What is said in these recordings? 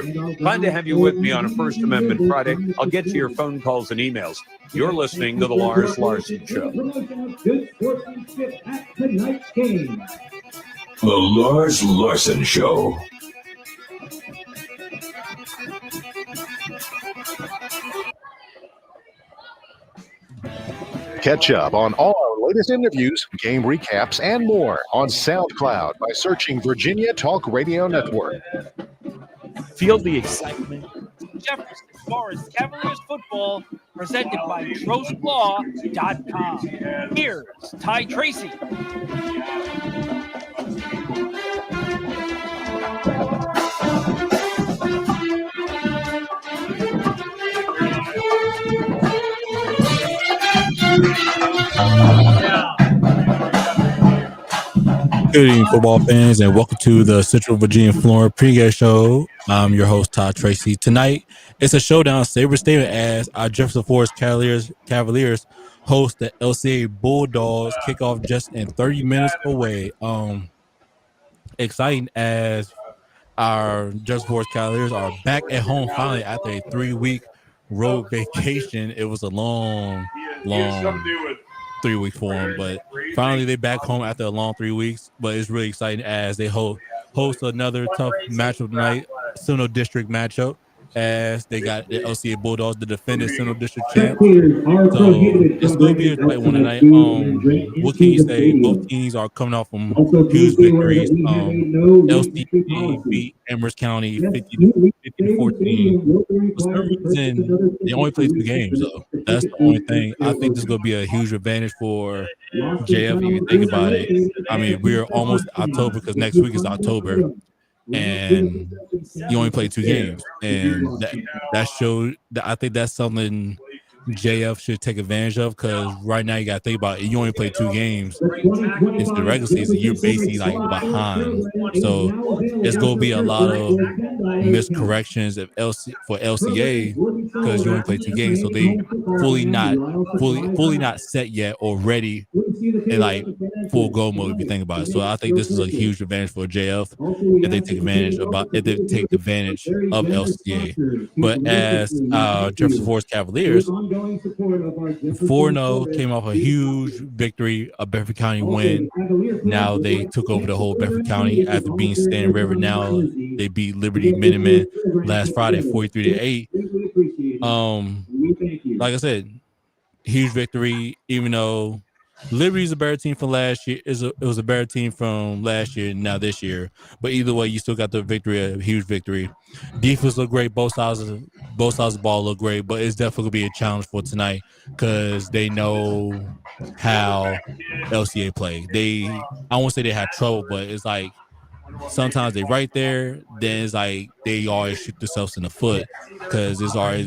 group. Glad to have you with me on a First Amendment Friday. I'll get to your phone calls and emails. You're listening to The Lars Larson Show. Good sportsmanship at tonight's game. The Lars Larson Show. Catch up on all our latest interviews, game recaps, and more on SoundCloud by searching Virginia Talk Radio Network. Feel the excitement. Jefferson Forest Cavaliers football presented by TrostLaw.com. Here's Ty Tracy. Good evening, football fans, and welcome to the Central Virginia Florida pregame show. I'm your host, Todd Tracy. Tonight, it's a showdown, saber statement, as our Jefferson Forest Cavaliers host the LCA Bulldogs. Kickoff just in 30 minutes away. Exciting as our Jefferson Forest Cavaliers are back at home finally after a 3-week road vacation. It was a long 3 week for them, but finally they're back home after a long 3 weeks. But it's really exciting as they host another tough matchup tonight, Central District matchup, as they got the LCA Bulldogs, the defending Central District champ. So it's going to be a tight one tonight. What can you say? Both teams are coming off from huge victories. LCA beat Amherst County 50-14. For some reason, they only played 2 games, though. That's the only thing. I think this is going to be a huge advantage for JF, if you think about it. I mean, we're almost October because next week is October. And you only played 2 games, and that showed that. I think that's something JF should take advantage of, because right now you got to think about it. You only play 2 games into the regular season. You're basically like behind, so it's going to be a lot of miscorrections for LCA because you only play 2 games, so they fully not set yet or ready in like full go mode, if you think about it. So I think this is a huge advantage for JF if they take advantage of LCA. But as Jefferson Forest Cavaliers, 4-0, came off a huge victory, a Bedford County win. Now they took over the whole Bedford County after being Stand River. Now they beat Liberty Minutemen last Friday 43-8. Like I said, huge victory, even though Liberty's a better team from last year. It was a better team from last year, now this year. But either way, you still got the victory, a huge victory. Defense look great. Both sides of the ball look great, but it's definitely going to be a challenge for tonight because they know how LCA play. I won't say they have trouble, but it's like sometimes they right there, then it's like they always shoot themselves in the foot because there's always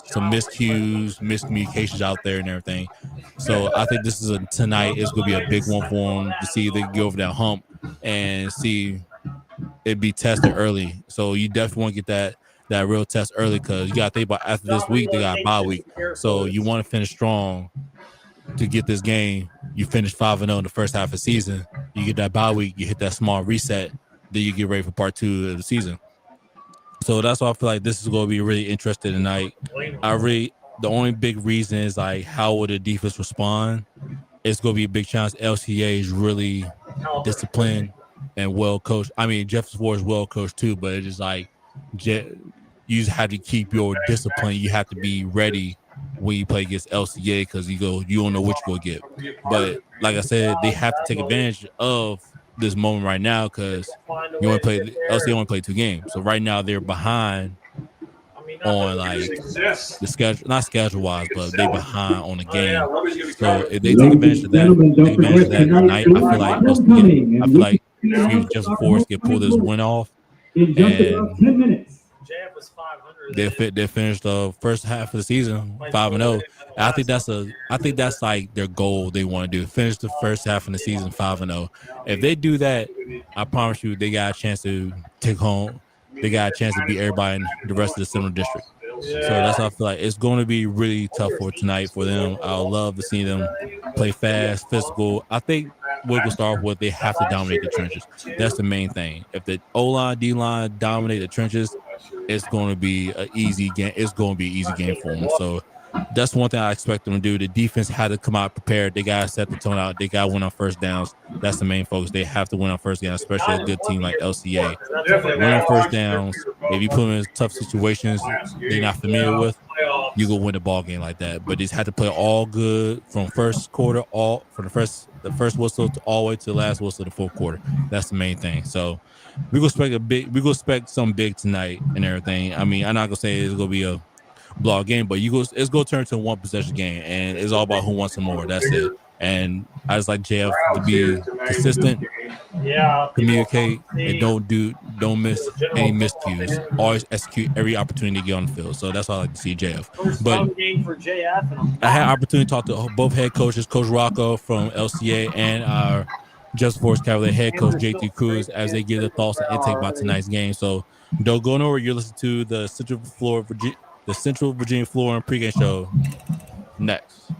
some miscues, miscommunications out there and everything. So I think this is tonight is going to be a big one for them to see if they can get over that hump and see it be tested early. So you definitely want to get that real test early because you got to think about after this week, they got a bye week. So you want to finish strong to get this game. You finish 5-0 in the first half of the season. You get that bye week, you hit that small reset, then you get ready for part 2 of the season. So that's why I feel like this is going to be really interesting tonight. The only big reason is like how will the defense respond? It's going to be a big challenge. LCA is really disciplined and well coached. I mean, Jefferson Forest is well coached too, but it's just like you just have to keep your discipline. You have to be ready when you play against LCA because you don't know what you're going to get. But like I said, they have to take advantage of this moment right now because LCA only played 2 games. So right now they're behind on like the schedule, not schedule wise, but they behind on the game. So if they take advantage of that tonight, I feel like Jefferson Forest can pull this win off, and they finished the first half of the season 5-0. I think that's like their goal. They want to do finish the first half of the season 5-0. If they do that, I promise you, they got a chance to take home. They got a chance to beat everybody in the rest of the Central District. So that's how I feel like it's going to be really tough for tonight for them. I would love to see them play fast, physical. I think what we'll start with, they have to dominate the trenches. That's the main thing. If the O-line, D-line dominate the trenches, it's going to be an easy game. It's going to be an easy game for them. So that's one thing I expect them to do. The defense had to come out prepared. They got to set the tone out. They got to win on first downs. That's the main focus. They have to win on first downs, especially a good team like LCA. Win on first downs. If you put them in tough situations they're not familiar with, you go win the ball game like that. But they had to play all good from first quarter, all from the first whistle to all the way to the last whistle of the fourth quarter. That's the main thing. So we go expect some big tonight and everything. I mean, I'm not gonna say it's gonna be a blowout game, but it's gonna turn to a one possession game, and it's all about who wants some more. That's it. And I just like JF to be consistent, communicate, and don't miss any miscues. Always execute every opportunity to get on the field. So that's all I like to see JF. But I had opportunity to talk to both head coaches, Coach Rocco from LCA and our Just Force Cavalier head coach JT Cruz, as they give their thoughts and intake about tonight's game. So don't go nowhere. You're listening to the Central Virginia Flooring pregame show next.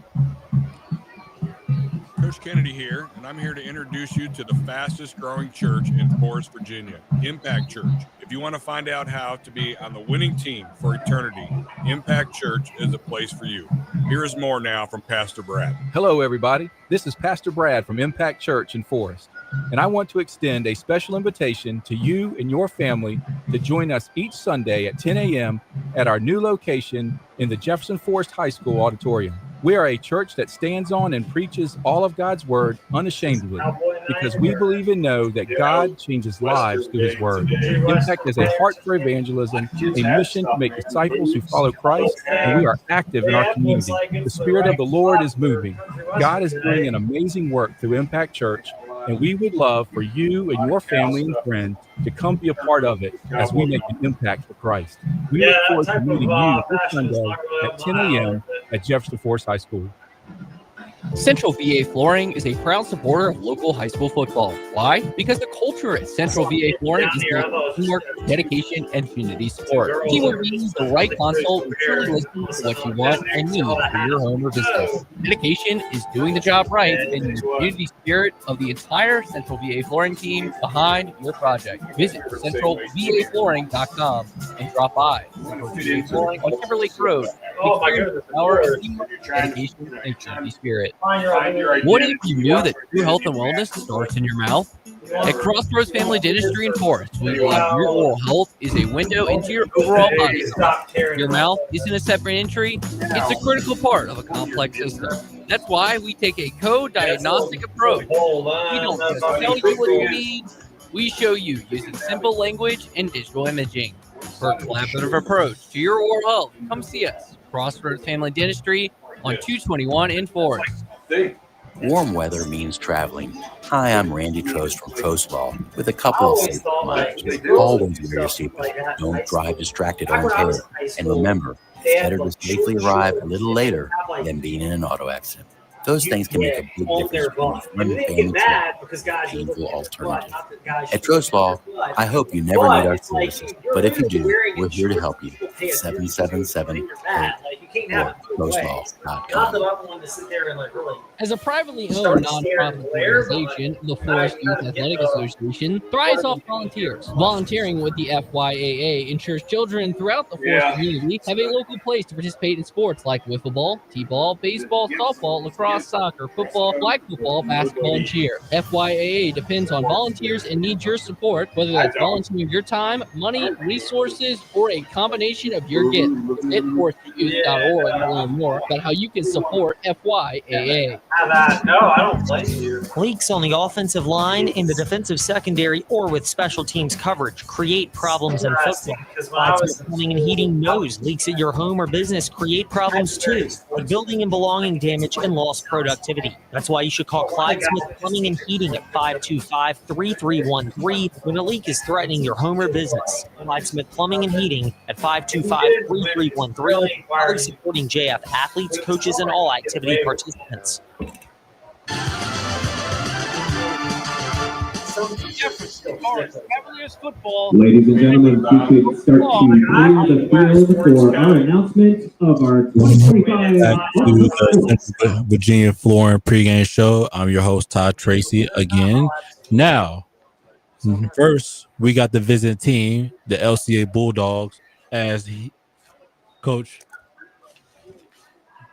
Coach Kennedy here, and I'm here to introduce you to the fastest growing church in Forest, Virginia, Impact Church. If you want to find out how to be on the winning team for eternity, Impact Church is a place for you. Here is more now from Pastor Brad. Hello, everybody. This is Pastor Brad from Impact Church in Forest, and I want to extend a special invitation to you and your family to join us each Sunday at 10 a.m. at our new location in the Jefferson Forest High School auditorium. We are a church that stands on and preaches all of God's word unashamedly, because we believe and know that God changes lives through his word. Impact is a heart for evangelism, a mission to make disciples who follow Christ, and we are active in our community. The Spirit of the Lord is moving. God is doing an amazing work through Impact Church, and we would love for you and your family and friends to come be a part of it as we make an impact for Christ. We look forward to meeting you this Sunday at 10 a.m. at Jefferson Forest High School. Central VA Flooring is a proud supporter of local high school football. Why? Because the culture at Central VA Flooring is built on teamwork, dedication, and community support. Teamwork means the right console will truly listen to what you want and need for your home or business. Dedication is doing the job right and the community spirit of the entire Central VA Flooring team behind your project. Visit centralvaflooring.com and drop by Central VA Flooring on Timberlake Road. Experience the power of teamwork, dedication, and community spirit. What if you knew that true health and wellness starts in your mouth? At Crossroads Family Dentistry in Forest, we believe your oral health is a window into your overall body health. Your mouth isn't a separate entry, it's a critical part of a complex system. That's why we take a co-diagnostic approach. We don't just tell you what you need, we show you using simple language and digital imaging. For a collaborative approach to your oral health, come see us. Crossroads Family Dentistry on 221 in Forest. Warm weather means traveling. Hi, I'm Randy Trost from Trost Law with a couple of safety reminders. Always wear your seatbelt. Don't drive distracted or impaired. And remember, it's better to safely arrive a little later than being in an auto accident. Those things can make a big difference when you family trip, painful alternative. At Trost Law, I hope you never need our services, but if you do, we're here to help you. 777 or trostlaw.com. As a privately owned nonprofit organization, the Forest Youth Athletic Association thrives off volunteers. Volunteering with the FYAA ensures children throughout the Forest community have a local place to participate in sports like wiffle ball, t-ball, baseball, softball, lacrosse, soccer, football, flag football, basketball, and cheer. FYAA depends on volunteers and needs your support, whether that's volunteering your time, money, resources, or a combination of your gifts. Visit forestyouth.org to learn more about how you can support FYAA. No, I don't blame you. Leaks on the offensive line, in the defensive secondary, or with special teams coverage create problems in football. Clyde Plumbing and Heating knows leaks at your home or business create problems too, like building and belonging damage and lost productivity. That's why you should call Clyde Smith Plumbing and Heating at 525-3313 when a leak is threatening your home or business. Clyde Smith Plumbing and Heating at 525-3313, always supporting JF athletes, coaches, and all activity participants. Jefferson Forest Cavaliers football. Ladies and gentlemen, if you could start to clear the field for our announcement of our 2025 Back to the Central Virginia Flooring pregame show. I'm your host, Todd Tracy, again. Now, First, we got the visiting team, the LCA Bulldogs, as Coach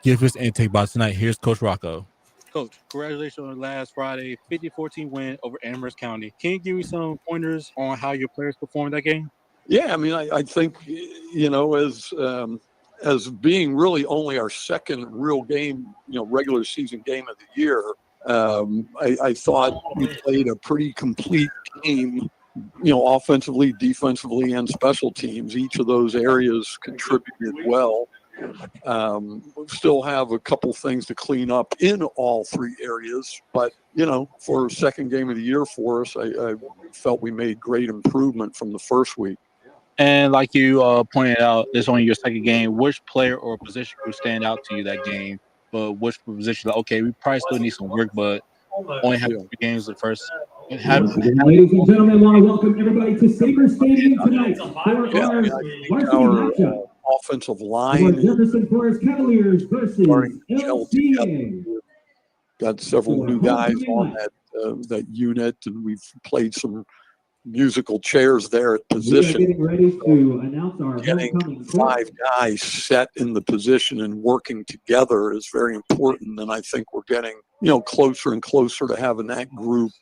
give his intake by tonight. Here's Coach Rocco. Coach, congratulations on last Friday 50-14 win over Amherst County. Can you give me some pointers on how your players performed that game? Yeah, I mean, I think, as being really only our second real game, regular season game of the year, I thought we played a pretty complete game, offensively, defensively, and special teams. Each of those areas contributed well. Still have a couple things to clean up in all three areas, but for a second game of the year for us, I felt we made great improvement from the first week. And like you pointed out, it's only your second game. Which player or position would stand out to you that game? But which position? Okay, we probably still need some work, but only have 3 games at first. Ladies and gentlemen, I want to welcome everybody to Sabre Stadium tonight for our varsity matchup. Offensive line. Jefferson Forest Cavaliers versus LCA. Got several new guys on that unit, and we've played some musical chairs there at position. We are getting ready to announce our getting 5 guys set in the position and working together is very important, and I think we're getting closer and closer to having that group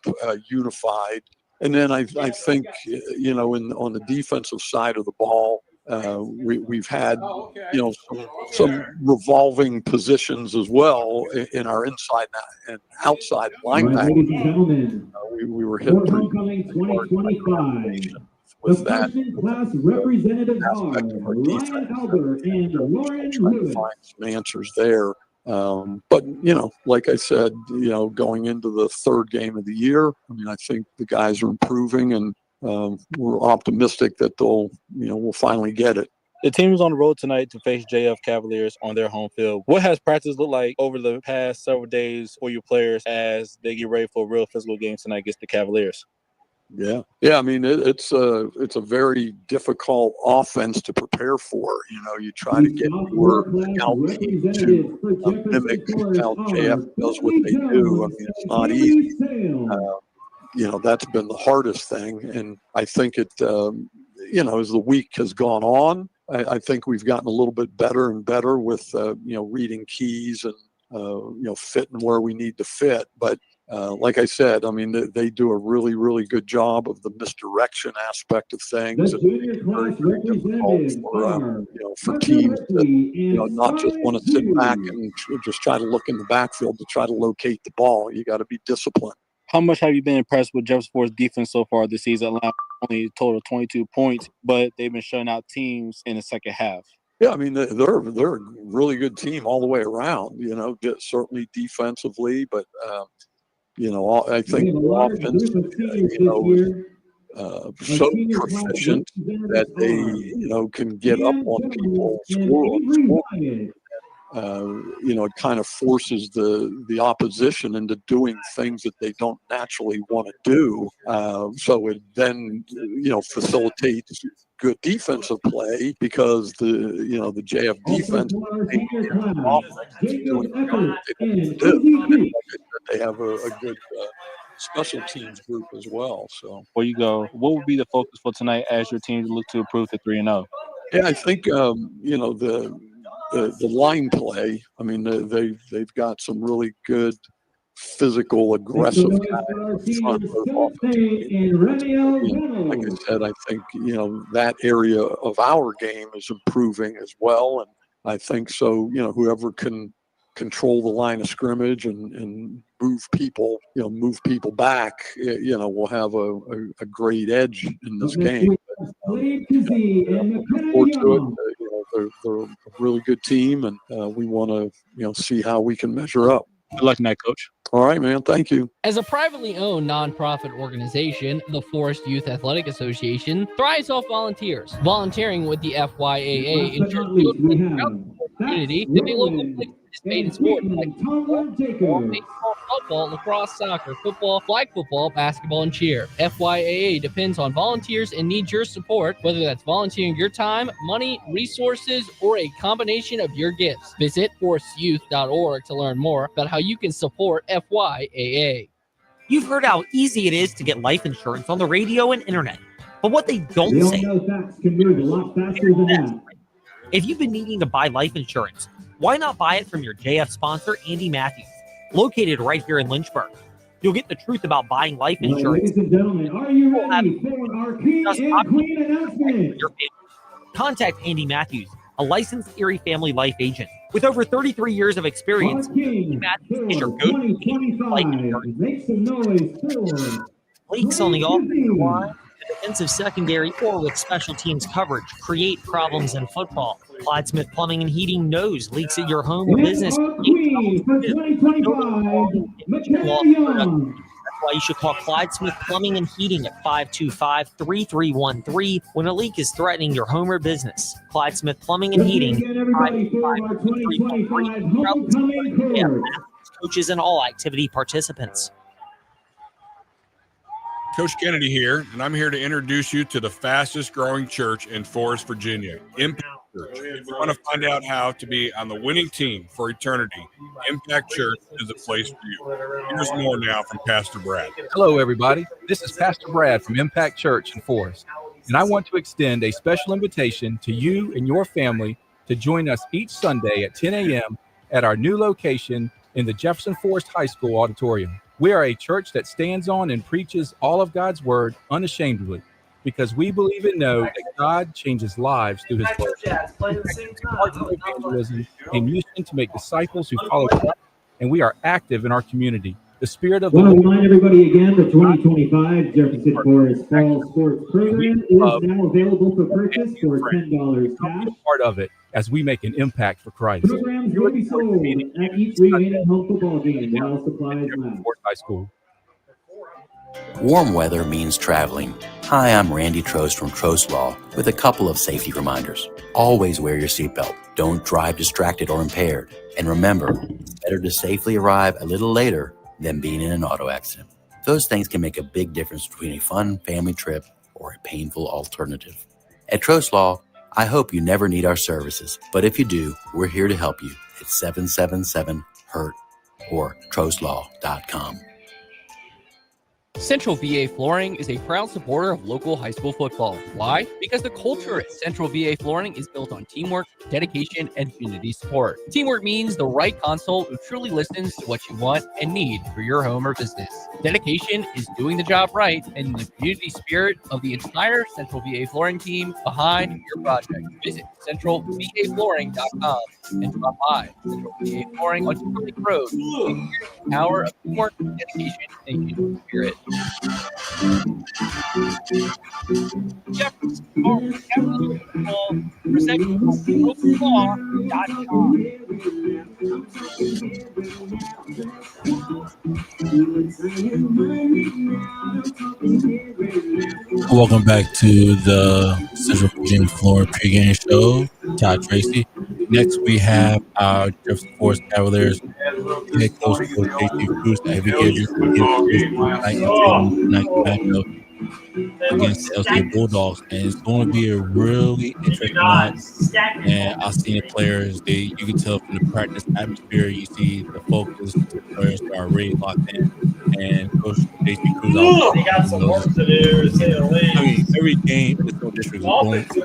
unified. And then I think on the defensive side of the ball, we've had some revolving positions as well in our inside and outside linebacker. Ladies and gentlemen, we were hit for homecoming 2025. The freshman class representatives are Ryan Albert and Lauren Lewis. Find some answers there. But, like I said, going into the third game of the year, I think the guys are improving, and we're optimistic that we'll finally get it. The team is on the road tonight to face JF Cavaliers on their home field. What has practice looked like over the past several days for your players as they get ready for a real physical game tonight against the Cavaliers? Yeah. I mean, it's a very difficult offense to prepare for. You try to get your scout team to mimic how JF does what they do. I mean, it's not easy. That's been the hardest thing, and I think it. As the week has gone on, I think we've gotten a little bit better and better with reading keys and fitting where we need to fit, but. Like I said, they do a really, really good job of the misdirection aspect of things. The junior class representatives for teams that not just want to sit back and just try to look in the backfield to try to locate the ball. You got to be disciplined. How much have you been impressed with Jefferson Forest defense so far this season? Allowing only a total of 22 points, but they've been shutting out teams in the second half. Yeah, they're a really good team all the way around. Certainly defensively, but. I think the offense, so proficient that they, can get up on people, score. It kind of forces the opposition into doing things that they don't naturally want to do. So it then, facilitates good defensive play because the JF defense they have a good special teams group as well. So where you go, what would be the focus for tonight as your team look to improve to 3-0? Yeah, I think the line play. They've got some really good physical, aggressive guys in front of like I said, I think that area of our game is improving as well, and I think so. Whoever can control the line of scrimmage and move people back, will have a great edge in this game. They're a really good team, and we want to see how we can measure up. Good luck tonight, Coach. All right, man. Thank you. As a privately owned nonprofit organization, the Forest Youth Athletic Association thrives off volunteers. Volunteering with the FYAA ensures the community to be local participating in sports like baseball, football, lacrosse, soccer, football, flag football, basketball, and cheer. FYAA depends on volunteers and needs your support, whether that's volunteering your time, money, resources, or a combination of your gifts. Visit forestyouth.org to learn more about how you can support FYAA. You've heard how easy it is to get life insurance on the radio and internet, but what they don't We all say know facts can move a lot faster than that. if you've been needing to buy life insurance, why not buy it from your JF sponsor, Andy Matthews, located right here in Lynchburg? You'll get the truth about buying life Well, insurance. ladies and gentlemen, are you ready for our king and queen announcement? Contact Andy Matthews, a licensed Erie family life agent. With over 33 years of experience, Our king Matthews is your for go-to 2025. Make some noise for leaks on the offensive line, the defensive secondary, or with special teams coverage create problems in football. Clyde Smith Plumbing and Heating knows leaks at your home or business. our queen for 2025, Michaela Young. That's why you should call Clyde Smith Plumbing and Heating at 525-3313 when a leak is threatening your home or business. Clyde Smith Plumbing and Heating. Again, everybody, for our 2025 homecoming court. Coaches and all activity participants. Coach Kennedy here, and I'm here to introduce you to the fastest growing church in Forest, Virginia, Impact Church. If you want to find out how to be on the winning team for eternity, Impact Church is a place for you. Here's more now from Pastor Brad. Hello, everybody. This is Pastor Brad from Impact Church in Forest, and I want to extend a special invitation to you and your family to join us each Sunday at 10 a.m. at our new location in the Jefferson Forest High School auditorium. We are a church that stands on and preaches all of God's word unashamedly, because we believe and know that God changes lives through his word. Evangelism and mission to make disciples who follow Christ, and we are active in our community. The Spirit of the Want to Lord. remind everybody again, the 2025 Jefferson Forest Fall Sports Program is now available for purchase for $10 cash. Part of it as we make an impact for Christ. Programs will be sold at each remaining home football game while supplies last. High School. Warm weather means traveling. Hi, I'm Randy Trost from Trost Law with a couple of safety reminders. Always wear your seatbelt. Don't drive distracted or impaired. And remember, it's better to safely arrive a little later than being in an auto accident. Those things can make a big difference between a fun family trip or a painful alternative. At Trost Law, I hope you never need our services, but if you do, we're here to help you at 777-HURT or trostlaw.com. Central VA Flooring is a proud supporter of local high school football. Why? Because the culture at Central VA Flooring is built on teamwork, dedication, and community support. Teamwork means the right console who truly listens to what you want and need for your home or business. Dedication is doing the job right and the community spirit of the entire Central VA Flooring team behind your project. Visit centralvaflooring.com and drop by Central VA Flooring on Timberlake Road. The power of teamwork, dedication, and community spirit. Jefferson Forest Cavaliers football presented by LCA.com. Welcome back to the Central Virginia Florida pregame show. Todd Tracy. Next, we have our Jefferson Forest Cavaliers head coach JT Cruz. That we give you tonight matchup against the LCA Bulldogs, and it's going to be a really interesting night. And I've seen the players; you can tell from the practice atmosphere. You see the focus. The players are really locked in. And Coach JT Cruz, They got some work to do, to say the least. I mean, every game in the Central District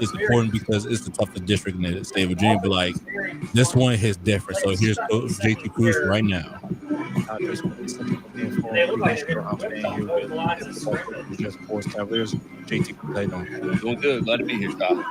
is important because it's the toughest district in the state of Virginia. But like this one hits different. So here's Coach JT Cruz right now. They look like they're Just Forest Cavaliers. JT Cruz, how you doing? Doing good. Glad to be here, Scott.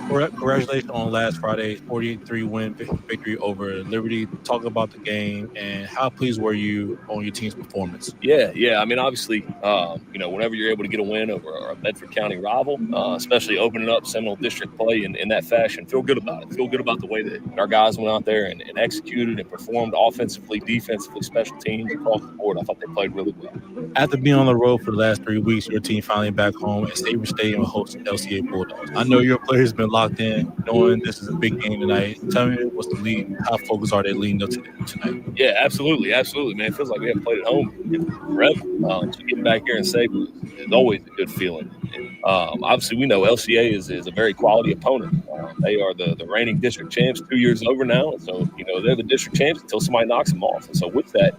Congratulations on last Friday's 48-3 win victory over Liberty. Talk about the game and how pleased were you on your team's performance? Yeah. I mean, obviously, whenever you're able to get a win over a Bedford County rival, especially opening up Seminole District play in that fashion, feel good about it. Feel good about the way that our guys went out there and executed and performed offensively, defensively, special teams across the board. I thought they played really well. After being on the road for the last 3 weeks, your team finally back home at Sabre Stadium hosting LCA Bulldogs. I know your players have been locked in, knowing this is a big game tonight. Tell me what's the lead, how focused are they leading up to tonight? Yeah, absolutely, man. It feels like we haven't played at home forever. So getting back here in Sabre is always a good feeling. Obviously, we know LCA is a very quality opponent. They are the reigning district champs, 2 years over now. And so, they're the district champs until somebody knocks them off. And so with that,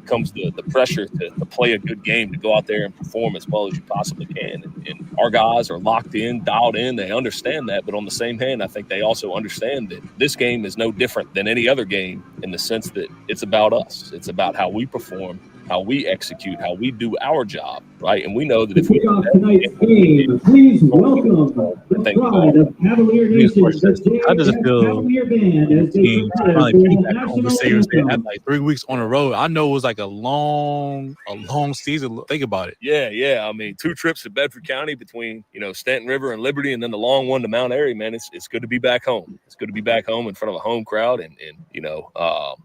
comes the pressure to play a good game, to go out there and perform as well as you possibly can. And our guys are locked in, dialed in. They understand that. But on the same hand, I think they also understand that this game is no different than any other game in the sense that it's about us. It's about how we perform, how we execute, how we do our job, right? And we know that if we do that, tonight's game, please welcome the pride of Cavalier Nation, the How does it feel? Cavalier Band, as they Team prepare finally for the beat back home national to Savers Day anthem. after like 3 weeks on the road. I know it was like a long season. Think about it. Yeah. I mean, 2 trips to Bedford County between, Stanton River and Liberty, and then the long one to Mount Airy, man. It's good to be back home. It's good to be back home in front of a home crowd, and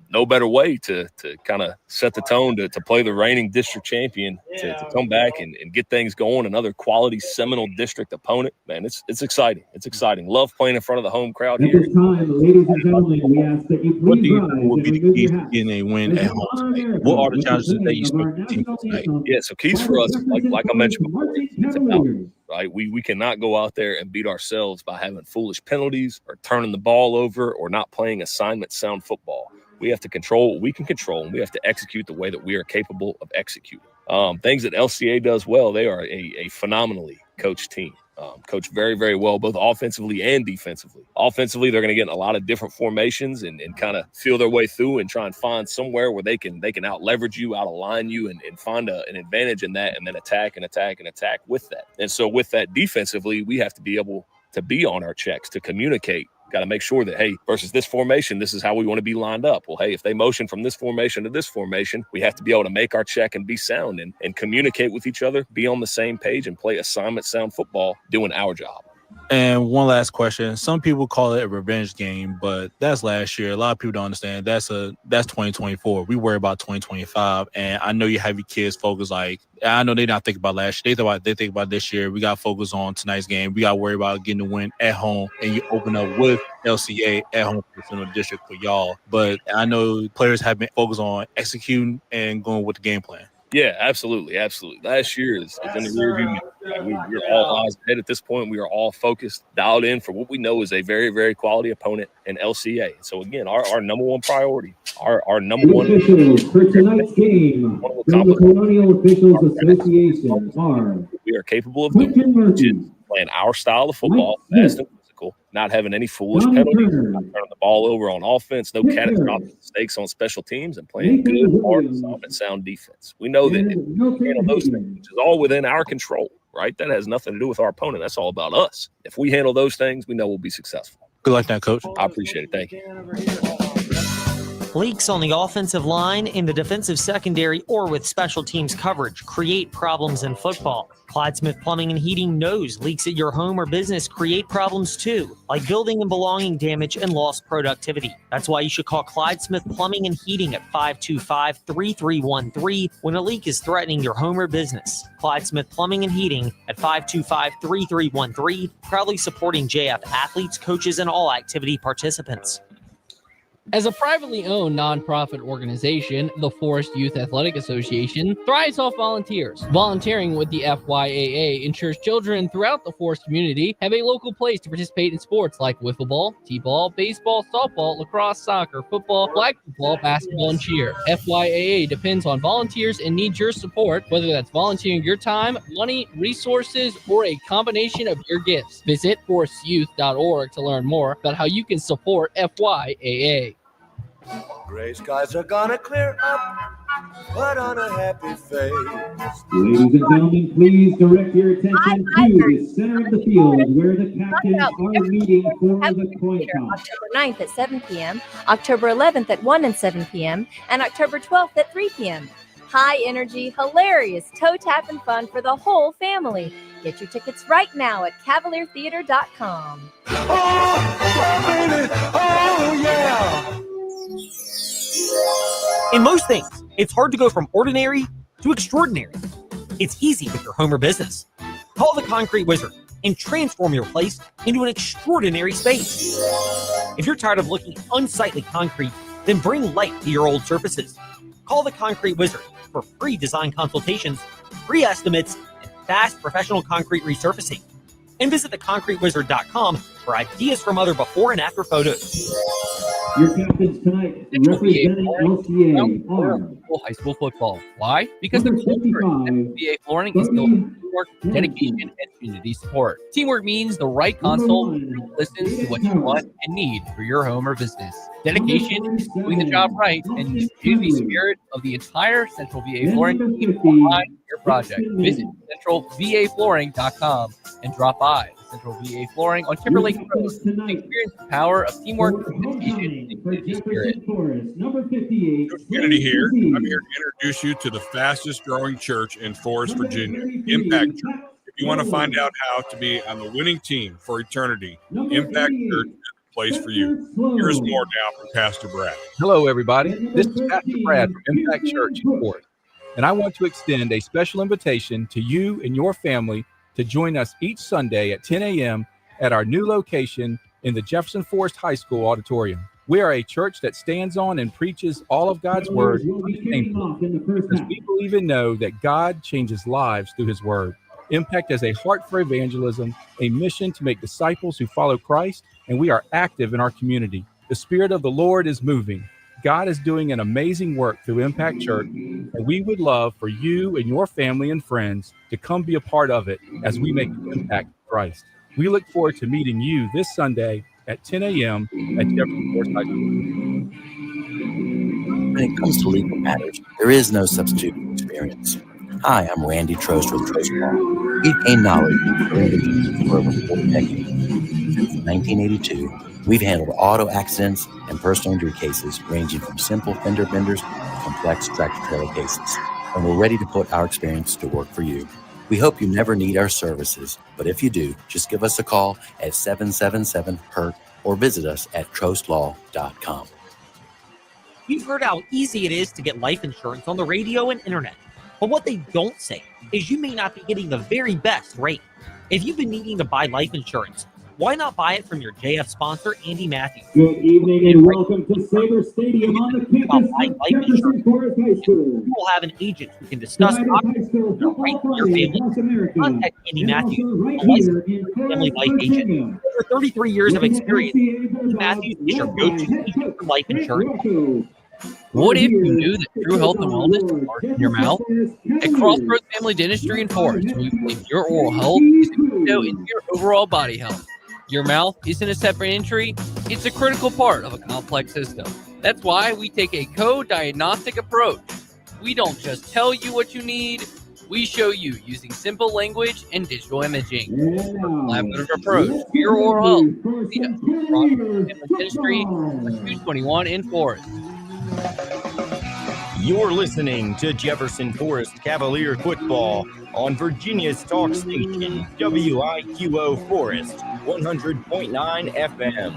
no better way to kind of set the tone to play the reigning district champion, to come back and get things going. Another quality Seminole district opponent, man. It's exciting. It's exciting. Love playing in front of the home crowd At here. this time, ladies and gentlemen, we ask that you What do please you rise think and would be the remove keys your to hats. getting a win at home tonight? What are the challenges that you expect the team to tonight? Yeah, so keys for us, like I mentioned before, it's about, right? We cannot go out there and beat ourselves by having foolish penalties or turning the ball over or not playing assignment sound football. We have to control what we can control, and we have to execute the way that we are capable of executing. Things that LCA does well, they are a phenomenally coached team. Coach very, very well, both offensively and defensively. Offensively, they're going to get in a lot of different formations and kind of feel their way through and try and find somewhere where they can out leverage you, out align you, and find an advantage in that, and then attack with that. And so with that defensively, we have to be able to be on our checks, to communicate. Got to make sure that, hey, versus this formation, this is how we want to be lined up. Well, hey, if they motion from this formation to this formation, we have to be able to make our check and be sound and communicate with each other, be on the same page, and play assignment sound football, doing our job. And one last question. Some people call it a revenge game, but that's last year. A lot of people don't understand. That's 2024. We worry about 2025. And I know you have your kids focused. Like, I know they not think about last year. They think about this year. We got to focus on tonight's game. We got to worry about getting the win at home. And you open up with LCA at home for the Central District for y'all. But I know players have been focused on executing and going with the game plan. Yeah, absolutely. Last year is in the rearview mirror. We're all eyes ahead at this point. We are all focused, dialed in for what we know is a very, very quality opponent in LCA. So again, our number one priority, our number one officials for tonight's game from the Colonial Officials Association are we are capable of doing, which is playing our style of football, fast and physical, not having any foolish penalties, not turning the ball over on offense, no catastrophic mistakes on special teams, and playing good, hard, solid, sound defense. We know that if we handle those things, which is all within our control, right? That has nothing to do with our opponent. That's all about us. If we handle those things, we know we'll be successful. Good luck, that coach. I appreciate it. Thank you. Leaks on the offensive line, in the defensive secondary, or with special teams coverage create problems in football. Clyde Smith Plumbing and Heating knows leaks at your home or business create problems too, like building and belonging damage and lost productivity. That's why you should call Clyde Smith Plumbing and Heating at 525-3313 when a leak is threatening your home or business. Clyde Smith Plumbing and Heating at 525-3313, proudly supporting JF athletes, coaches, and all activity participants. As a privately owned nonprofit organization, the Forest Youth Athletic Association thrives off volunteers. Volunteering with the FYAA ensures children throughout the Forest community have a local place to participate in sports like wiffle ball, t-ball, baseball, softball, lacrosse, soccer, football, flag football, basketball, and cheer. FYAA depends on volunteers and needs your support, whether that's volunteering your time, money, resources, or a combination of your gifts. Visit forestyouth.org to learn more about how you can support FYAA. Gray skies are gonna clear up, but on a happy face. Ladies and gentlemen, please direct your attention to the center of the field where the captains are meeting for the coin toss. October 9th at 7 p.m., October 11th at 1 and 7 p.m., and October 12th at 3 p.m. High energy, hilarious toe tap and fun for the whole family. Get your tickets right now at cavaliertheater.com. Oh, yeah! In most things, it's hard to go from ordinary to extraordinary. It's easy with your home or business. Call the Concrete Wizard and transform your place into an extraordinary space. If you're tired of looking at unsightly concrete, then bring light to your old surfaces. Call the Concrete Wizard for free design consultations, free estimates, and fast professional concrete resurfacing. And visit theconcretewizard.com For ideas from other before and after photos. Your captains tonight representing LCA are high school football. Why? Because the culture at VA Flooring is built on teamwork, dedication, and community support. Teamwork means the right console listens to what you want and need for your home or business. Dedication is doing the job right, and the community spirit of the entire Central VA Flooring team behind your project. Visit centralvaflooring.com and drop by Central VA Flooring on Timberlake Road to experience the power of teamwork, dedication, and community spirit. Kennedy here. I'm here to introduce you to the fastest growing church in Forest, Virginia, Impact Church. If you want to find out how to be on the winning team for eternity, Impact Church is the place for you. Here's more now from Pastor Brad. Hello, everybody. This is Pastor Brad from Impact Church in Forest, and I want to extend a special invitation to you and your family to join us each Sunday at 10 a.m. at our new location in the Jefferson Forest High School auditorium. We are a church that stands on and preaches all of God's word because we believe and know that God changes lives through his word. Impact has a heart for evangelism, a mission to make disciples who follow Christ, and we are active in our community. The Spirit of the Lord is moving. God is doing an amazing work through Impact Church, and we would love for you and your family and friends to come be a part of it as we make an impact for Christ. We look forward to meeting you this Sunday at 10 a.m. at Jefferson Forest High School. When it comes to legal matters, there is no substitute for experience. Hi, I'm Randy Trost with Trost Law. We've gained knowledge for over 4 decades. Since 1982, we've handled auto accidents and personal injury cases ranging from simple fender benders to complex tractor-trailer cases. And we're ready to put our experience to work for you. We hope you never need our services, but if you do, just give us a call at 777-HURT or visit us at trostlaw.com. You've heard how easy it is to get life insurance on the radio and internet. But what they don't say is you may not be getting the very best rate. If you've been needing to buy life insurance, why not buy it from your JF sponsor, Andy Matthews? Good evening and welcome to Sabre Stadium on the campus of Jefferson Forest High School. You will have an agent who can discuss options right for your family. Contact Andy Matthews, a licensed family life agent. Over 33 years of experience, Andy Matthews is your go-to agent for life insurance. What if you knew that true health and wellness starts in your mouth? At Crossroads Family Dentistry in Forest, we believe your oral health is a window into your overall body health. Your mouth isn't a separate entry, it's a critical part of a complex system. That's why we take a co-diagnostic approach. We don't just tell you what you need, we show you using simple language and digital imaging. Collaborative approach to your oral health. See us at Crossroads Family Dentistry, 221 in Forest. You're listening to Jefferson Forest Cavalier football on Virginia's talk station, WIQO Forest, 100.9 FM.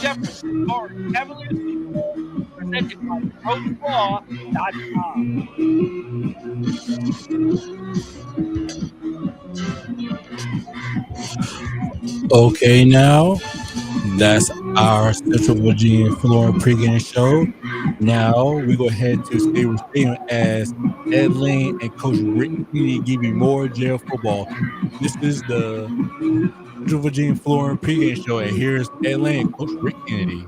Jefferson Forest Cavaliers football presented by TroastLaw.com. Okay, now that's our Central Virginia Flooring pregame show. Now we go ahead to Sabre Stadium as Ed Lane and Coach Rick Kennedy give you more jail football. This is the Central Virginia Flooring pregame show, and here's Ed Lane and Coach Rick Kennedy.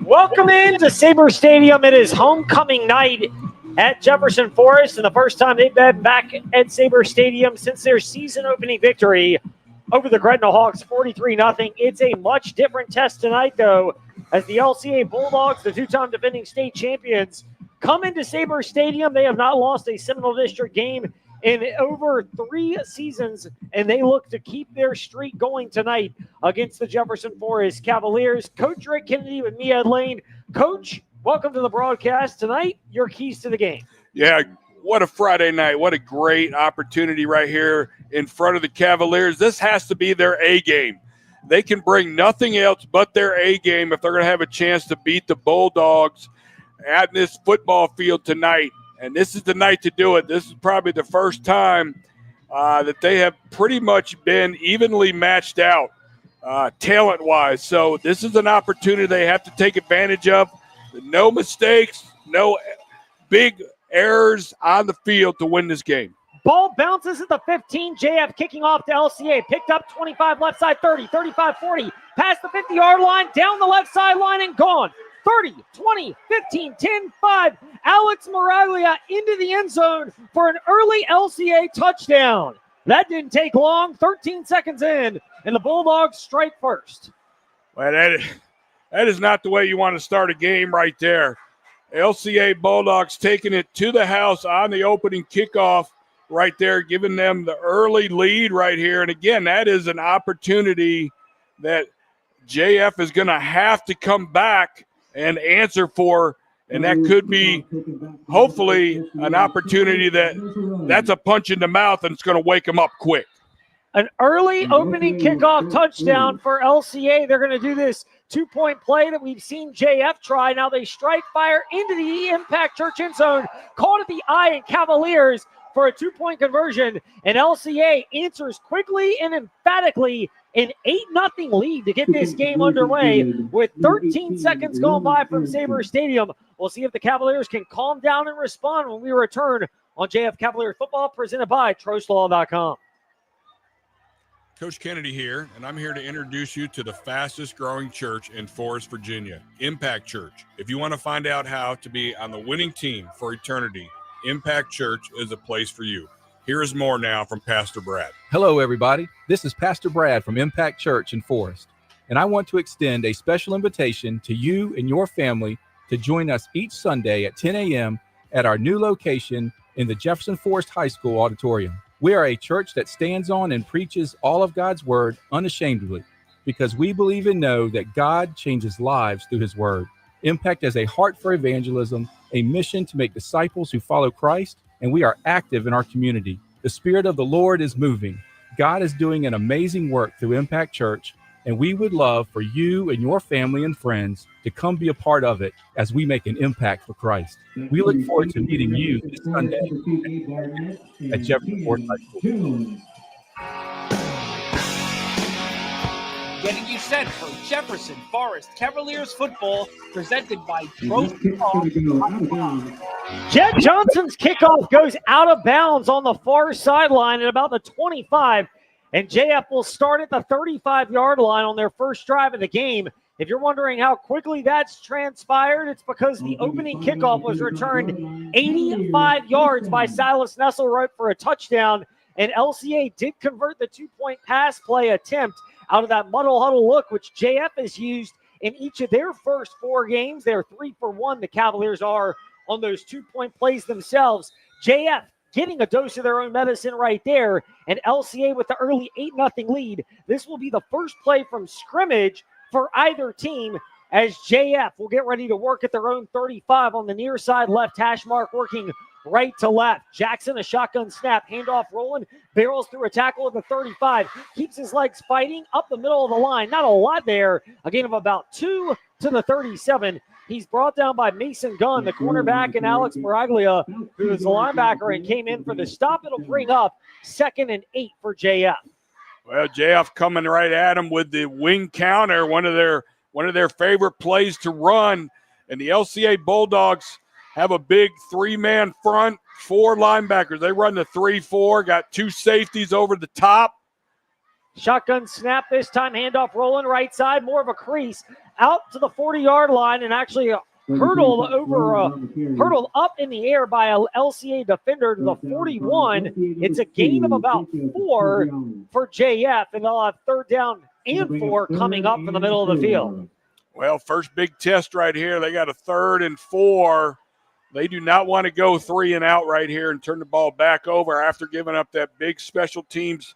Welcome into Sabre Stadium. It is homecoming night at Jefferson Forest, and the first time they've been back at Sabre Stadium since their season opening victory over the Gretna Hawks 43-0. It's a much different test tonight, though, as the LCA Bulldogs, the two-time defending state champions, come into Sabre Stadium. They have not lost a Seminole District game in over 3 seasons, and they look to keep their streak going tonight against the Jefferson Forest Cavaliers. Coach Rick Kennedy with me, Ed Lane. Coach, welcome to the broadcast tonight. Your keys to the game. Yeah, what a Friday night. What a great opportunity right here in front of the Cavaliers. This has to be their A game. They can bring nothing else but their A game if they're going to have a chance to beat the Bulldogs at this football field tonight. And this is the night to do it. This is probably the first time that they have pretty much been evenly matched out talent-wise. So this is an opportunity they have to take advantage of. No mistakes, no big errors on the field to win this game. Ball bounces at the 15. JF kicking off to LCA. Picked up 25 left side, 30, 35, 40. Past the 50-yard line, down the left sideline and gone. 30, 20, 15, 10, 5. Alex Miraglia into the end zone for an early LCA touchdown. That didn't take long, 13 seconds in, and the Bulldogs strike first. Well, that is not the way you want to start a game right there. LCA Bulldogs taking it to the house on the opening kickoff right there, giving them the early lead right here. And again, that is an opportunity that JF is going to have to come back and answer for, and that could be hopefully an opportunity that's a punch in the mouth and it's going to wake them up quick. An early opening kickoff touchdown for LCA. They're going to do this two-point play that we've seen JF try. Now they strike fire into the Impact Church end zone, caught at the eye, and Cavaliers for a two-point conversion, and LCA answers quickly and emphatically an 8-0 lead to get this game underway with 13 seconds gone by from Sabre Stadium. We'll see if the Cavaliers can calm down and respond when we return on JF Cavalier Football, presented by TrostLaw.com. Coach Kennedy here, and I'm here to introduce you to the fastest growing church in Forest, Virginia, Impact Church. If you want to find out how to be on the winning team for eternity, Impact Church is a place for you. Here is more now from Pastor Brad. Hello, everybody. This is Pastor Brad from Impact Church in Forest, and I want to extend a special invitation to you and your family to join us each Sunday at 10 a.m. at our new location in the Jefferson Forest High School auditorium. We are a church that stands on and preaches all of God's word unashamedly, because we believe and know that God changes lives through his word. Impact has a heart for evangelism, a mission to make disciples who follow Christ, and we are active in our community. The Spirit of the Lord is moving. God is doing an amazing work through Impact Church, and we would love for you and your family and friends to come be a part of it as we make an impact for Christ. We look forward to meeting you this Sunday at Jefferson Forest High School. Getting you set for Jefferson Forest Cavaliers football, presented by Jet Johnson's kickoff goes out of bounds on the far sideline at about the 25, and JF will start at the 35-yard line on their first drive of the game. If you're wondering how quickly that's transpired, it's because the opening kickoff was returned 85 yards by Silas Nesselrote for a touchdown, and LCA did convert the two-point pass play attempt out of that muddle huddle look, which JF has used in each of their first 4 games. They're 3 for 1. The Cavaliers are on those two-point plays themselves. JF getting a dose of their own medicine right there, and LCA with the early 8-0 lead. This will be the first play from scrimmage for either team, as JF will get ready to work at their own 35 on the near side left hash mark, working right to left. Jackson, a shotgun snap, handoff rolling, barrels through a tackle at the 35, keeps his legs fighting up the middle of the line. Not a lot there, a gain of about 2 to the 37. He's brought down by Mason Gunn, the cornerback, and Alex Miraglia, who is the linebacker and came in for the stop. It'll bring up 2nd and 8 for JF. Well, JF coming right at him with the wing counter, one of their favorite plays to run. And the LCA Bulldogs have a big 3-man front, 4 linebackers. They run the 3-4, got 2 safeties over the top. Shotgun snap this time, handoff rolling right side, more of a crease out to the 40-yard line, and actually hurtled up in the air by a LCA defender to the 41. It's a gain of about 4 for JF, and they'll have 3rd down and 4 coming up from the middle of the field. Well, first big test right here. They got a 3rd and 4. They do not want to go 3 and out right here and turn the ball back over after giving up that big special teams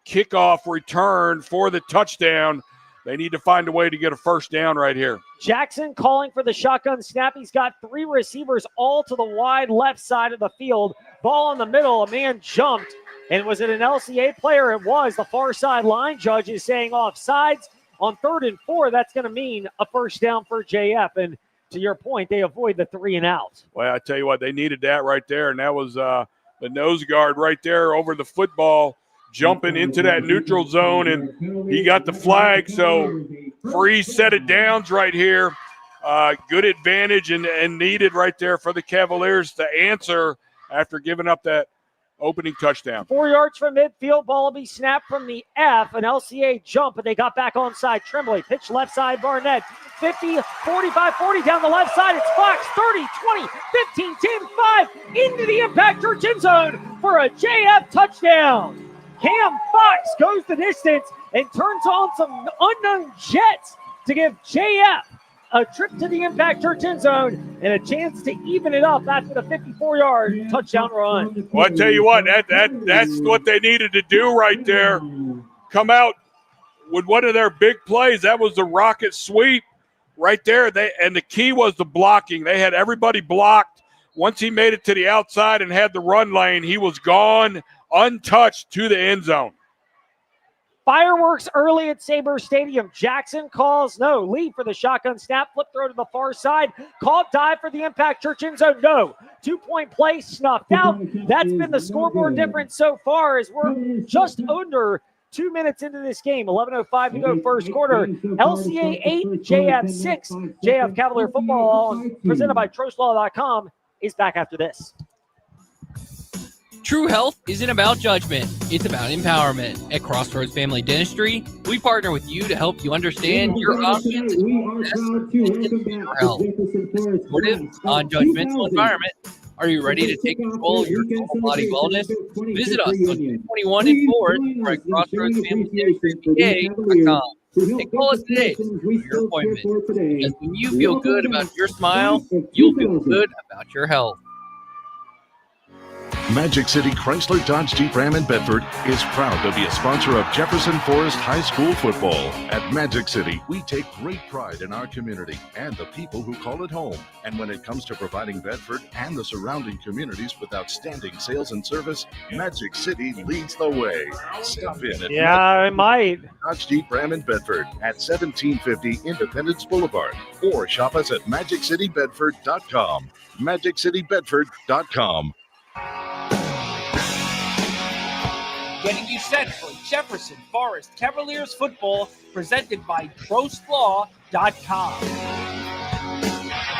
kickoff return for the touchdown. They need to find a way to get a 1st down right here. Jackson calling for the shotgun snap. He's got 3 receivers all to the wide left side of the field. Ball in the middle. A man jumped. And was it an LCA player? It was. The far side line judge is saying offsides on 3rd and 4. That's going to mean a 1st down for JF. And to your point, they avoid the 3 and out. Well, I tell you what, they needed that right there. And that was the nose guard right there over the football. jumping into that neutral zone, and he got the flag. So 3 set of downs right here. Good advantage and needed right there for the Cavaliers to answer after giving up that opening touchdown. 4 yards from midfield, ball will be snapped from the F, an LCA jump, and they got back onside. Tremblay, pitch left side, Barnett, 50, 45, 40 down the left side. It's Fox, 30, 20, 15, 10, 5, into the Impact Church end zone for a JF touchdown. Cam Fox goes the distance and turns on some unknown jets to give JF a trip to the Impact Church end zone and a chance to even it up after the 54-yard touchdown run. Well, I tell you what, that's what they needed to do right there. Come out with one of their big plays. That was the rocket sweep right there. And the key was the blocking. They had everybody blocked. Once he made it to the outside and had the run lane, he was gone untouched to the end zone. Fireworks early at Sabre Stadium. Jackson calls no. Lee for the shotgun snap. Flip throw to the far side. Caught dive for the Impact Church end zone. No. 2-point play snuffed out. That's been the scoreboard difference so far as we're just under 2 minutes into this game. 11:05 to go first quarter. LCA 8, JF 6. JF Cavalier Football, presented by TrostLaw.com, is back after this. True health isn't about judgment. It's about empowerment. At Crossroads Family Dentistry, we partner with you to help you understand your options and your health. Supportive, non-judgmental environment. Are you ready to take control of your total body wellness? Visit us on 221 in Forest or at CrossroadsFamilyDentistryPA.com. And call us today for your appointment. Because when you feel good about your smile, you'll feel good about your health. Magic City Chrysler Dodge Jeep Ram in Bedford is proud to be a sponsor of Jefferson Forest High School football. At Magic City, we take great pride in our community and the people who call it home. And when it comes to providing Bedford and the surrounding communities with outstanding sales and service, Magic City leads the way. Stop in at I might. Dodge Jeep Ram in Bedford at 1750 Independence Boulevard, or shop us at MagicCityBedford.com. MagicCityBedford.com. Getting you set for Jefferson Forest Cavaliers football, presented by TrostLaw.com.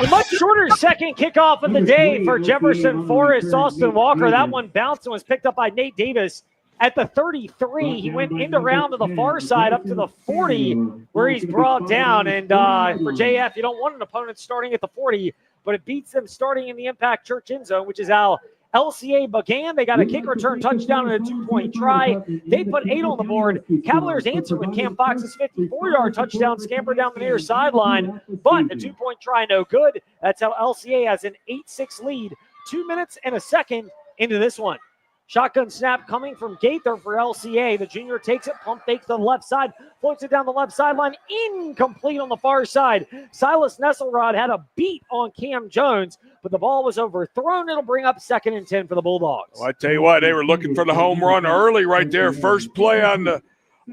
A much shorter second kickoff of the day for Jefferson Forest. Austin Walker, that one bounced and was picked up by Nate Davis at the 33. He went end around to the far side up to the 40 where he's brought down. And for JF, you don't want an opponent starting at the 40, but it beats them starting in the Impact Church end zone, which is how LCA began. They got a kick return touchdown and a 2-point try. They put 8 on the board. Cavaliers answered with Cam Fox's 54-yard touchdown scamper down the near sideline, but the 2-point try no good. That's how LCA has an 8-6 lead. 2 minutes and a second into this one. Shotgun snap coming from Gaither for LCA. The junior takes it, pump fakes to the left side, floats it down the left sideline, incomplete on the far side. Silas Nesselrod had a beat on Cam Jones, but the ball was overthrown. It'll bring up 2nd and 10 for the Bulldogs. Well, I tell you what, they were looking for the home run early right there. First play on the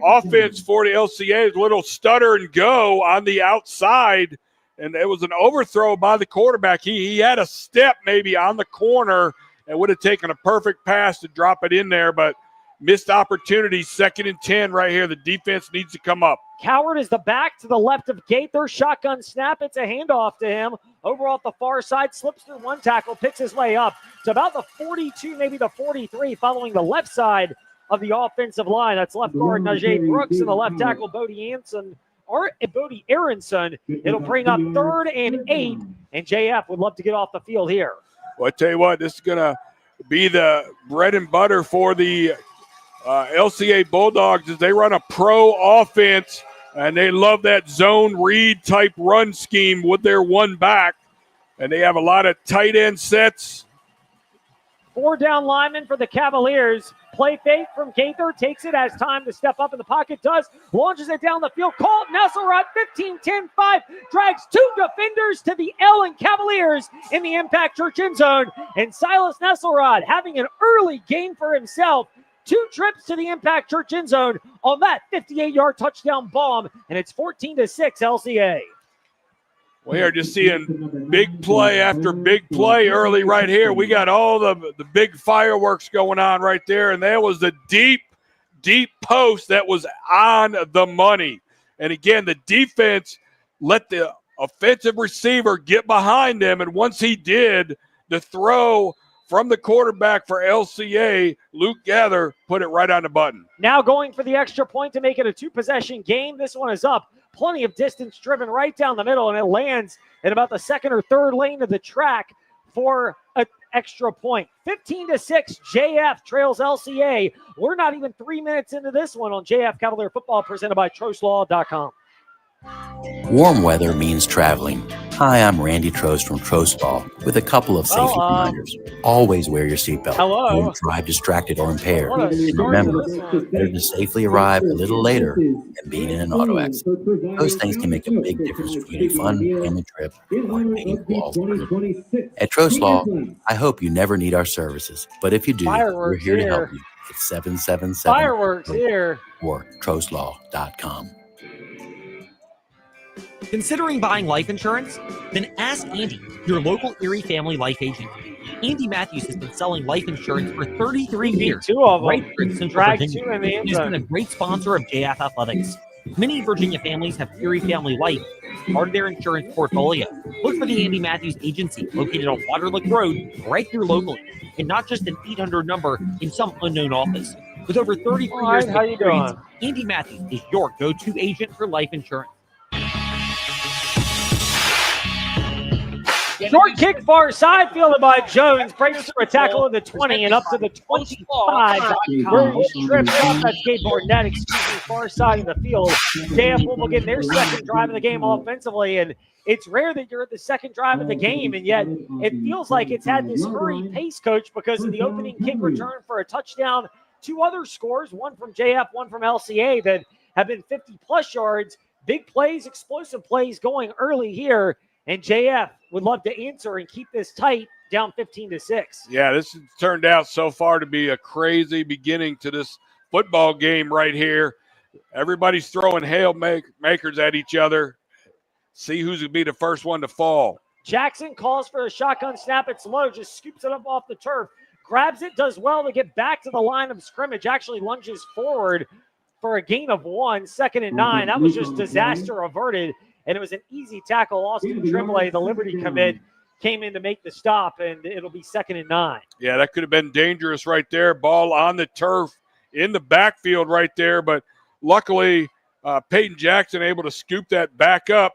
offense for the LCA, a little stutter and go on the outside, and it was an overthrow by the quarterback. He had a step maybe on the corner. It would have taken a perfect pass to drop it in there, but missed opportunity. 2nd and 10 right here. The defense needs to come up. Coward is the back to the left of Gaither. Shotgun snap. It's a handoff to him. Over off the far side, slips through one tackle, picks his way up to about the 42, maybe the 43, following the left side of the offensive line. That's left guard Najee Brooks and the left tackle Bodie Aronson. It'll bring up 3rd and 8, and JF would love to get off the field here. Well, I tell you what, this is going to be the bread and butter for the LCA Bulldogs as they run a pro offense, and they love that zone read type run scheme with their one back, and they have a lot of tight end sets. 4 down linemen for the Cavaliers. Play fake from Gaither, takes it, has time to step up in the pocket, does, launches it down the field. Colt Nesselrod, 15-10-5, drags 2 defenders to the L and Cavaliers in the Impact Church end zone. And Silas Nesselrod having an early gain for himself. 2 trips to the Impact Church end zone on that 58-yard touchdown bomb, and it's 14-6 LCA. We are just seeing big play after big play early right here. We got all the big fireworks going on right there, and there was the deep deep post that was on the money. And again, the defense let the offensive receiver get behind him, and once he did, the throw from the quarterback for LCA, Luke Gather, put it right on the button. Now going for the extra point to make it a 2-possession game. This one is up. Plenty of distance driven right down the middle, and it lands in about the second or third lane of the track for an extra point. 15-6, JF trails LCA. We're not even 3 minutes into this one on JF Cavalier Football, presented by TrostLaw.com. Warm weather means traveling. Hi, I'm Randy Trost from Trost Law with a couple of safety reminders. Always wear your seatbelt. Hello. Don't drive distracted or impaired. What a And start remember, to this one. better to safely arrive a little later than being in an auto accident. Those things can make a big difference between a fun family trip or making calls. At Trost Law, I hope you never need our services, but if you do, we're here to help you at 777 Fireworks here. or TrostLaw.com. Considering buying life insurance? Then ask Andy, your local Erie family life agent. Andy Matthews has been selling life insurance for 33 years. Two of them. Right here in Central Drag Virginia. two in the end He's zone. been a great sponsor of JF Athletics. Many Virginia families have Erie Family Life as part of their insurance portfolio. Look for the Andy Matthews Agency, located on Waterlick Road, right here locally, and not just an 800 number in some unknown office. With over 34 All years right, of how you experience, doing? Andy Matthews is your go-to agent for life insurance. Short kick far side, fielded by Jones. Breaks through a tackle in the 20 and up to the 25. Where he trips off that skateboard net, far side of the field. JF will begin their second drive of the game offensively, and it's rare that you're at the second drive of the game, and yet it feels like it's had this hurried pace, Coach, because of the opening kick return for a touchdown. Two other scores, one from JF, one from LCA, that have been 50-plus yards. Big plays, explosive plays going early here. And JF would love to answer and keep this tight, down 15-6. Yeah, this has turned out so far to be a crazy beginning to this football game right here. Everybody's throwing hail makers at each other. See who's going to be the first one to fall. Jackson calls for a shotgun snap. It's low, just scoops it up off the turf. Grabs it, does well to get back to the line of scrimmage. Actually lunges forward for a gain of 1, 2nd and 9. That was just disaster averted. And it was an easy tackle. Austin Tremblay, the Liberty commit, came in to make the stop, and it'll be 2nd and 9. Yeah, that could have been dangerous right there. Ball on the turf in the backfield right there. But luckily, Peyton Jackson able to scoop that back up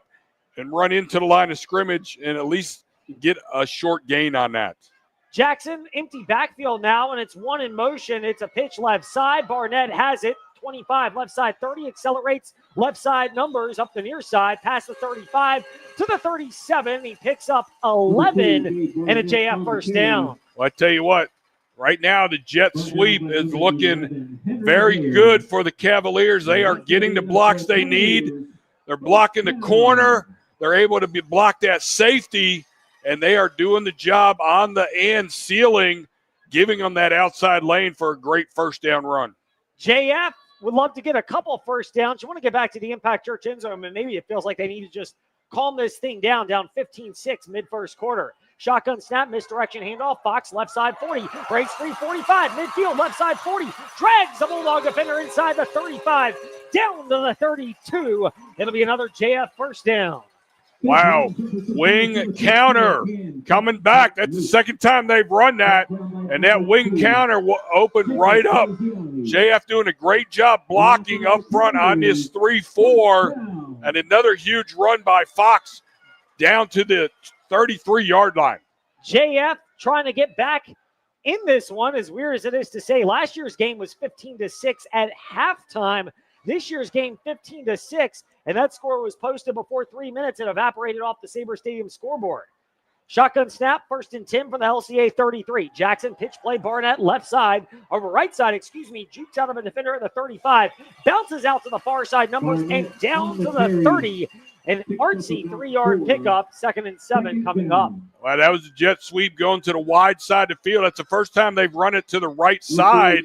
and run into the line of scrimmage and at least get a short gain on that. Jackson, empty backfield now, and it's one in motion. It's a pitch left side. Barnett has it. 25, left side 30, accelerates left side numbers up the near side, past the 35 to the 37. He picks up 11 and a JF first down. Well, I tell you what, right now the jet sweep is looking very good for the Cavaliers. They are getting the blocks they need. They're blocking the corner. They're able to block that safety, and they are doing the job on the end, sealing, giving them that outside lane for a great first down run. JF would love to get a couple first downs. You want to get back to the Impact Church end zone, and maybe it feels like they need to just calm this thing down 15-6 mid-first quarter. Shotgun snap, misdirection handoff. Fox left side 40, breaks free 45, midfield left side 40, drags the Bulldog defender inside the 35, down to the 32. It'll be another JF first down. Wow, wing counter coming back. That's the second time they've run that, and that wing counter will open right up. JF doing a great job blocking up front on this 3-4, and another huge run by Fox down to the 33-yard line. JF trying to get back in this one, as weird as it is to say. Last year's game was 15-6 at halftime. This year's game 15-6, and that score was posted before 3 minutes and evaporated off the Sabre Stadium scoreboard. Shotgun snap, 1st and 10 from the LCA 33. Jackson pitch play, Barnett left side, over right side, jukes out of a defender at the 35, bounces out to the far side numbers and down to the 30. An artsy 3-yard pickup, 2nd and 7 coming up. Well, that was a jet sweep going to the wide side of the field. That's the first time they've run it to the right side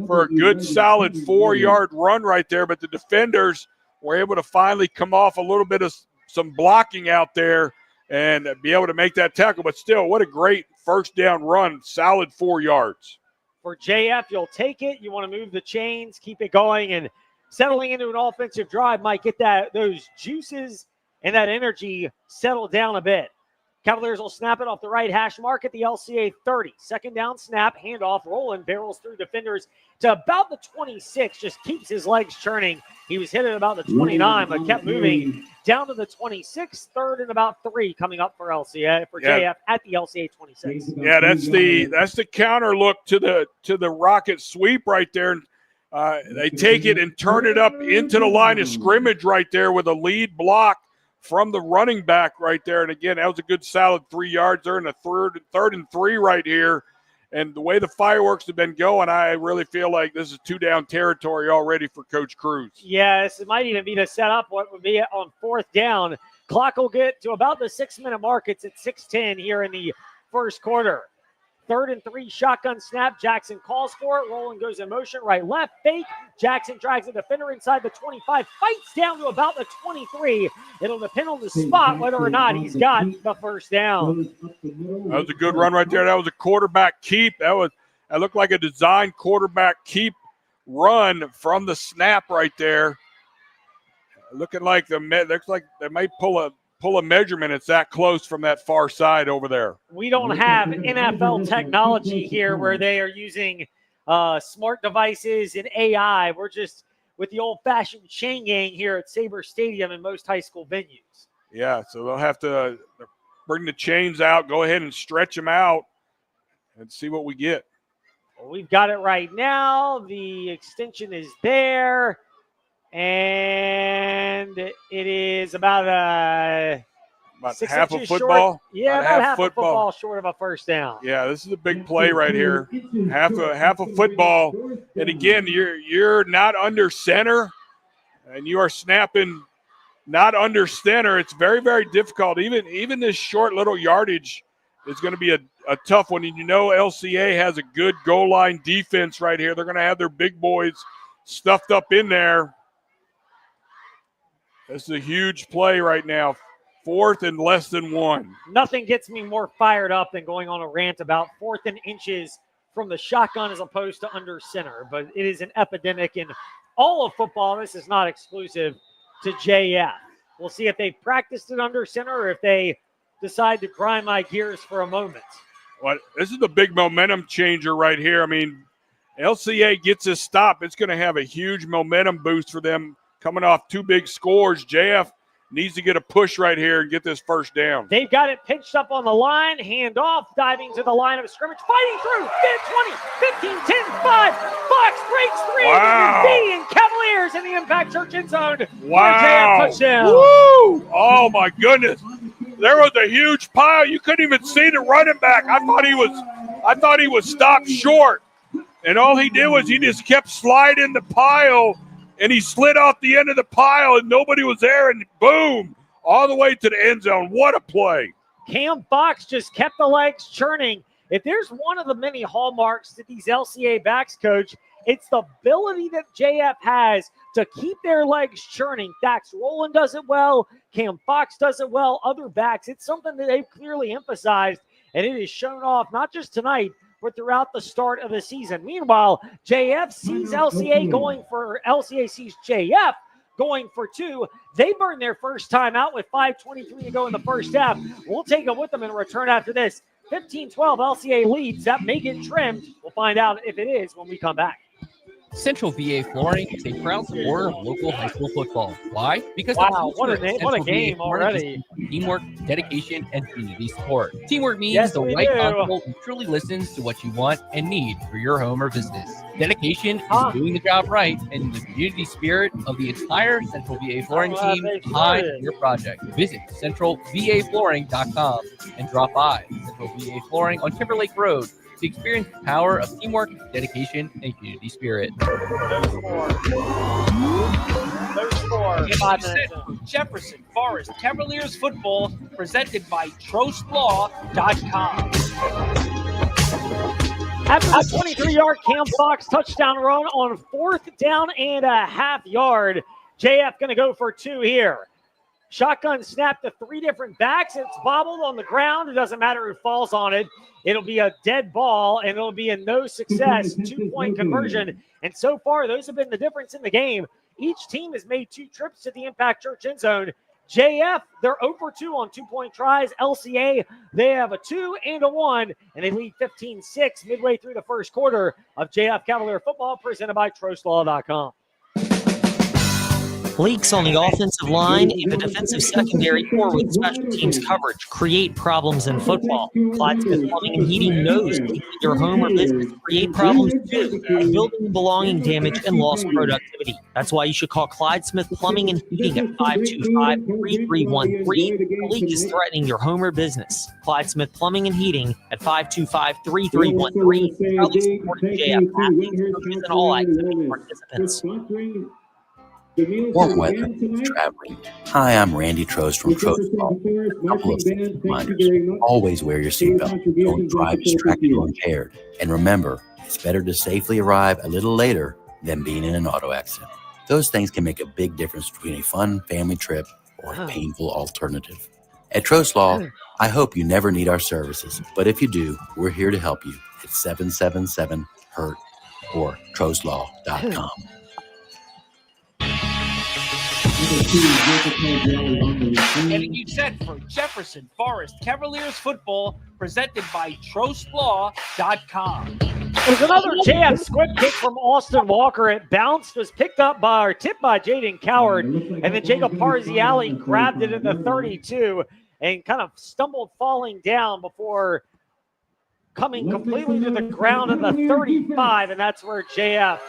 for a good solid 4-yard run right there. But the defenders were able to finally come off a little bit of some blocking out there and be able to make that tackle. But still, what a great first down run, solid 4 yards. for JF. You'll take it. You want to move the chains, keep it going, and settling into an offensive drive might get those juices and that energy settled down a bit. Cavaliers will snap it off the right hash mark at the LCA 30. Second down snap, handoff, Roland barrels through defenders to about the 26, just keeps his legs churning. He was hit at about the 29, but kept moving down to the 26, third and about 3 coming up for LCA, for JF at the LCA 26. Yeah, that's the counter look to the Rocket sweep right there. They take it and turn it up into the line of scrimmage right there with a lead block from the running back right there. And again, that was a good solid 3 yards there in the third and 3 right here. And the way the fireworks have been going, I really feel like this is 2-down territory already for Coach Cruz. Yes, it might even be to set up what would be on 4th down. Clock will get to about the 6-minute mark. It's at 6:10 here in the first quarter. 3rd and 3, shotgun snap. Jackson calls for it. Roland goes in motion, right, left, fake. Jackson drags a defender inside the 25, fights down to about the 23. It'll depend on the spot whether or not he's got the first down. That was a good run right there. That was a quarterback keep. That looked like a designed quarterback keep run from the snap right there. Looks like they might pull a measurement. It's that close from that far side over there. We don't have NFL technology here where they are using smart devices and AI. We're just with the old-fashioned chain gang here at Sabre Stadium and most high school venues. Yeah, so they'll have to bring the chains out, go ahead and stretch them out, and see what we get. Well, we've got it right now. The extension is there. And it is about half a football. Short. Yeah, about half a football short of a first down. Yeah, this is a big play right here. Half a football. And again, you're not under center, and you are snapping not under center. It's very, very difficult. Even this short little yardage is going to be a tough one. And you know LCA has a good goal line defense right here. They're going to have their big boys stuffed up in there. This is a huge play right now. 4th and less than 1. Nothing gets me more fired up than going on a rant about 4th and inches from the shotgun as opposed to under center. But it is an epidemic in all of football. This is not exclusive to JF. We'll see if they practiced it under center or if they decide to grind my gears for a moment. Well, this is a big momentum changer right here. I mean, LCA gets a stop. It's going to have a huge momentum boost for them. Coming off 2 big scores, JF needs to get a push right here and get this first down. They've got it pitched up on the line, hand off, diving to the line of scrimmage, fighting through, 20, 15, 10, 5, Fox breaks 3, and Cavaliers in the Impact Church end zone. Wow. Touchdown. Woo! Oh, my goodness. There was a huge pile. You couldn't even see the running back. I thought he was stopped short. And all he did was he just kept sliding the pile, and he slid off the end of the pile, and nobody was there, and boom, all the way to the end zone. What a play. Cam Fox just kept the legs churning. If there's one of the many hallmarks to these LCA backs, Coach, it's the ability that JF has to keep their legs churning. Dax Rowland does it well. Cam Fox does it well. Other backs, it's something that they've clearly emphasized, and it is shown off not just tonight, but throughout the start of the season. Meanwhile, LCA sees JF going for 2. They burn their first time out with 5:23 to go in the first half. We'll take them with them in return after this. 15-12 LCA leads. That may get trimmed. We'll find out if it is when we come back. Central VA Flooring is a proud supporter of local high school football. Why? Because what a game already. Teamwork, dedication, and community support. Teamwork means the right constable who truly listens to what you want and need for your home or business. Dedication is doing the job right, and the community spirit of the entire Central VA Flooring team behind your project. Visit centralvaflooring.com and drop by Central VA Flooring on Timberlake Road to experience the power of teamwork, dedication, and community spirit. Jefferson Forest Cavaliers football presented by TrostLaw.com. After the 23-yard Cam Fox touchdown run on 4th down and a half yard, JF going to go for 2 here. Shotgun snap to 3 different backs. It's bobbled on the ground. It doesn't matter who falls on it. It'll be a dead ball, and it'll be a no success 2-point conversion. And so far, those have been the difference in the game. Each team has made 2 trips to the Impact Church end zone. JF, they're 0-for-2 on 2-point tries. LCA, they have a 2 and a 1, and they lead 15-6 midway through the first quarter of JF Cavalier football, presented by TrostLaw.com. Leaks on the offensive line, in the defensive secondary, or with special teams coverage create problems in football. Clyde Smith Plumbing and Heating knows leaks at your home or business create problems too, like building and belonging damage and lost productivity. That's why you should call Clyde Smith Plumbing and Heating at 525-3313. The leak is threatening your home or business. Clyde Smith Plumbing and Heating at 525-3313. Proudly supporting JF athletes, coaches, and all activity participants. Warm weather means traveling. Hi, I'm Randy Trost from Trost Law. A couple of safety reminders. Always wear your seatbelt. Don't drive distracted or impaired. And remember, it's better to safely arrive a little later than being in an auto accident. Those things can make a big difference between a fun family trip or a painful alternative. At Trost Law, I hope you never need our services, but if you do, we're here to help you at 777-HURT or TrostLaw.com. Getting you set for Jefferson Forest Cavaliers football, presented by TrostLaw.com. There's another JF squib kick from Austin Walker. It bounced, was picked up by, or tipped by Jaden Coward, and then Jacob Parziali grabbed it at the 32 and kind of stumbled falling down before coming completely to the ground at the 35, and that's where JF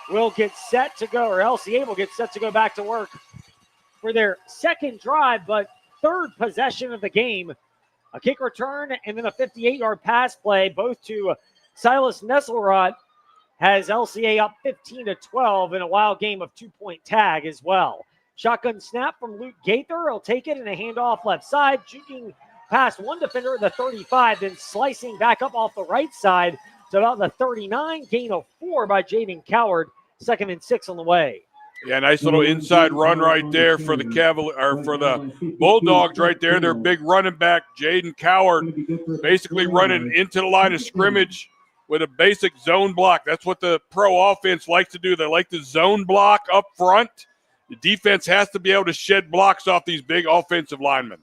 will get set to go, or LCA will get set to go back to work for their second drive, but third possession of the game. A kick return and then a 58-yard pass play, both to Silas Nesselrod, has LCA up 15-12 in a wild game of 2-point tag as well. Shotgun snap from Luke Gaither. He'll take it in a handoff left side, juking past one defender at the 35, then slicing back up off the right side to about the 39, gain of 4 by Jaden Coward. 2nd and 6 on the way. Yeah, nice little inside run right there for the for the Bulldogs right there. Their big running back, Jaden Coward, basically running into the line of scrimmage with a basic zone block. That's what the pro offense likes to do. They like to zone block up front. The defense has to be able to shed blocks off these big offensive linemen.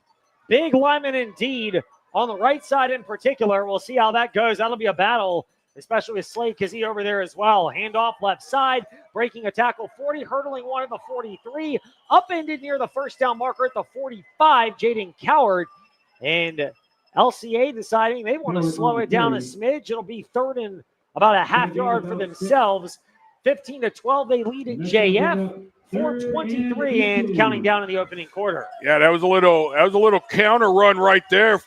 Big linemen indeed on the right side in particular. We'll see how that goes. That'll be a battle, especially with Slade Kazee over there as well. Handoff left side, breaking a tackle 40, hurdling one at the 43, upended near the first down marker at the 45, Jaden Coward. And LCA deciding they want to slow it down a smidge. It'll be 3rd and about a half yard for themselves. 15-12, they lead at JF. 4:23 and counting down in the opening quarter. Yeah, that was a little counter run right there.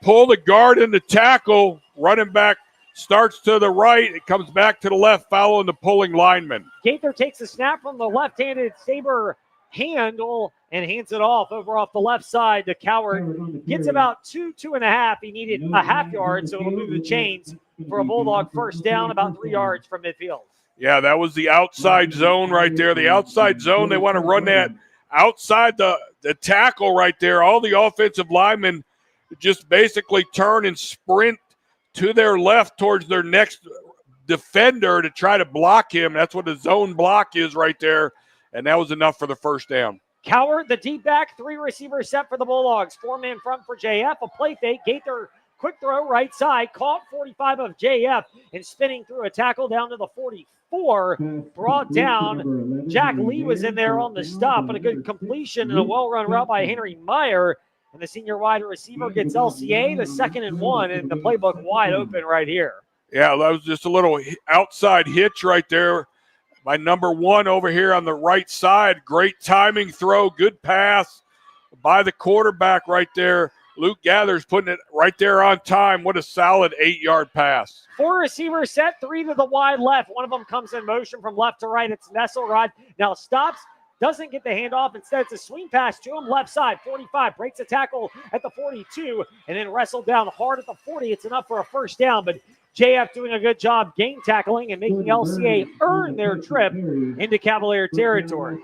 Pull the guard in the tackle, running back starts to the right, it comes back to the left, following the pulling lineman. Gaither takes a snap from the left-handed Saber handle and hands it off the left side to Coward. Gets about 2.5. He needed a half yard, so it'll move the chains for a Bulldog first down about 3 yards from midfield. Yeah, that was the outside zone right there. The outside zone, they want to run that outside the tackle right there. All the offensive linemen just basically turn and sprint to their left towards their next defender to try to block him. That's what the zone block is right there, and that was enough for the first down. Coward, the deep back, 3 receivers set for the Bulldogs. 4-man front for JF, a play fake. Gaither, quick throw right side, caught 45 of JF and spinning through a tackle down to the 44. Brought down. Jack Lee was in there on the stop, but a good completion and a well-run route by Henry Meyer. And the senior wide receiver gets LCA, the 2nd and 1, and the playbook wide open right here. Yeah, that was just a little outside hitch right there by number 1 over here on the right side. Great timing throw, good pass by the quarterback right there. Luke Gathers putting it right there on time. What a solid 8-yard pass. 4 receivers set, 3 to the wide left. One of them comes in motion from left to right. It's Nesselrod. Now stops, doesn't get the handoff. Instead, it's a swing pass to him left side. 45 breaks a tackle at the 42 and then wrestled down hard at the 40. It's enough for a first down, but JF doing a good job game tackling and making LCA earn their trip into Cavalier territory.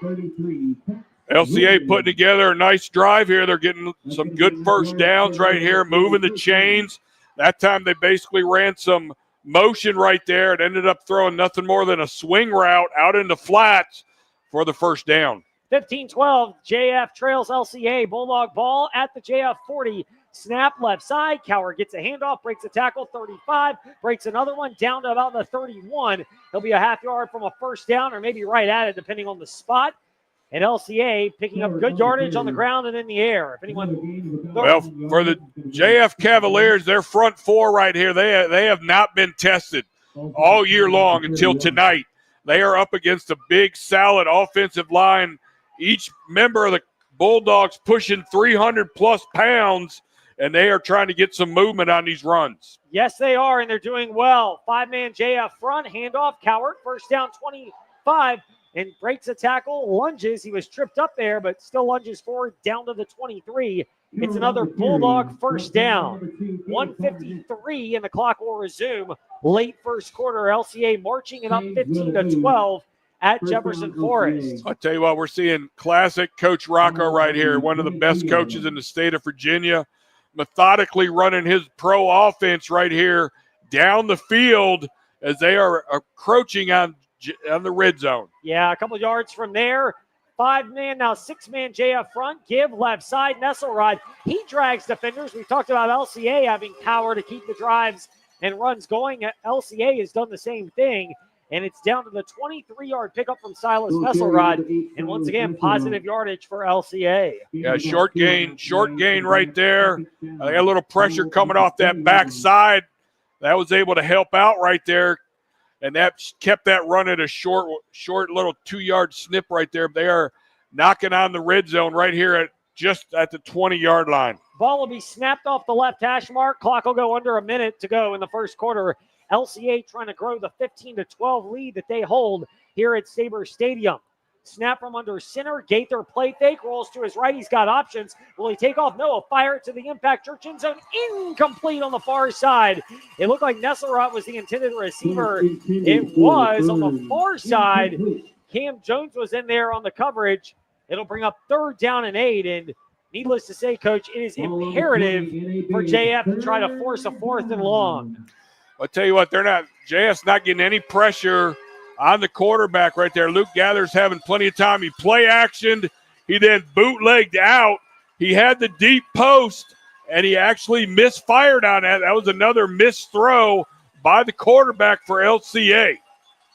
LCA putting together a nice drive here. They're getting some good first downs right here, moving the chains. That time they basically ran some motion right there. It ended up throwing nothing more than a swing route out into flats for the first down. 15-12, JF trails LCA. Bulldog ball at the JF 40. Snap left side. Coward gets a handoff, breaks a tackle, 35, breaks another one down to about the 31. He'll be a half yard from a first down or maybe right at it depending on the spot. And LCA picking up good yardage on the ground and in the air. If anyone, well, for the JF Cavaliers, their front four right here, they have not been tested all year long until tonight. They are up against a big, solid offensive line. Each member of the Bulldogs pushing 300-plus pounds, and they are trying to get some movement on these runs. Yes, they are, and they're doing well. Five-man JF front, handoff, Coward, first down 25. And breaks a tackle, lunges. He was tripped up there, but still lunges forward down to the 23. It's another Bulldog first down. 1:53, and the clock will resume. Late first quarter, LCA marching it up 15-12 at Jefferson Forest. I'll tell you what, we're seeing classic Coach Rocco right here, one of the best coaches in the state of Virginia, methodically running his pro offense right here down the field as they are encroaching on the red zone. Yeah, a couple yards from there. Five-man, now six-man JF front. Give left side, Nesselrod. He drags defenders. We talked about LCA having power to keep the drives and runs going. LCA has done the same thing, and it's down to the 23-yard pickup from Silas Nesselrod. And once again, positive yardage for LCA. Yeah, short gain right there. I got a little pressure coming off that backside. That was able to help out right there. And that kept that run at a short little 2-yard snip right there. They are knocking on the red zone right here just at the 20-yard line. Ball will be snapped off the left hash mark. Clock will go under a minute to go in the first quarter. LCA trying to grow the 15-12 lead that they hold here at Sabre Stadium. Snap from under center. Gaither play fake. Rolls to his right. He's got options. Will he take off? No. Fire it to the Impact Church end zone. Incomplete on the far side. It looked like Nesselrod was the intended receiver. It was on the far side. Cam Jones was in there on the coverage. It'll bring up 3rd down and 8. And needless to say, Coach, it is imperative for JF to try to force a 4th and long. I'll tell you what, JF's not getting any pressure on the quarterback right there. Luke Gather's having plenty of time. He play actioned. He then bootlegged out. He had the deep post, and he actually misfired on that. That was another missed throw by the quarterback for LCA.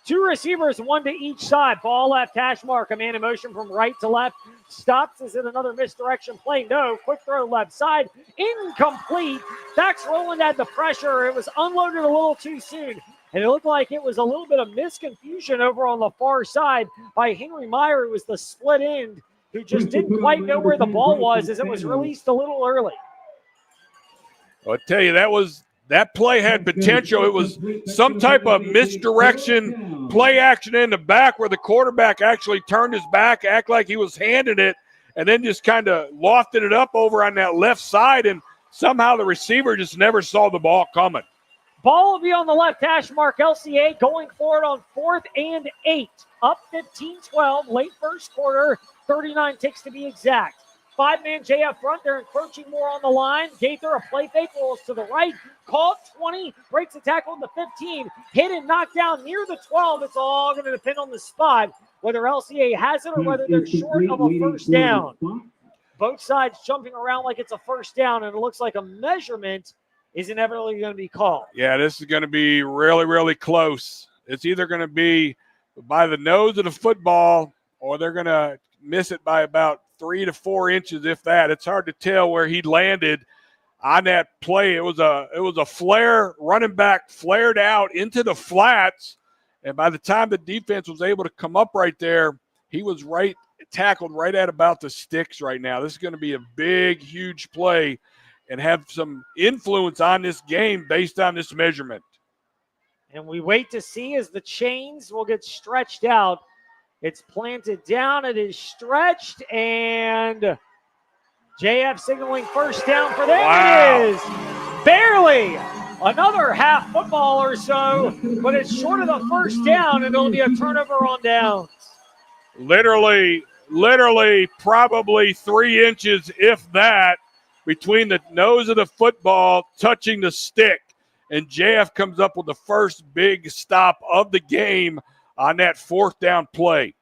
2 receivers, 1 to each side. Ball left hash mark. A man in motion from right to left. Stops. Is it another misdirection play? No. Quick throw left side. Incomplete. Dax Rowland had the pressure. It was unloaded a little too soon. And it looked like it was a little bit of misconfusion over on the far side by Henry Meyer, who was the split end, who just didn't quite know where the ball was as it was released a little early. I'll tell you, that play had potential. It was some type of misdirection, play action in the back where the quarterback actually turned his back, act like he was handing it, and then just kind of lofted it up over on that left side, and somehow the receiver just never saw the ball coming. Ball will be on the left hash mark. LCA going forward on 4th and 8. Up 15-12, late first quarter, 39 ticks to be exact. 5-man JF front. They're encroaching more on the line. Gaither, a play fake, rolls to the right. Caught 20, breaks a tackle in the 15. Hit and knocked down near the 12. It's all going to depend on the spot, whether LCA has it or whether they're short of a first down. Both sides jumping around like it's a first down, and it looks like a measurement is inevitably going to be called. Yeah, this is going to be really, really close. It's either going to be by the nose of the football or they're going to miss it by about 3 to 4 inches, if that. It's hard to tell where he landed on that play. It was a flare, running back flared out into the flats, and by the time the defense was able to come up right there, he was tackled right at about the sticks right now. This is going to be a big, huge play and have some influence on this game based on this measurement. And we wait to see as the chains will get stretched out. It's planted down. It is stretched, and JF signaling first down for them. Wow. It is barely another half football or so, but it's short of the first down, and it'll be a turnover on downs. Literally literally probably 3 inches, if that, between the nose of the football touching the stick. And JF comes up with the first big stop of the game on that 4th down play.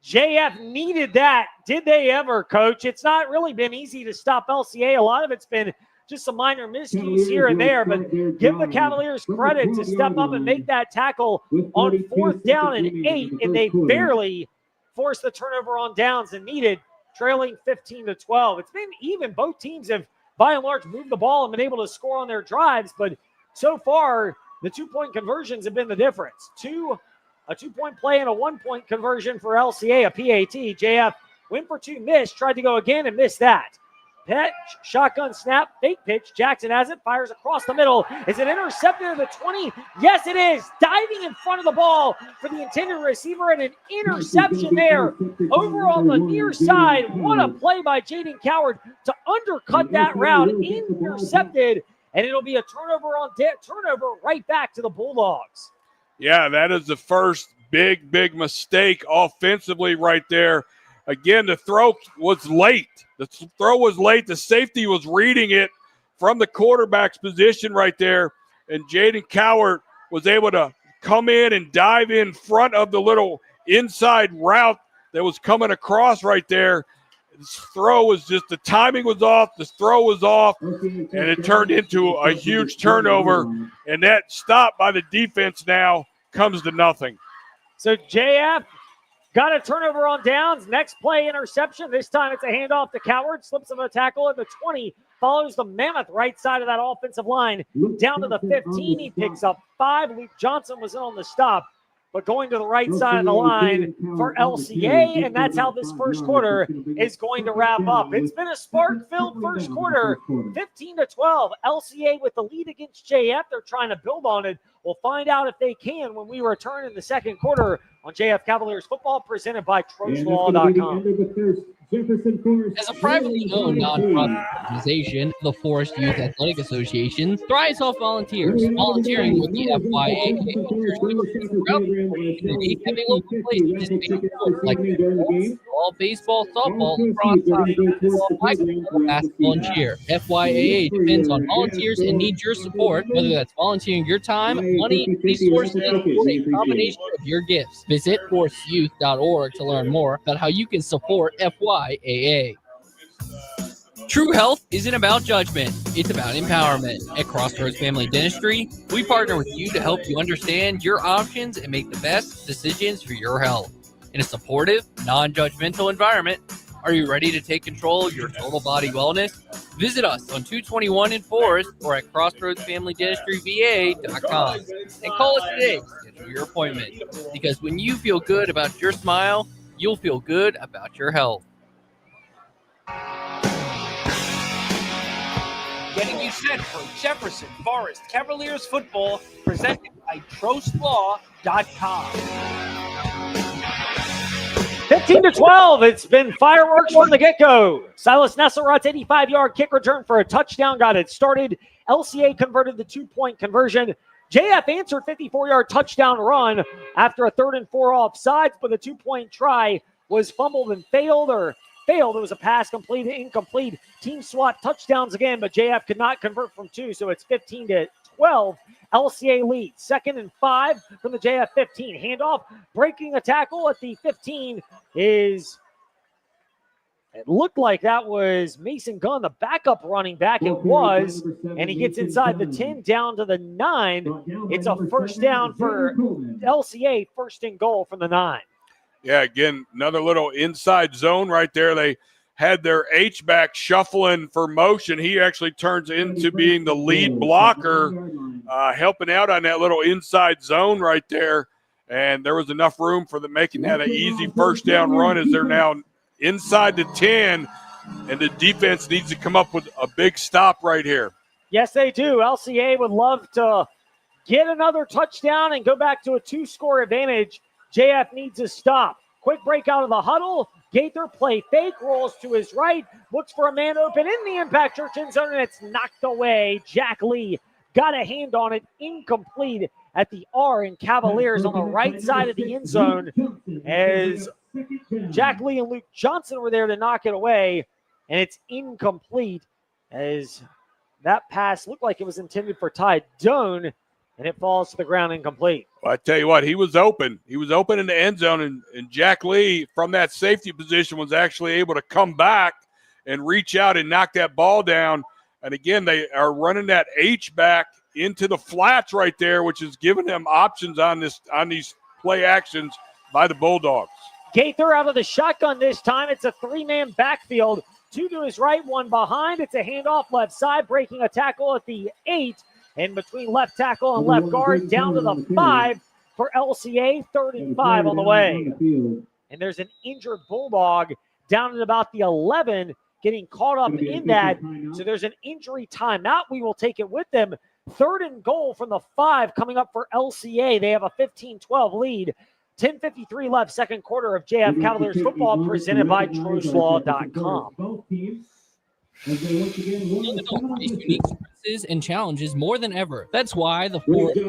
JF needed that. Did they ever, Coach? It's not really been easy to stop LCA. A lot of it's been just some minor miscues here and there, but give the Cavaliers credit to step up and make that tackle on 4th down and 8, and they barely forced the turnover on downs and needed, trailing 15-12. It's been even. Both teams have, by and large, moved the ball and been able to score on their drives, but so far, the 2-point conversions have been the difference. A 2-point play and a 1-point conversion for LCA, a PAT. JF went for 2, missed, tried to go again and missed that. Pitch, shotgun snap, fake pitch. Jackson has it, fires across the middle. Is it intercepted at the 20? Yes, it is. Diving in front of the ball for the intended receiver, and an interception there over on the near side. What a play by Jaden Coward to undercut that route. Intercepted, and it'll be a turnover right back to the Bulldogs. Yeah, that is the first big mistake offensively right there. Again, the throw was late. The safety was reading it from the quarterback's position right there, and Jaden Coward was able to come in and dive in front of the little inside route that was coming across right there. This throw was just, the timing was off, the throw was off, and it turned into a huge turnover, and that stop by the defense now comes to nothing. So JF got a turnover on downs. Next play, interception. This time it's a handoff to Coward. Slips of a tackle at the 20. Follows the mammoth right side of that offensive line. Down to the 15. He picks up 5. Luke Johnson was in on the stop, but going to the right side of the line for LCA, and that's how this first quarter is going to wrap up. It's been a spark-filled first quarter, 15-12. LCA with the lead against JF. They're trying to build on it. We'll find out if they can when we return in the second quarter on JF Cavaliers football, presented by TrojanLaw.com. As a privately owned nonprofit organization, the Forest Youth Athletic Association thrives off volunteers. Volunteering with the FYA ensures children throughout the community have a local place to participate in sports like football, baseball, softball, lacrosse, hockey, volleyball, basketball, and cheer. FYAA depends on volunteers and needs your support, whether that's volunteering your time, money, resources, or a combination of your gifts. Visit forestyouth.org to learn more about how you can support FYAA. True health isn't about judgment, it's about empowerment. At Crossroads Family Dentistry, we partner with you to help you understand your options and make the best decisions for your health. In a supportive, non-judgmental environment, are you ready to take control of your total body wellness? Visit us on 221 in Forest or at crossroadsfamilydentistryva.com and call us today to schedule your appointment. Because when you feel good about your smile, you'll feel good about your health. Getting you set for Jefferson Forest Cavaliers football, presented by TrojanLaw.com. 15-12. It's been fireworks from the get-go. Silas Nesselrot's 85-yard kick return for a touchdown got it started. LCA converted the 2-point conversion. JF answered 54-yard touchdown run after a 3rd and 4 offsides, but the 2-point try was fumbled and failed. It was a pass completed, incomplete. Team swap touchdowns again, but JF could not convert from 2, so it's 15-12. LCA leads. 2nd and 5 from the JF 15. Handoff, breaking a tackle at the 15 is, it looked like that was Mason Gunn, the backup running back. It was, and he gets inside the 10 down to the 9. It's a first down for LCA, 1st and goal from the 9. Yeah, again, another little inside zone right there. They had their H-back shuffling for motion. He actually turns into being the lead blocker, helping out on that little inside zone right there. And there was enough room for them making that an easy first down run as they're now inside the 10, and the defense needs to come up with a big stop right here. Yes, they do. LCA would love to get another touchdown and go back to a 2-score advantage. JF needs a stop. Quick break out of the huddle. Gaither play fake, rolls to his right, looks for a man open in the Impact Church end zone, and it's knocked away. Jack Lee got a hand on it, incomplete at the R in Cavaliers on the right side of the end zone as Jack Lee and Luke Johnson were there to knock it away, and it's incomplete as that pass looked like it was intended for Ty Doan, and it falls to the ground incomplete. Well, I tell you what, he was open. He was open in the end zone, and Jack Lee from that safety position was actually able to come back and reach out and knock that ball down. And again, they are running that H back into the flats right there, which is giving them options on these play actions by the Bulldogs. Gaither out of the shotgun this time. It's a three-man backfield. Two to his right, one behind. It's a handoff left side, breaking a tackle at the 8. And between left tackle and left guard, down to the 5 for LCA, 3rd and 5 on the way. And there's an injured Bulldog down at about the 11, getting caught up in that. So there's an injury timeout. We will take it with them. 3rd and goal from the 5 coming up for LCA. They have a 15-12 lead. 10:53 left, second quarter of JF Cavaliers football, presented by TruthLaw.com. Illinois face unique stresses and challenges more than ever. That's why the Forest is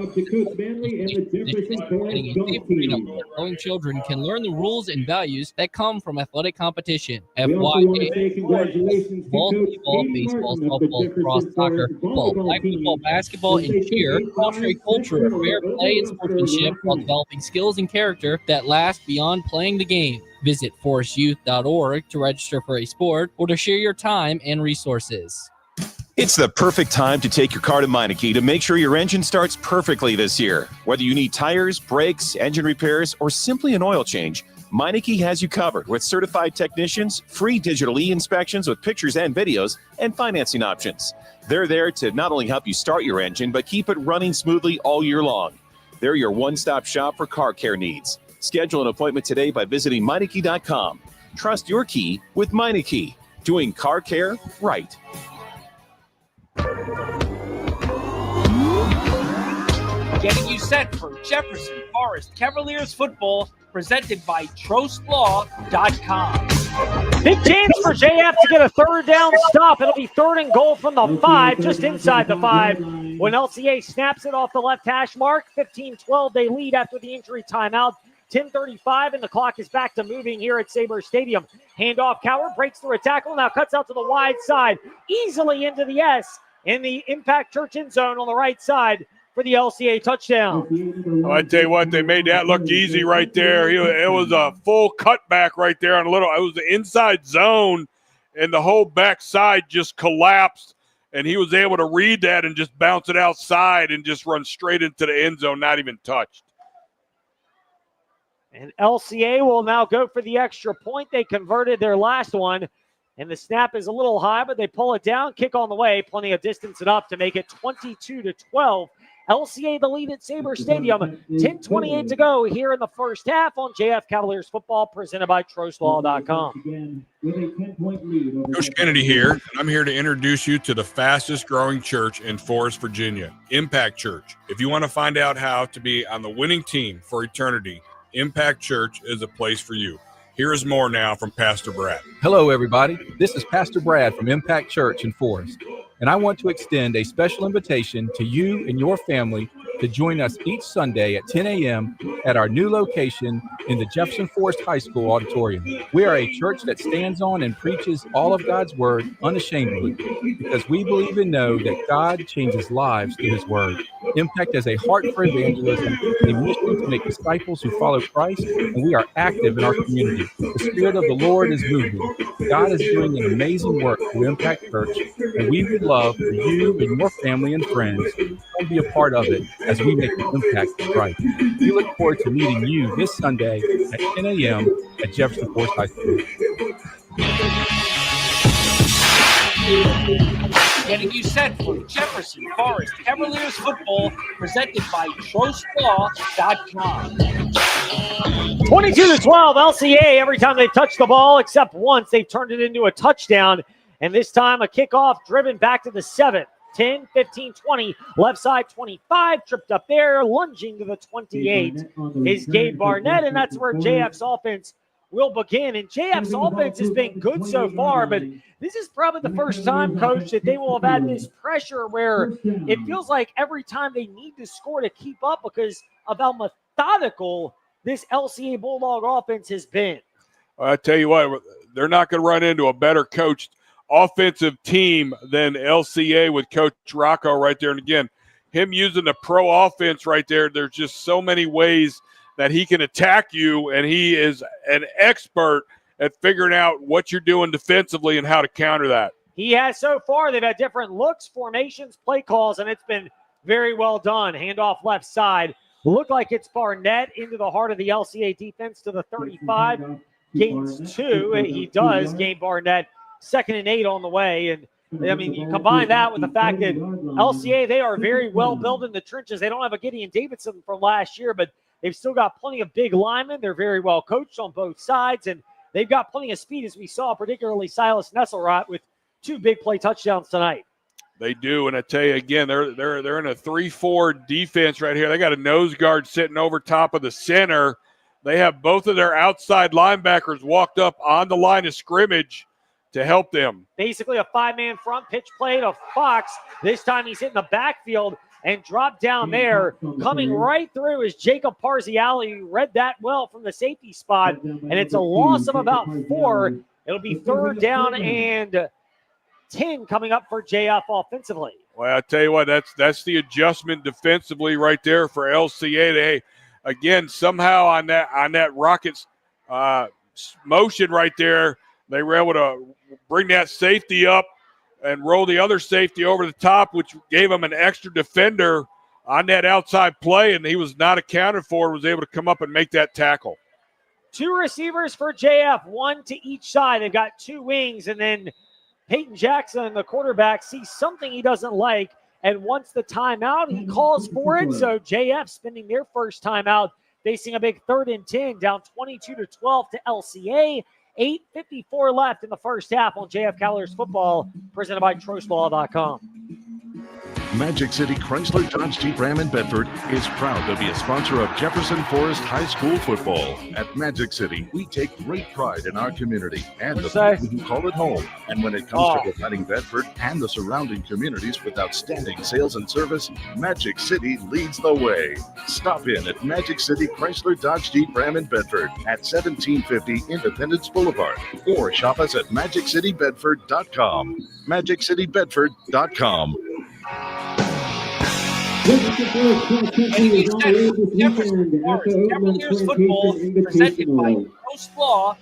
providing a safe freedom where growing children can learn the rules and values that come from athletic competition. FYA, volleyball, baseball, softball, cross, soccer, football, flag football, basketball, and cheer foster a culture of fair play and sportsmanship while developing skills and character that last beyond playing the game. Visit forestyouth.org to register for a sport or to share your time and resources. It's the perfect time to take your car to Meineke to make sure your engine starts perfectly this year. Whether you need tires, brakes, engine repairs, or simply an oil change, Meineke has you covered with certified technicians, free digital e-inspections with pictures and videos, and financing options. They're there to not only help you start your engine, but keep it running smoothly all year long. They're your one-stop shop for car care needs. Schedule an appointment today by visiting Meineke.com. Trust your key with Meineke, doing car care right. Getting you set for Jefferson Forest Cavaliers football, presented by TrustLaw.com. Big chance for JF to get a 3rd down stop. It'll be 3rd and goal from the 5, just inside the 5. When LCA snaps it off the left hash mark, 15-12, they lead after the injury timeout. 10:35, and the clock is back to moving here at Sabre Stadium. Handoff, Coward breaks through a tackle, now cuts out to the wide side, easily into the S in the Impact Church end zone on the right side for the LCA touchdown. Well, I tell you what, they made that look easy right there. It was a full cutback right there on it was the inside zone, and the whole back side just collapsed, and he was able to read that and just bounce it outside and just run straight into the end zone, not even touched. And LCA will now go for the extra point. They converted their last one, and the snap is a little high, but they pull it down. Kick on the way, plenty of distance enough to make it 22-12. LCA the lead at Sabre Stadium. 10:28 to go here in the first half on JF Cavaliers football, presented by TrustLaw.com. Coach Kennedy here, and I'm here to introduce you to the fastest growing church in Forest, Virginia, Impact Church. If you want to find out how to be on the winning team for eternity, Impact Church is a place for you. Here is more now from Pastor Brad. Hello, everybody. This is Pastor Brad from Impact Church in Forest, and I want to extend a special invitation to you and your family to join us each Sunday at 10 a.m. at our new location in the Jefferson Forest High School auditorium. We are a church that stands on and preaches all of God's word unashamedly, because we believe and know that God changes lives through his word. Impact has a heart for evangelism, a mission to make disciples who follow Christ, and we are active in our community. The Spirit of the Lord is moving. God is doing an amazing work through Impact Church, and we would love for you and your family and friends to be a part of it as we make an impact for Christ. We look forward to meeting you this Sunday at 10 a.m. at Jefferson Forest High School. Getting you set for Jefferson Forest Cavaliers football, presented by TrustLaw.com. 22-12, LCA. Every time they touch the ball, except once, they've turned it into a touchdown. And this time, a kickoff driven back to the 7. 10, 15, 20, left side 25, tripped up there, lunging to the 28 is Gabe Barnett, and that's where JF's offense will begin. And JF's offense has been good so far, but this is probably the first time, Coach, that they will have had this pressure where it feels like every time they need to score to keep up because of how methodical this LCA Bulldog offense has been. I tell you what, they're not going to run into a better coached offensive team than LCA with Coach Rocco right there. And again, him using the pro offense right there, there's just so many ways that he can attack you, and he is an expert at figuring out what you're doing defensively and how to counter that. He has so far. They've had different looks, formations, play calls, and it's been very well done. Handoff left side. Looked like it's Barnett into the heart of the LCA defense to the 35. Gains 2. He does gain Barnett. 2nd and 8 on the way. And, I mean, you combine that with the fact that LCA, they are very well built in the trenches. They don't have a Gideon Davidson from last year, but they've still got plenty of big linemen. They're very well coached on both sides, and they've got plenty of speed, as we saw, particularly Silas Nesselrot with 2 big play touchdowns tonight. They do, and I tell you again, they're in a 3-4 defense right here. They got a nose guard sitting over top of the center. They have both of their outside linebackers walked up on the line of scrimmage to help them. Basically a 5-man front pitch play to Fox. This time he's hitting the backfield and dropped down there. Coming right through is Jacob Parziali, who read that well from the safety spot, and it's a loss of about 4. It'll be 3rd down and 10 coming up for JF offensively. Well, I tell you what, that's the adjustment defensively right there for LCA. They, again, somehow on that Rockets motion right there, they were able to bring that safety up and roll the other safety over the top, which gave him an extra defender on that outside play, and he was not accounted for, was able to come up and make that tackle. 2 receivers for JF, 1 to each side. They've got 2 wings, and then Peyton Jackson, the quarterback, sees something he doesn't like and wants the timeout. He calls for it, so JF spending their first timeout, facing a big 3rd and 10, down 22-12 to LCA. 8:54 left in the first half on JF Cavaliers football, presented by TrostLaw.com. Magic City Chrysler Dodge Jeep Ram in Bedford is proud to be a sponsor of Jefferson Forest High School football. At Magic City, we take great pride in our community and the people who call it home. And when it comes to providing Bedford and the surrounding communities with outstanding sales and service, Magic City leads the way. Stop in at Magic City Chrysler Dodge Jeep Ram in Bedford at 1750 Independence Boulevard, or shop us at MagicCityBedford.com. MagicCityBedford.com. Cavaliers football presented by TrostLaw.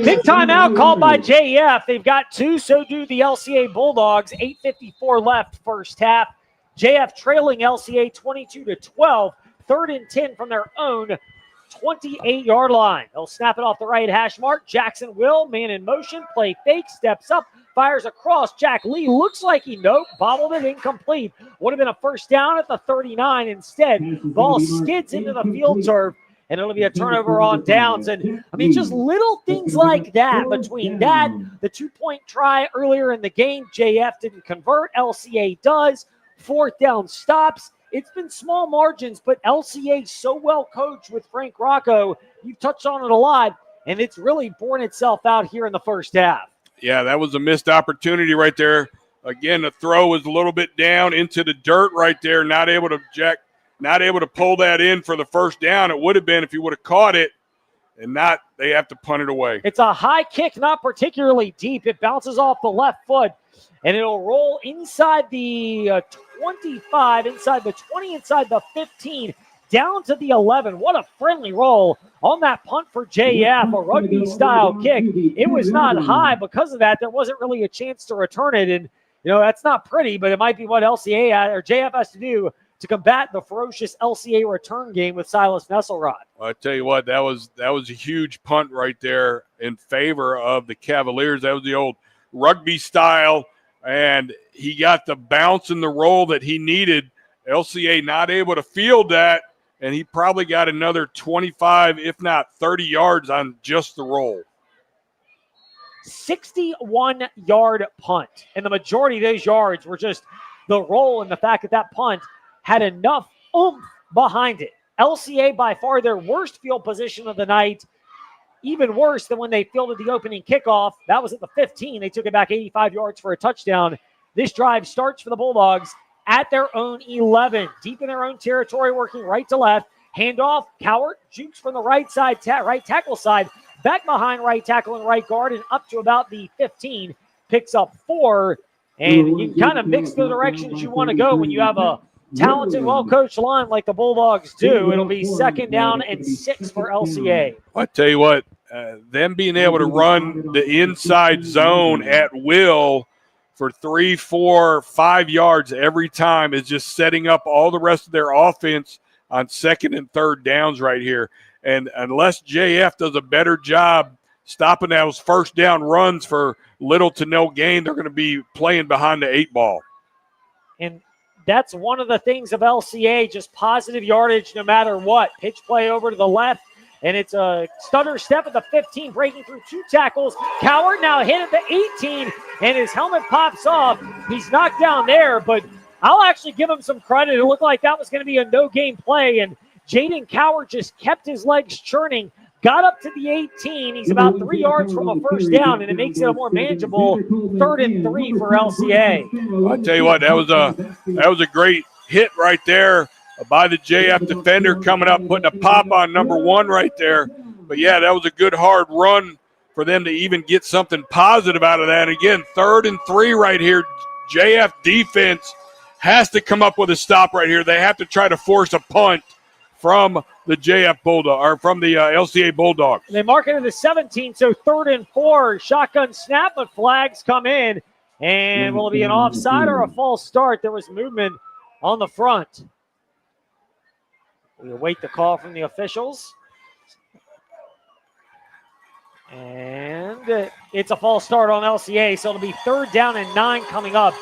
Big timeout called by JF. They've got 2, so do the LCA Bulldogs. 8:54 left first half. JF trailing LCA 22-12. 3rd and 10 from their own 28-yard line. They'll snap it off the right hash mark. Jackson will, man in motion, play fake, steps up, fires across. Jack Lee looks like he bobbled it incomplete. Would have been a first down at the 39. Instead, ball skids into the field turf, and it'll be a turnover on downs. And, I mean, just little things like that. Between that, the 2-point try earlier in the game, JF didn't convert. LCA does. 4th down stops. It's been small margins, but LCA so well coached with Frank Rocco. You've touched on it a lot, and it's really borne itself out here in the first half. Yeah, that was a missed opportunity right there. Again, the throw was a little bit down into the dirt right there, not able to pull that in for the first down. It would have been if he would have caught it, and not they have to punt it away. It's a high kick, not particularly deep. It bounces off the left foot, and it'll roll inside the 25, inside the 20, inside the 15, down to the 11. What a friendly roll on that punt for JF, a rugby-style kick. It was not high. Because of that, there wasn't really a chance to return it, and that's not pretty, but it might be what LCA or JF has to do to combat the ferocious LCA return game with Silas Nesselrod. Well, I tell you what, that was a huge punt right there in favor of the Cavaliers. That was the old rugby style, and he got the bounce and the roll that he needed. LCA not able to field that, and he probably got another 25, if not 30 yards on just the roll. 61-yard punt, and the majority of those yards were just the roll and the fact that punt had enough oomph behind it. LCA by far their worst field position of the night, even worse than when they fielded the opening kickoff. That was at the 15. They took it back 85 yards for a touchdown. This drive starts for the Bulldogs at their own 11, deep in their own territory, working right to left. Handoff, Cowart jukes from the right side, right tackle side, back behind right tackle and right guard, and up to about the 15. Picks up 4, and you can kind of mix the directions you want to go when you have a talented, well-coached line like the Bulldogs do. It'll be 2nd down and 6 for LCA. I tell you what, them being able to run the inside zone at will for 3, 4, 5 yards every time is just setting up all the rest of their offense on 2nd and 3rd downs right here. And unless JF does a better job stopping those 1st down runs for little to no gain, they're going to be playing behind the 8 ball. And that's one of the things of LCA, just positive yardage no matter what. Pitch play over to the left, and it's a stutter step at the 15, breaking through 2 tackles. Cowart now hit at the 18, and his helmet pops off. He's knocked down there, but I'll actually give him some credit. It looked like that was going to be a no-game play, and Jaden Cowart just kept his legs churning, got up to the 18. He's about 3 yards from a 1st down, and it makes it a more manageable 3rd and 3 for LCA. I tell you what, that was a great hit right there by the JF defender coming up, putting a pop on number 1 right there. But, yeah, that was a good hard run for them to even get something positive out of that. Again, 3rd and 3 right here. JF defense has to come up with a stop right here. They have to try to force a punt from the JF Bulldog, or from the LCA Bulldogs. They mark it to the 17, so 3rd and 4. Shotgun snap, but flags come in. And will it be an offside or a false start? There was movement on the front. We await the call from the officials. And it's a false start on LCA, so it'll be 3rd down and 9 coming up.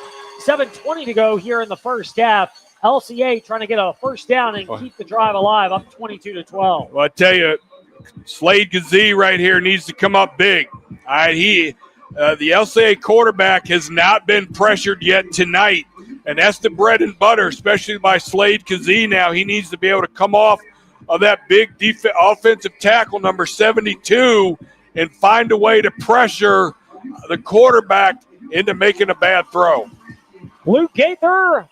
7:20 to go here in the 1st half. LCA trying to get a 1st down and keep the drive alive, up 22-12. Well, I tell you, Slade Gazee right here needs to come up big. All right, the LCA quarterback has not been pressured yet tonight, and that's the bread and butter, especially by Slade Gazee now. He needs to be able to come off of that big offensive tackle, number 72, and find a way to pressure the quarterback into making a bad throw. Luke Gaither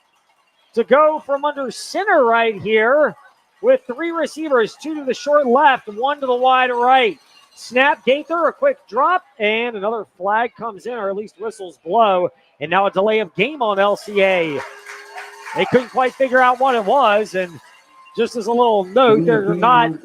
to go from under center right here with 3 receivers, 2 to the short left, 1 to the wide right. Snap, Gaither, a quick drop, and another flag comes in, or at least whistles blow, and now a delay of game on LCA. They couldn't quite figure out what it was, and just as a little note, there are not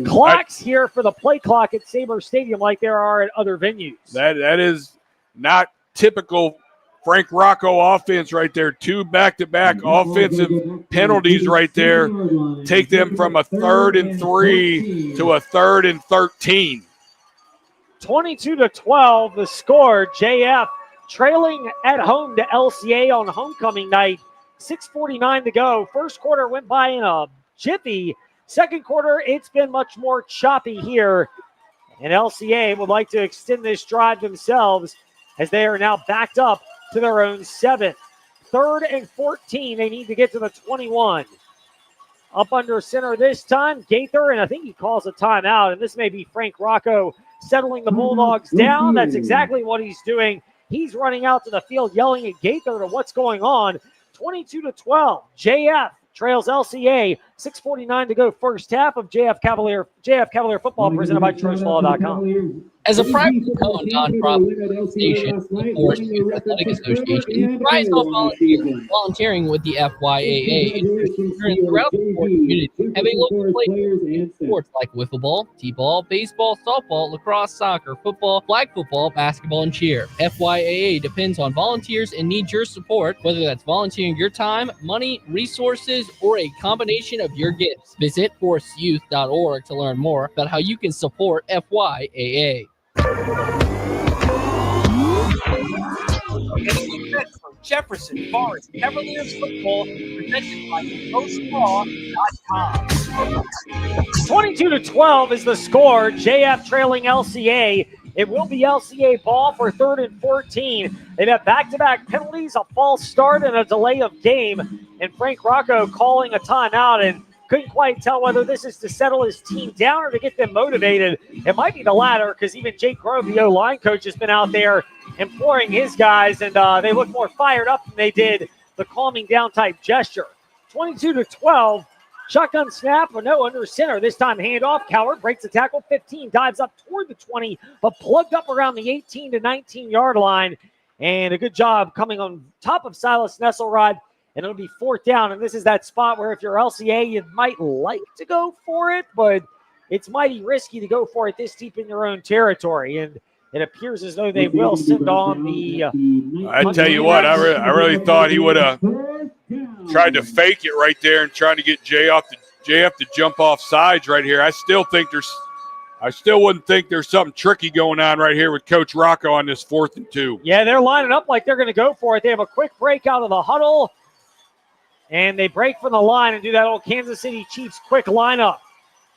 clocks here for the play clock at Sabre Stadium like there are at other venues. That is not typical Frank Rocco offense right there. 2 back-to-back offensive penalties right there. Take them from a 3rd and 3 to a 3rd and 13. 22-12, the score. JF trailing at home to LCA on homecoming night. 6:49 to go. 1st quarter went by in a jiffy. 2nd quarter, it's been much more choppy here. And LCA would like to extend this drive themselves as they are now backed up to their own 7th. 3rd and 14. They need to get to the 21. Up under center this time, Gaither, and I think he calls a timeout. And this may be Frank Rocco settling the Bulldogs down. That's exactly what he's doing. He's running out to the field, yelling at Gaither to what's going on. 22-12. JF trails LCA. 6:49 to go, 1st half of JF Cavalier football, presented by TruthLaw.com. As a privately owned nonprofit organization, the Forest Youth Athletic Association thrives off volunteering with the FYAA ensures children throughout the sport community have a local place in sports like wiffle ball, t-ball, baseball, softball, lacrosse, soccer, football, flag football, basketball, and cheer. FYAA depends on volunteers and needs your support, whether that's volunteering your time, money, resources, or a combination of your gifts. Visit forestyouth.org to learn more about how you can support FYAA. From Jefferson, Forest, Cavaliers football, presented by TruthLaw.com. 22-12 is the score. JF trailing LCA. It will be LCA ball for 3rd and 14. They've had back-to-back penalties, a false start, and a delay of game. And Frank Rocco calling a timeout, and couldn't quite tell whether this is to settle his team down or to get them motivated. It might be the latter, because even Jake Grove, the O-line coach, has been out there imploring his guys, and they look more fired up than they did the calming down type gesture. 22-12, Shotgun snap, or no, under center. This time handoff. Coward breaks the tackle. 15, dives up toward the 20, but plugged up around the 18 to 19-yard line. And a good job coming on top of Silas Nesselrod. And it'll be 4th down. And this is that spot where if you're LCA, you might like to go for it, but it's mighty risky to go for it this deep in your own territory. And it appears as though they will send on the... I tell you what, I really thought he would have tried to fake it right there and trying to get JF to jump off sides right here. I still wouldn't think there's something tricky going on right here with Coach Rocco on this 4th and 2. Yeah, they're lining up like they're going to go for it. They have a quick break out of the huddle, and they break from the line and do that old Kansas City Chiefs quick lineup.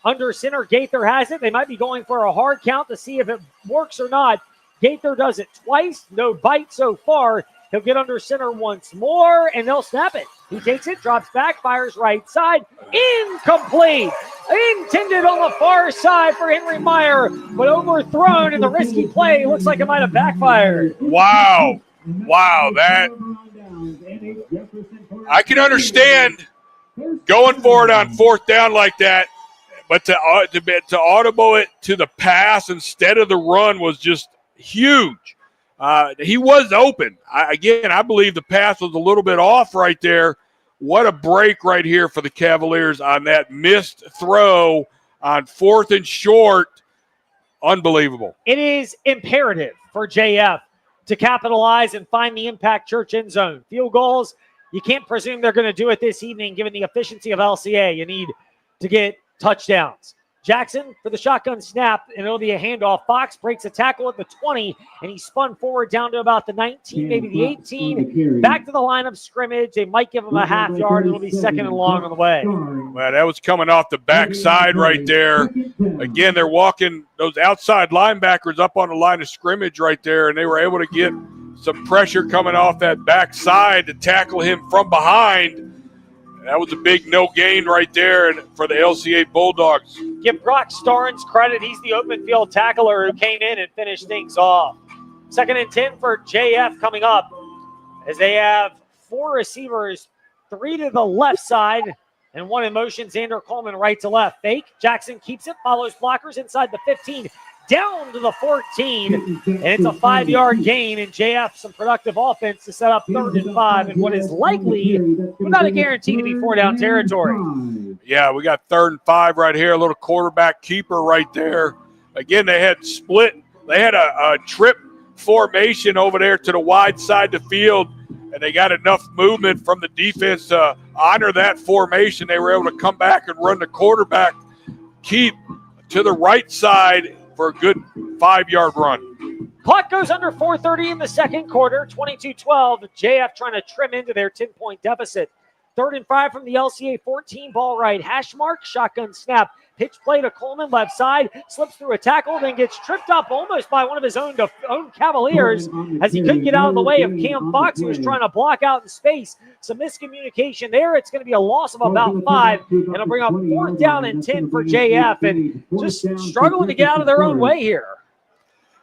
Under center, Gaither has it. They might be going for a hard count to see if it works or not. Gaither does it twice. No bite so far. He'll get under center once more, and they'll snap it. He takes it, drops back, fires right side. Incomplete. Intended on the far side for Henry Meyer, but overthrown, and the risky play looks like it might have backfired. Wow. That I can understand going for it on 4th down like that, but to audible it to the pass instead of the run was just huge. He was open. I believe the pass was a little bit off right there. What a break right here for the Cavaliers on that missed throw on 4th and short. Unbelievable. It is imperative for JF to capitalize and find the Impact Church end zone. Field goals, you can't presume they're going to do it this evening given the efficiency of LCA. You need to get touchdowns. Jackson for the shotgun snap, and it'll be a handoff. Fox breaks a tackle at the 20, and he spun forward down to about the 19, maybe the 18. Back to the line of scrimmage. They might give him a half yard. It'll be 2nd and long on the way. Well, that was coming off the backside right there. Again, they're walking those outside linebackers up on the line of scrimmage right there, and they were able to get some pressure coming off that backside to tackle him from behind. That was a big no gain right there for the LCA Bulldogs. Give Brock Starnes credit. He's the open field tackler who came in and finished things off. 2nd and 10 for JF coming up as they have 4 receivers, 3 to the left side and 1 in motion. Xander Coleman right to left. Fake. Jackson keeps it, follows blockers inside the 15. Down to the 14, and it's a 5-yard gain, and JF some productive offense to set up 3rd and 5 in what is likely, but not a guarantee, to be 4-down territory. Yeah, we got 3rd and 5 right here, a little quarterback keeper right there. Again, they had split. They had a trip formation over there to the wide side of the field, and they got enough movement from the defense to honor that formation. They were able to come back and run the quarterback keep to the right side for a good 5-yard run. Clock goes under 4:30 in the second quarter, 22-12. JF trying to trim into their 10-point deficit. 3rd and 5 from the LCA 14, ball right. Hash mark, shotgun snap. Pitch play to Coleman, left side, slips through a tackle, then gets tripped up almost by one of his own Cavaliers as he couldn't get out of the way of Cam Fox, who was trying to block out in space. Some miscommunication there. It's going to be a loss of about 5, and it'll bring up 4th down and 10 for JF, and just struggling to get out of their own way here.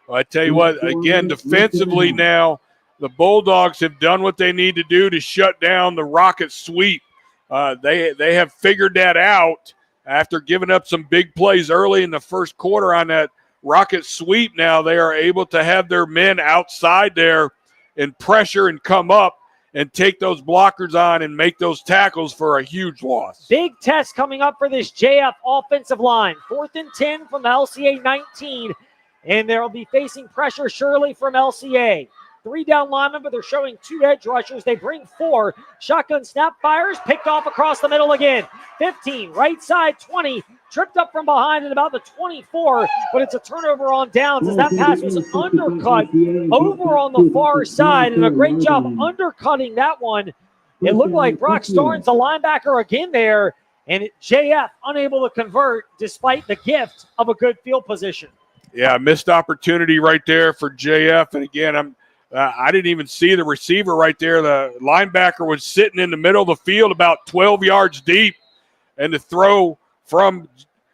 Well, I tell you what, again, defensively now, the Bulldogs have done what they need to do to shut down the rocket sweep. They have figured that out. After giving up some big plays early in the first quarter on that rocket sweep, now they are able to have their men outside there and pressure and come up and take those blockers on and make those tackles for a huge loss. Big test coming up for this JF offensive line. 4th and 10 from the LCA 19, and they'll be facing pressure surely from LCA. 3 down linemen, but they're showing 2 edge rushers. They bring 4. Shotgun snap fires, picked off across the middle again. 15, right side 20, tripped up from behind at about the 24, but it's a turnover on downs as that pass was undercut over on the far side, and a great job undercutting that one. It looked like Brock Starnes, the linebacker, again there, and JF unable to convert despite the gift of a good field position. Yeah, missed opportunity right there for JF, and again, I didn't even see the receiver right there. The linebacker was sitting in the middle of the field about 12 yards deep, and the throw from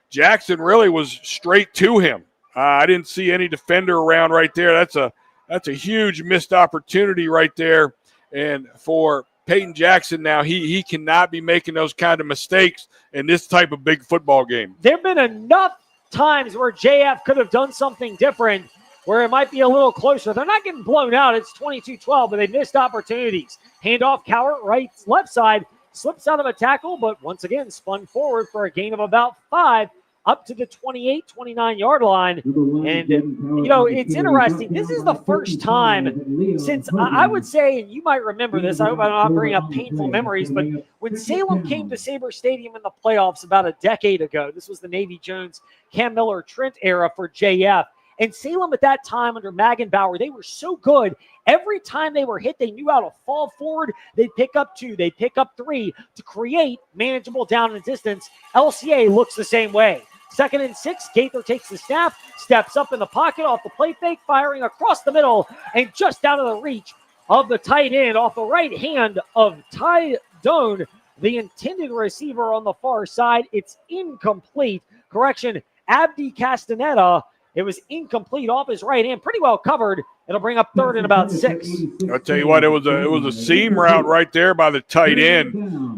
Jackson really was straight to him. I didn't see any defender around right there. That's a huge missed opportunity right there. And for Peyton Jackson now, he cannot be making those kind of mistakes in this type of big football game. There have been enough times where JF could have done something different, where it might be a little closer. They're not getting blown out. It's 22-12, but they missed opportunities. Handoff, Cowart, left side, slips out of a tackle, but once again spun forward for a gain of about 5 up to the 28, 29-yard line. And, it's interesting. This is the first time since, I would say, and you might remember this, I hope I'm not bringing up painful memories, but when Salem came to Sabre Stadium in the playoffs about a decade ago, this was the Navy Jones, Cam Miller, Trent era for JF. And Salem at that time under Magenbauer, they were so good. Every time they were hit, they knew how to fall forward. They'd pick up 2, they'd pick up 3 to create manageable down and distance. LCA looks the same way. 2nd and 6, Gaither takes the snap, steps up in the pocket off the play fake, firing across the middle and just out of the reach of the tight end off the right hand of Ty Doan, the intended receiver on the far side. It's incomplete. Correction, Abdi Castaneda. It was incomplete off his right hand, pretty well covered. It'll bring up 3rd and about 6. I'll tell you what, it was a seam route right there by the tight end,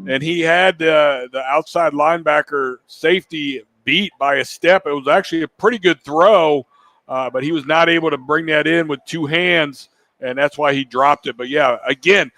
and he had the outside linebacker safety beat by a step. It was actually a pretty good throw, but he was not able to bring that in with 2 hands, and that's why he dropped it. But, yeah, again,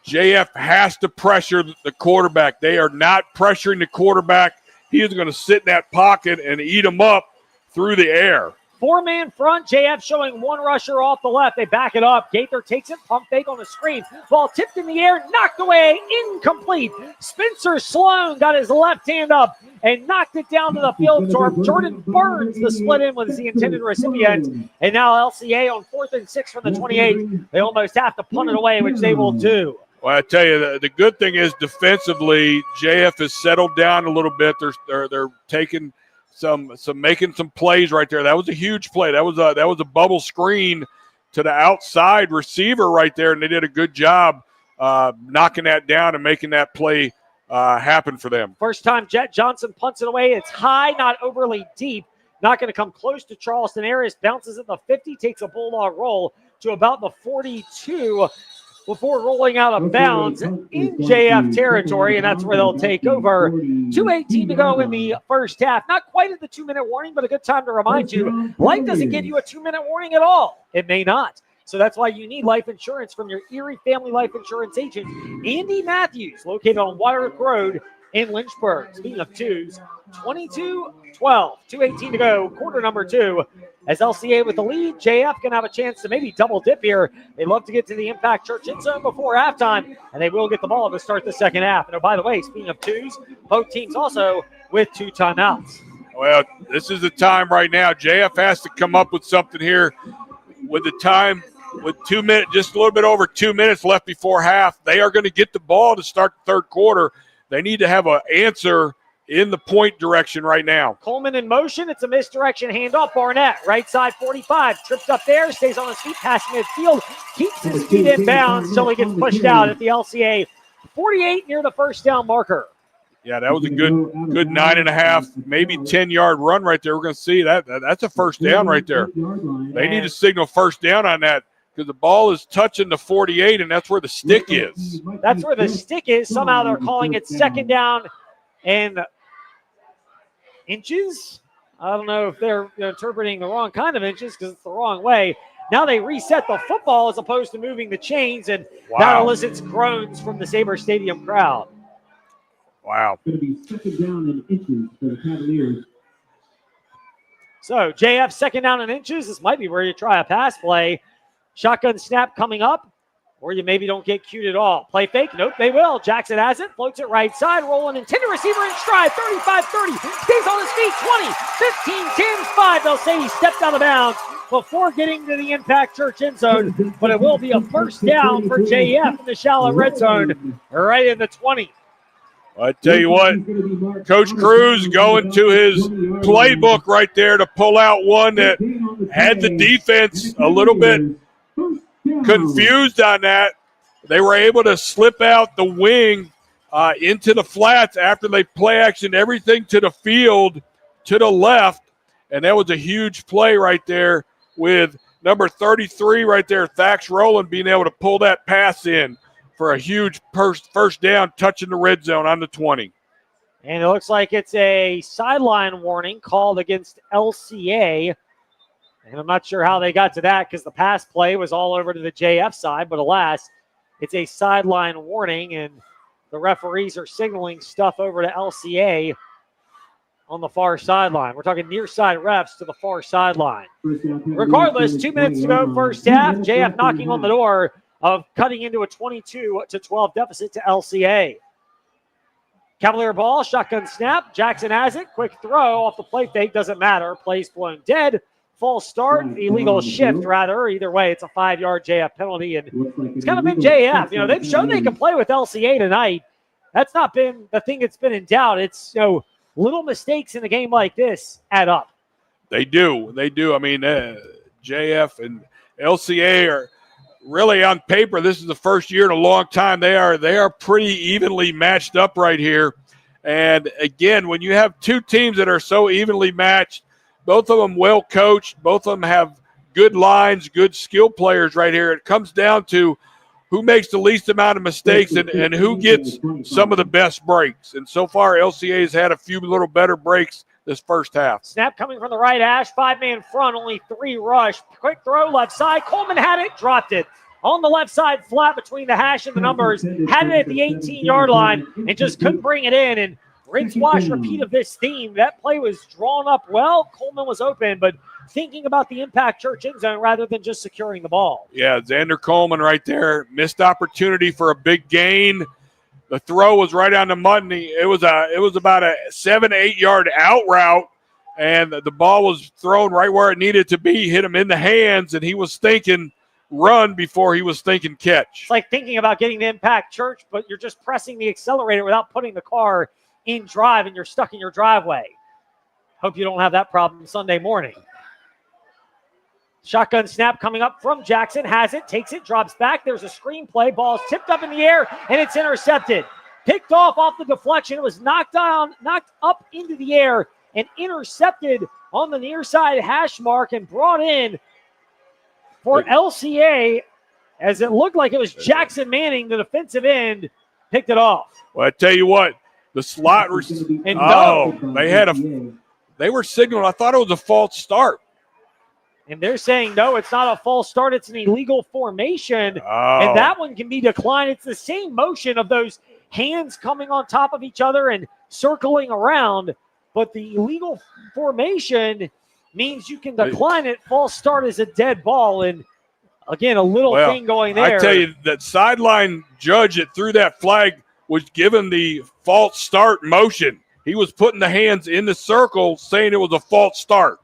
JF has to pressure the quarterback. They are not pressuring the quarterback. He is going to sit in that pocket and eat him up through the air. 4-man front, JF showing 1 rusher off the left. They back it up. Gaither takes it, pump fake on a screen. Ball tipped in the air, knocked away, incomplete. Spencer Sloan got his left hand up and knocked it down to the field. Jordan Burns, the split in, was the intended recipient. And now LCA on 4th and 6 from the 28. They almost have to punt it away, which they will do. Well, I tell you, the good thing is defensively, JF has settled down a little bit. They're taking making some plays right there. That was a huge play. That was a bubble screen to the outside receiver right there, and they did a good job knocking that down and making that play happen for them. First time Jet Johnson punts it away. It's high, not overly deep. Not going to come close to Charleston Arias. Bounces at the 50, takes a Bulldog roll to about the 42 before rolling out of bounds in JF territory, and that's where they'll take over. 2:18 to go in the first half. Not quite at the 2-minute warning, but a good time to remind you, life doesn't give you a 2-minute warning at all. It may not. So that's why you need life insurance from your Erie Family Life Insurance agent, Andy Matthews, located on Waterloo Road in Lynchburg. Speaking of 2s, 22-12, 2:18 to go, quarter number 2. As LCA with the lead, JF can have a chance to maybe double dip here. They love to get to the Impact Church end zone before halftime, and they will get the ball to start the second half. And, oh, by the way, speaking of 2s, both teams also with 2 timeouts. Well, this is the time right now. JF has to come up with something here with the time, with 2 minutes, just a little bit over 2 minutes left before half. They are going to get the ball to start the third quarter. They need to have an answer in the point direction right now. Coleman in motion. It's a misdirection handoff. Barnett, right side 45. Tripped up there, stays on his feet, passing midfield. Keeps his feet in bounds until he gets pushed out at the LCA 48 near the first down marker. Yeah, that was a good 9.5, maybe 10-yard run right there. We're going to see that's a first down right there. They need to signal first down on that because the ball is touching the 48, and that's where the stick is. That's where the stick is. Somehow they're calling it second down and inches. I don't know if they're interpreting the wrong kind of inches because it's the wrong way. Now they reset the football as opposed to moving the chains, and that elicits groans from the Sabre Stadium crowd. Wow. Going to be second down in inches for the Cavaliers. So JF second down in inches. This might be where you try a pass play. Shotgun snap coming up, or you maybe don't get cued at all. Play fake. Nope, they will. Jackson has it. Floats it right side. Rolling intended receiver in stride. 35-30. Stays on his feet. 20, 15, 10, 5. They'll say he stepped out of bounds before getting to the Impact Church end zone. But it will be a first down for JF in the shallow red zone right in the 20. I tell you what, Coach Cruz going to his playbook right there to pull out one that had the defense a little bit confused on that. They were able to slip out the wing into the flats after they play action everything to the field to the left, and that was a huge play right there with number 33 right there, Thax Rowland, being able to pull that pass in. for a huge first down touching the red zone on the 20. And it looks like it's a sideline warning called against LCA. And I'm not sure how they got to that because the pass play was all over to the JF side. But alas, it's a sideline warning, and the referees are signaling stuff over to LCA on the far sideline. We're talking near side refs to the far sideline. Regardless, 2 minutes to go first half. JF knocking on the door of cutting into a 22-12 deficit to LCA. Cavalier ball, shotgun snap. Jackson has it. Quick throw off the play fake. Doesn't matter. Play's blown dead. False start. Illegal shift, rather. Either way, it's a 5-yard JF penalty. And it's kind of been JF. You know, they've shown they can play with LCA tonight. That's not been the thing that's been in doubt. It's, you know, little mistakes in a game like this add up. They do. They do. I mean, JF and LCA are really on paper. This is the first year in a long time. They are pretty evenly matched up right here. And again, when you have two teams that are so evenly matched, both of them well coached, both of them have good lines, good skill players right here. It comes down to who makes the least amount of mistakes and who gets some of the best breaks. And so far, LCA has had a few little better breaks this first half. Snap coming from the right hash, 5-man front, only 3 rush. Quick throw left side. Coleman had it, dropped it. On the left side, flat between the hash and the numbers. Had it at the 18-yard line and just couldn't bring it in. And rinse, wash, repeat of this theme. That play was drawn up well. Coleman was open, but thinking about the Impact Church end zone rather than just securing the ball. Yeah, Xander Coleman right there. Missed opportunity for a big gain. The throw was right on the money. It was about a 7-8 yard out route, and the ball was thrown right where it needed to be. Hit him in the hands, and he was thinking run before he was thinking catch. It's like thinking about getting to Impact Church, but you're just pressing the accelerator without putting the car in drive, and you're stuck in your driveway. Hope you don't have that problem Sunday morning. Shotgun snap coming up from Jackson. Has it, takes it, drops back. There's a screen play. Ball's tipped up in the air, and it's intercepted. Picked off the deflection. It was knocked up into the air and intercepted on the near side hash mark and brought in for LCA, as it looked like it was Jackson Manning, the defensive end, picked it off. Well, I tell you what, the slot they were signaling. I thought it was a false start. And they're saying, no, it's not a false start. It's an illegal formation. Oh. And that one can be declined. It's the same motion of those hands coming on top of each other and circling around. But the illegal formation means you can decline it. False start is a dead ball. And, again, a little thing going there. I tell you, that sideline judge that threw that flag was given the false start motion. He was putting the hands in the circle saying it was a false start.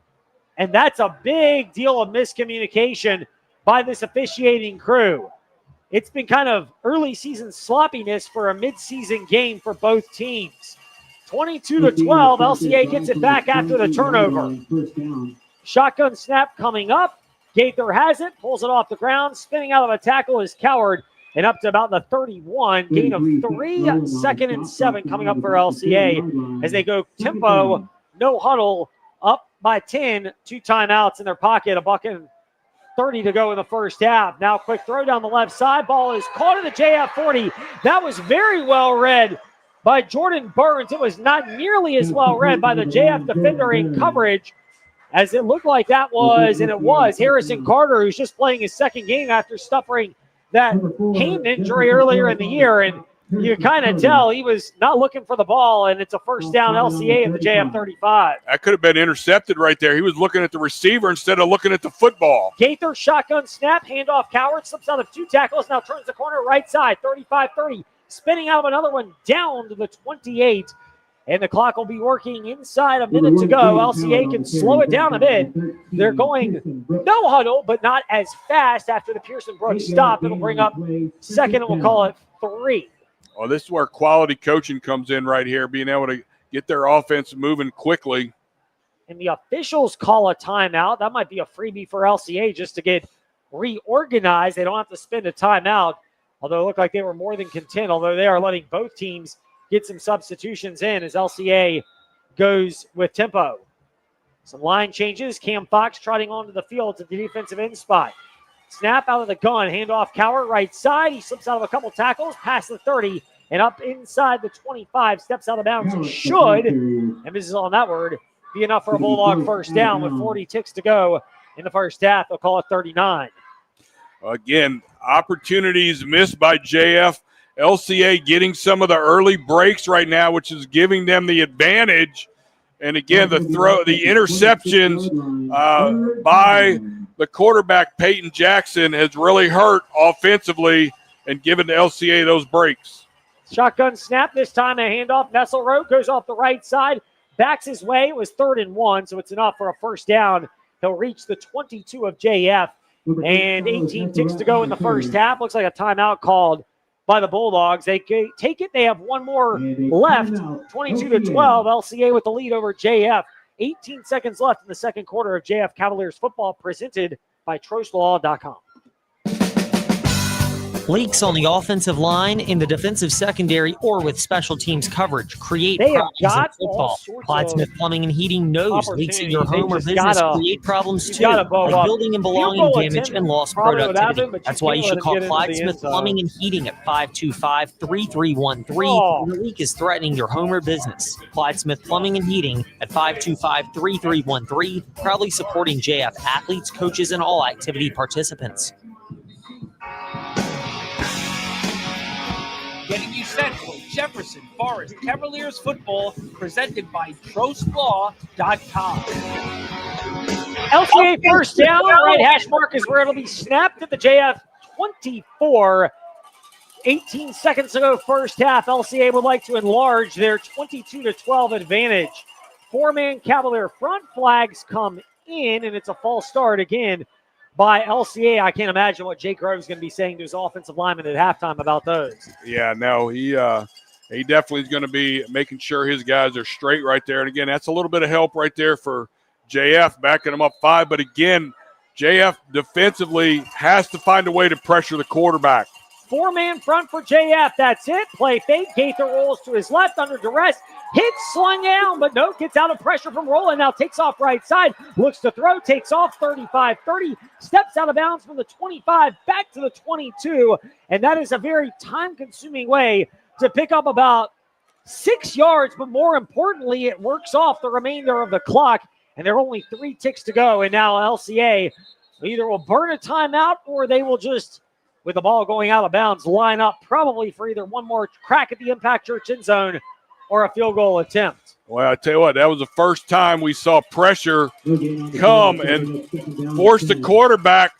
And that's a big deal of miscommunication by this officiating crew. It's been kind of early season sloppiness for a midseason game for both teams. 22-12, LCA gets it back after the turnover. Shotgun snap coming up. Gaither has it, pulls it off the ground. Spinning out of a tackle is Coward, and up to about the 31. Gain of 3, 2nd and 7 coming up for LCA as they go tempo, no huddle, up by 10, 2 timeouts in their pocket, $1:30 to go in the first half. Now quick throw down the left side. Ball is caught in the JF 40. That was very well read by Jordan Burns. It was not nearly as well read by the JF defender in coverage as it looked like that was, and it was, Harrison Carter, who's just playing his second game after suffering that hand injury earlier in the year. And you kind of tell he was not looking for the ball, and it's a first down LCA in the JF 35. That could have been intercepted right there. He was looking at the receiver instead of looking at the football. Gaither shotgun snap, handoff Coward, slips out of 2 tackles, now turns the corner right side, 35-30, spinning out of another one down to the 28, and the clock will be working inside a minute to go. LCA can slow it down a bit. They're going no huddle, but not as fast after the Pearson Brooks stop. It'll bring up second, and we'll call it 3. Well, this is where quality coaching comes in right here, being able to get their offense moving quickly. And the officials call a timeout. That might be a freebie for LCA just to get reorganized. They don't have to spend a timeout, although it looked like they were more than content, although they are letting both teams get some substitutions in as LCA goes with tempo. Some line changes. Cam Fox trotting onto the field to the defensive end spot. Snap out of the gun. Handoff Cowart right side. He slips out of a couple tackles, past the 30, and up inside the 25. Steps out of bounds. Should, emphasis on that word, be enough for a Bulldog first down with 40 ticks to go in the first half. They'll call it 39. Again, opportunities missed by JF. LCA getting some of the early breaks right now, which is giving them the advantage. And again, the interceptions by the quarterback, Peyton Jackson, has really hurt offensively and given the LCA those breaks. Shotgun snap this time, a handoff. Nesselrode goes off the right side, backs his way. It was 3rd and 1, so it's enough for a first down. He'll reach the 22 of JF, and 18 ticks to go in the first half. Looks like a timeout called by the Bulldogs. They take it. They have one more left, 22-12. LCA with the lead over JF. 18 seconds left in the second quarter of JF Cavaliers football, presented by TrostLaw.com. Leaks on the offensive line, in the defensive secondary, or with special teams coverage create They have problems got in football. all sorts Clyde of Smith Plumbing and Heating knows leaks at your home or They just business gotta- create problems you too, gotta bow like up. building and Field belonging goal damage attempt and lost probably would productivity. happen, but you That's why can't you let should it call get into Clyde the Smith end zone. Plumbing and Heating at 525-3313 Oh. when the leak is threatening your home or business. Clyde Smith Plumbing and Heating at 525-3313, proudly supporting JF athletes, coaches, and all activity participants. Getting you set for Jefferson Forest Cavaliers football, presented by TrostLaw.com. LCA first down. Right hash mark is where it'll be snapped at the JF 24. 18 seconds to go first half. LCA would like to enlarge their 22-12 advantage. 4-man Cavalier front. Flags come in, and it's a false start again by LCA. I can't imagine what Jake Grove's going to be saying to his offensive lineman at halftime about those. Yeah, no, he definitely is going to be making sure his guys are straight right there. And again, that's a little bit of help right there for JF, backing them up 5. But again, JF defensively has to find a way to pressure the quarterback. 4-man front for JF. That's it. Play fake. Gaither rolls to his left under duress. Hits, slung down, but no, gets out of pressure from Roland. Now takes off right side. Looks to throw. Takes off 35-30. Steps out of bounds from the 25 back to the 22. And that is a very time-consuming way to pick up about 6 yards. But more importantly, it works off the remainder of the clock. And there are only 3 ticks to go. And now LCA either will burn a timeout or they will just, with the ball going out of bounds, line up probably for either one more crack at the Impact Church end zone or a field goal attempt. Well, I tell you what, that was the first time we saw pressure come and force the quarterback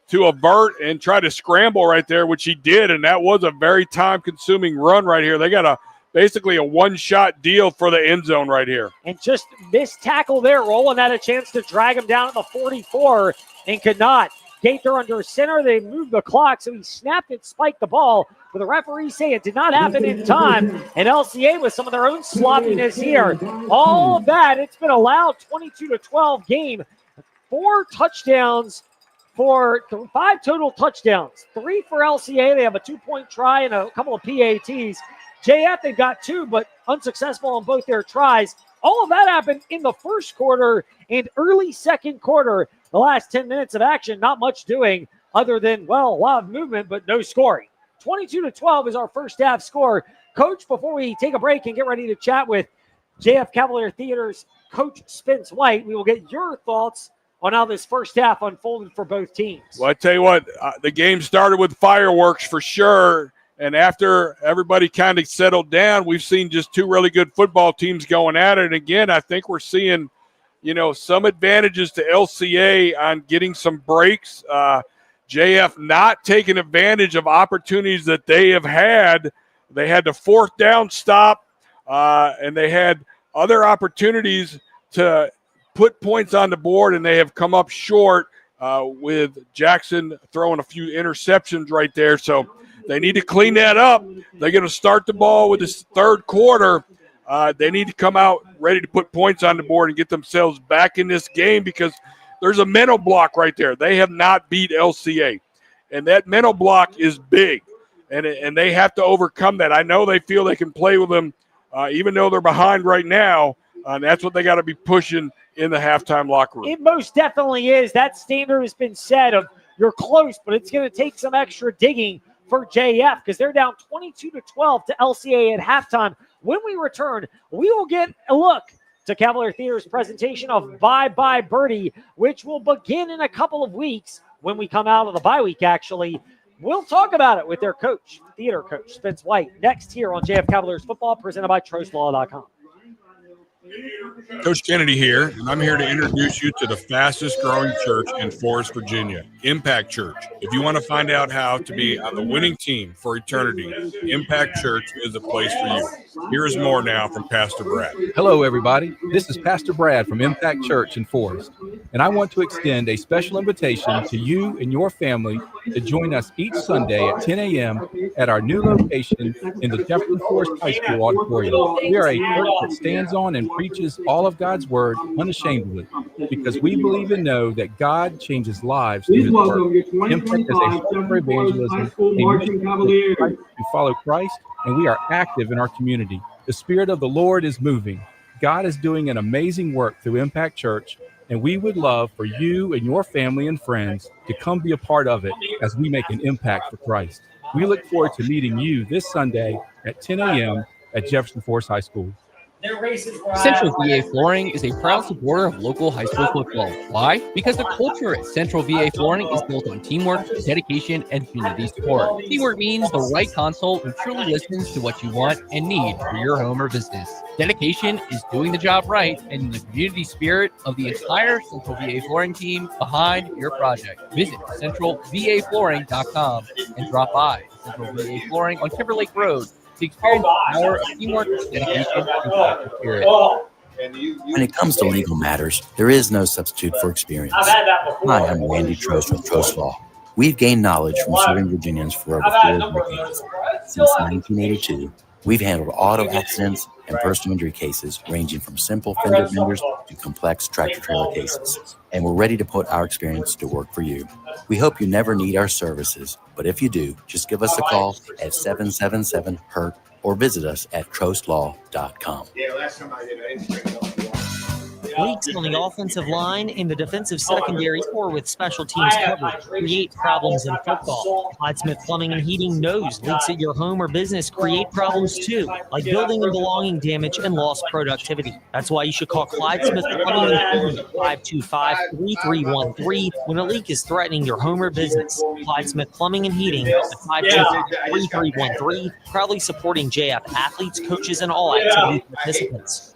to avert and try to scramble right there, which he did, and that was a very time-consuming run right here. They got basically a one-shot deal for the end zone right here. And just this tackle there, Roland had a chance to drag him down at the 44 and could not. Gaither under center. They moved the clock, so he snapped it, spiked the ball. But the referees say it did not happen in time. And LCA with some of their own sloppiness here. All of that, it's been allowed. 22-12 game. 4 touchdowns for 5 total touchdowns. 3 for LCA. They have a 2-point try and a couple of PATs. JF, they've got 2, but unsuccessful on both their tries. All of that happened in the first quarter and early second quarter. The last 10 minutes of action, not much doing other than, well, a lot of movement, but no scoring. 22-12 is our first half score. Coach, before we take a break and get ready to chat with JF Cavalier Theater's Coach Spence White, we will get your thoughts on how this first half unfolded for both teams. Well, I tell you what, the game started with fireworks for sure. And after everybody kind of settled down, we've seen just 2 really good football teams going at it. And again, I think we're seeing, some advantages to LCA on getting some breaks. JF not taking advantage of opportunities that they have had. They had the 4th down stop, and they had other opportunities to put points on the board, and they have come up short with Jackson throwing a few interceptions right there. So they need to clean that up. They're going to start the ball with this 3rd quarter. They need to come out ready to put points on the board and get themselves back in this game because there's a mental block right there. They have not beat LCA, and that mental block is big, and they have to overcome that. I know they feel they can play with them even though they're behind right now, and that's what they got to be pushing in the halftime locker room. It most definitely is. That standard has been set of you're close, but it's going to take some extra digging for JF because they're down 22-12 to LCA at halftime. When we return, we will get a look to Cavalier Theater's presentation of Bye Bye Birdie, which will begin in a couple of weeks when we come out of the bye week, actually. We'll talk about it with their coach, theater coach, Spence White, next here on JF Cavaliers Football, presented by TrostLaw.com. Coach Kennedy here, and I'm here to introduce you to the fastest growing church in Forest, Virginia, Impact Church. If you want to find out how to be on the winning team for eternity, Impact Church is a place for you. Here is more now from Pastor Brad. Hello, everybody. This is Pastor Brad from Impact Church in Forest, and I want to extend a special invitation to you and your family to join us each Sunday at 10 a.m. at our new location in the Jefferson Forest High School auditorium. We are a church that stands on and preaches all of God's word unashamedly because we believe and know that God changes lives through his word. Impact is a church for evangelism, a mission to follow Christ, and we are active in our community. The Spirit of the Lord is moving. God is doing an amazing work through Impact Church, and we would love for you and your family and friends to come be a part of it as we make an impact for Christ. We look forward to meeting you this Sunday at 10 a.m. at Jefferson Forest High School. Central VA Flooring is a proud supporter of local high school football. Why? Because the culture at Central VA Flooring is built on teamwork, dedication, and community support. Teamwork means the right consult who truly listens to what you want and need for your home or business. Dedication is doing the job right and the community spirit of the entire Central VA Flooring team behind your project. Visit centralvaflooring.com and drop by Central VA Flooring on Timberlake Road to experience the power of teamwork, dedication, and spirit. When it comes to legal matters, there is no substitute for experience. Hi, I'm Randy Trost with Trost Law. We've gained knowledge from serving Virginians for over 4 decades. Since 1982, we've handled auto accidents and personal injury cases ranging from simple fender benders to complex tractor-trailer cases. And we're ready to put our experience to work for you. We hope you never need our services, but if you do, just give us a call at 777-HURT or visit us at TrostLaw.com. Leaks on the offensive line, in the defensive secondary, or with special teams coverage create problems in football. Clyde Smith Plumbing and Heating knows leaks at your home or business create problems too, like building and belonging damage and lost productivity. That's why you should call Clyde Smith Plumbing and Heating at 525-3313 when a leak is threatening your home or business. Clyde Smith Plumbing and Heating at 525-3313, proudly supporting JF athletes, coaches, and all activity participants.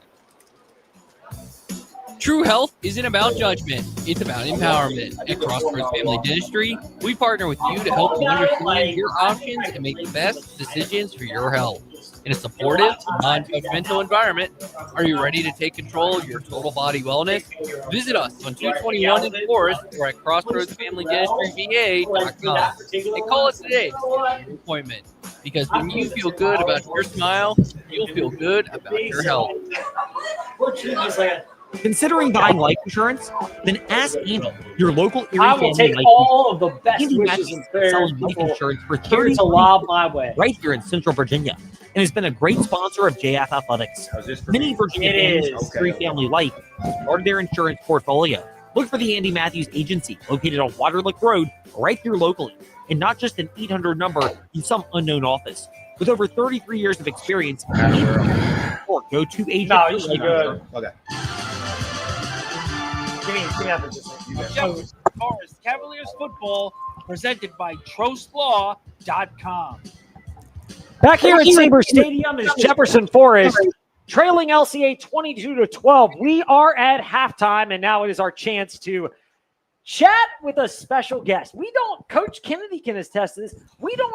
True health isn't about judgment, it's about empowerment. At Crossroads Family Dentistry, we partner with you to help you understand your options and make the best decisions for your health. In a supportive, non-judgmental environment, are you ready to take control of your total body wellness? Visit us on 221 in Forest or at CrossroadsFamilyDentistryVA.com and call us today for your appointment. Because when you feel good about your smile, you'll feel good about your health. Considering buying life insurance? Then ask Andy, your local Erie I will take all of the best wishes and prayers selling life insurance for here to lob my way. right here in Central Virginia, and has been a great sponsor of JF Athletics. Many Virginia families Erie Family Life as part of their insurance portfolio. Look for the Andy Matthews Agency, located on Waterlick Road, right here locally, and not just an 800 number in some unknown office. With over 33 years of experience, or go to agent. No, you should be good. Okay. Jefferson Forest Cavaliers football presented by TrostLaw.com. Back here at Sabre Stadium is Jefferson Forest, trailing LCA 22-12. We are at halftime, and now it is our chance to chat with a special guest. We don't, Coach Kennedy can attest to this, we don't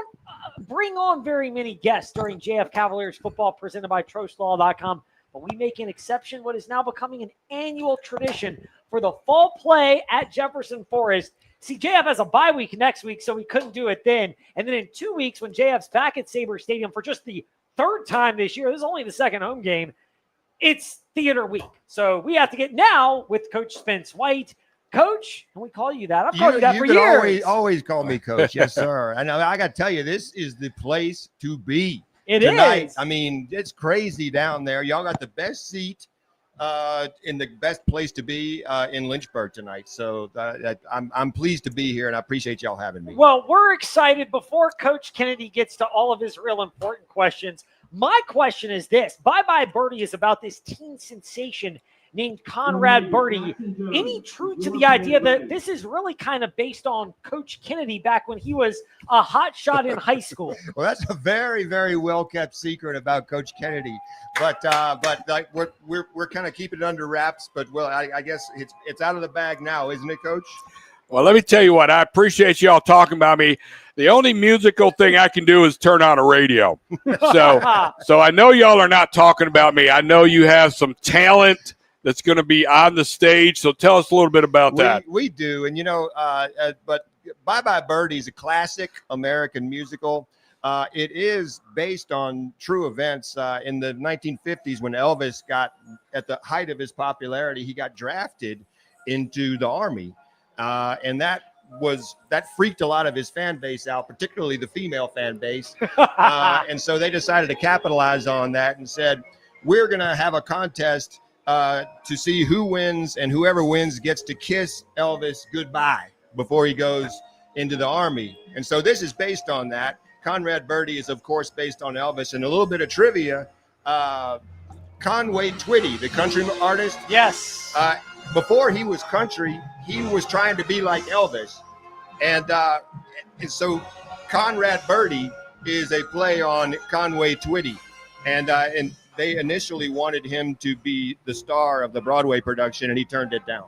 bring on very many guests during JF Cavaliers football presented by TrostLaw.com, but we make an exception, what is now becoming an annual tradition for the fall play at Jefferson Forest. See, JF has a bye week next week, so we couldn't do it then. And then in 2 weeks, when JF's back at Sabre Stadium for just the third time this year, this is only the second home game, it's theater week. So we have to get now with Coach Spence White. Coach, can we call you that? I've called you that for years. Always call me Coach. Yes, sir. And I got to tell you, this is the place to be. It tonight. is. I mean, it's crazy down there. Y'all got the best seat in the best place to be in Lynchburg tonight. So I'm pleased to be here, and I appreciate y'all having me. Well, we're excited. Before Coach Kennedy gets to all of his real important questions, my question is this. Bye Bye Birdie is about this teen sensation named Conrad Birdie. Any truth to the idea that this is really kind of based on Coach Kennedy back when he was a hot shot in high school? Well, that's a very, very well kept secret about Coach Kennedy, but like we're kind of keeping it under wraps. But well, I guess it's out of the bag now, isn't it, Coach? Well, let me tell you what. I appreciate y'all talking about me. The only musical thing I can do is turn on a radio. So I know y'all are not talking about me. I know you have some talent that's going to be on the stage. So tell us a little bit about that. We do. And, but Bye Bye Birdie is a classic American musical. It is based on true events. In the 1950s, when Elvis got at the height of his popularity, he got drafted into the Army. And that freaked a lot of his fan base out, particularly the female fan base. And so they decided to capitalize on that and said, we're going to have a contest to see who wins, and whoever wins gets to kiss Elvis goodbye before he goes into the Army. And so this is based on that. Conrad Birdie is, of course, based on Elvis. And a little bit of trivia, Conway Twitty, the country artist. Yes. Before he was country, he was trying to be like Elvis. And so Conrad Birdie is a play on Conway Twitty. And they initially wanted him to be the star of the Broadway production, and he turned it down.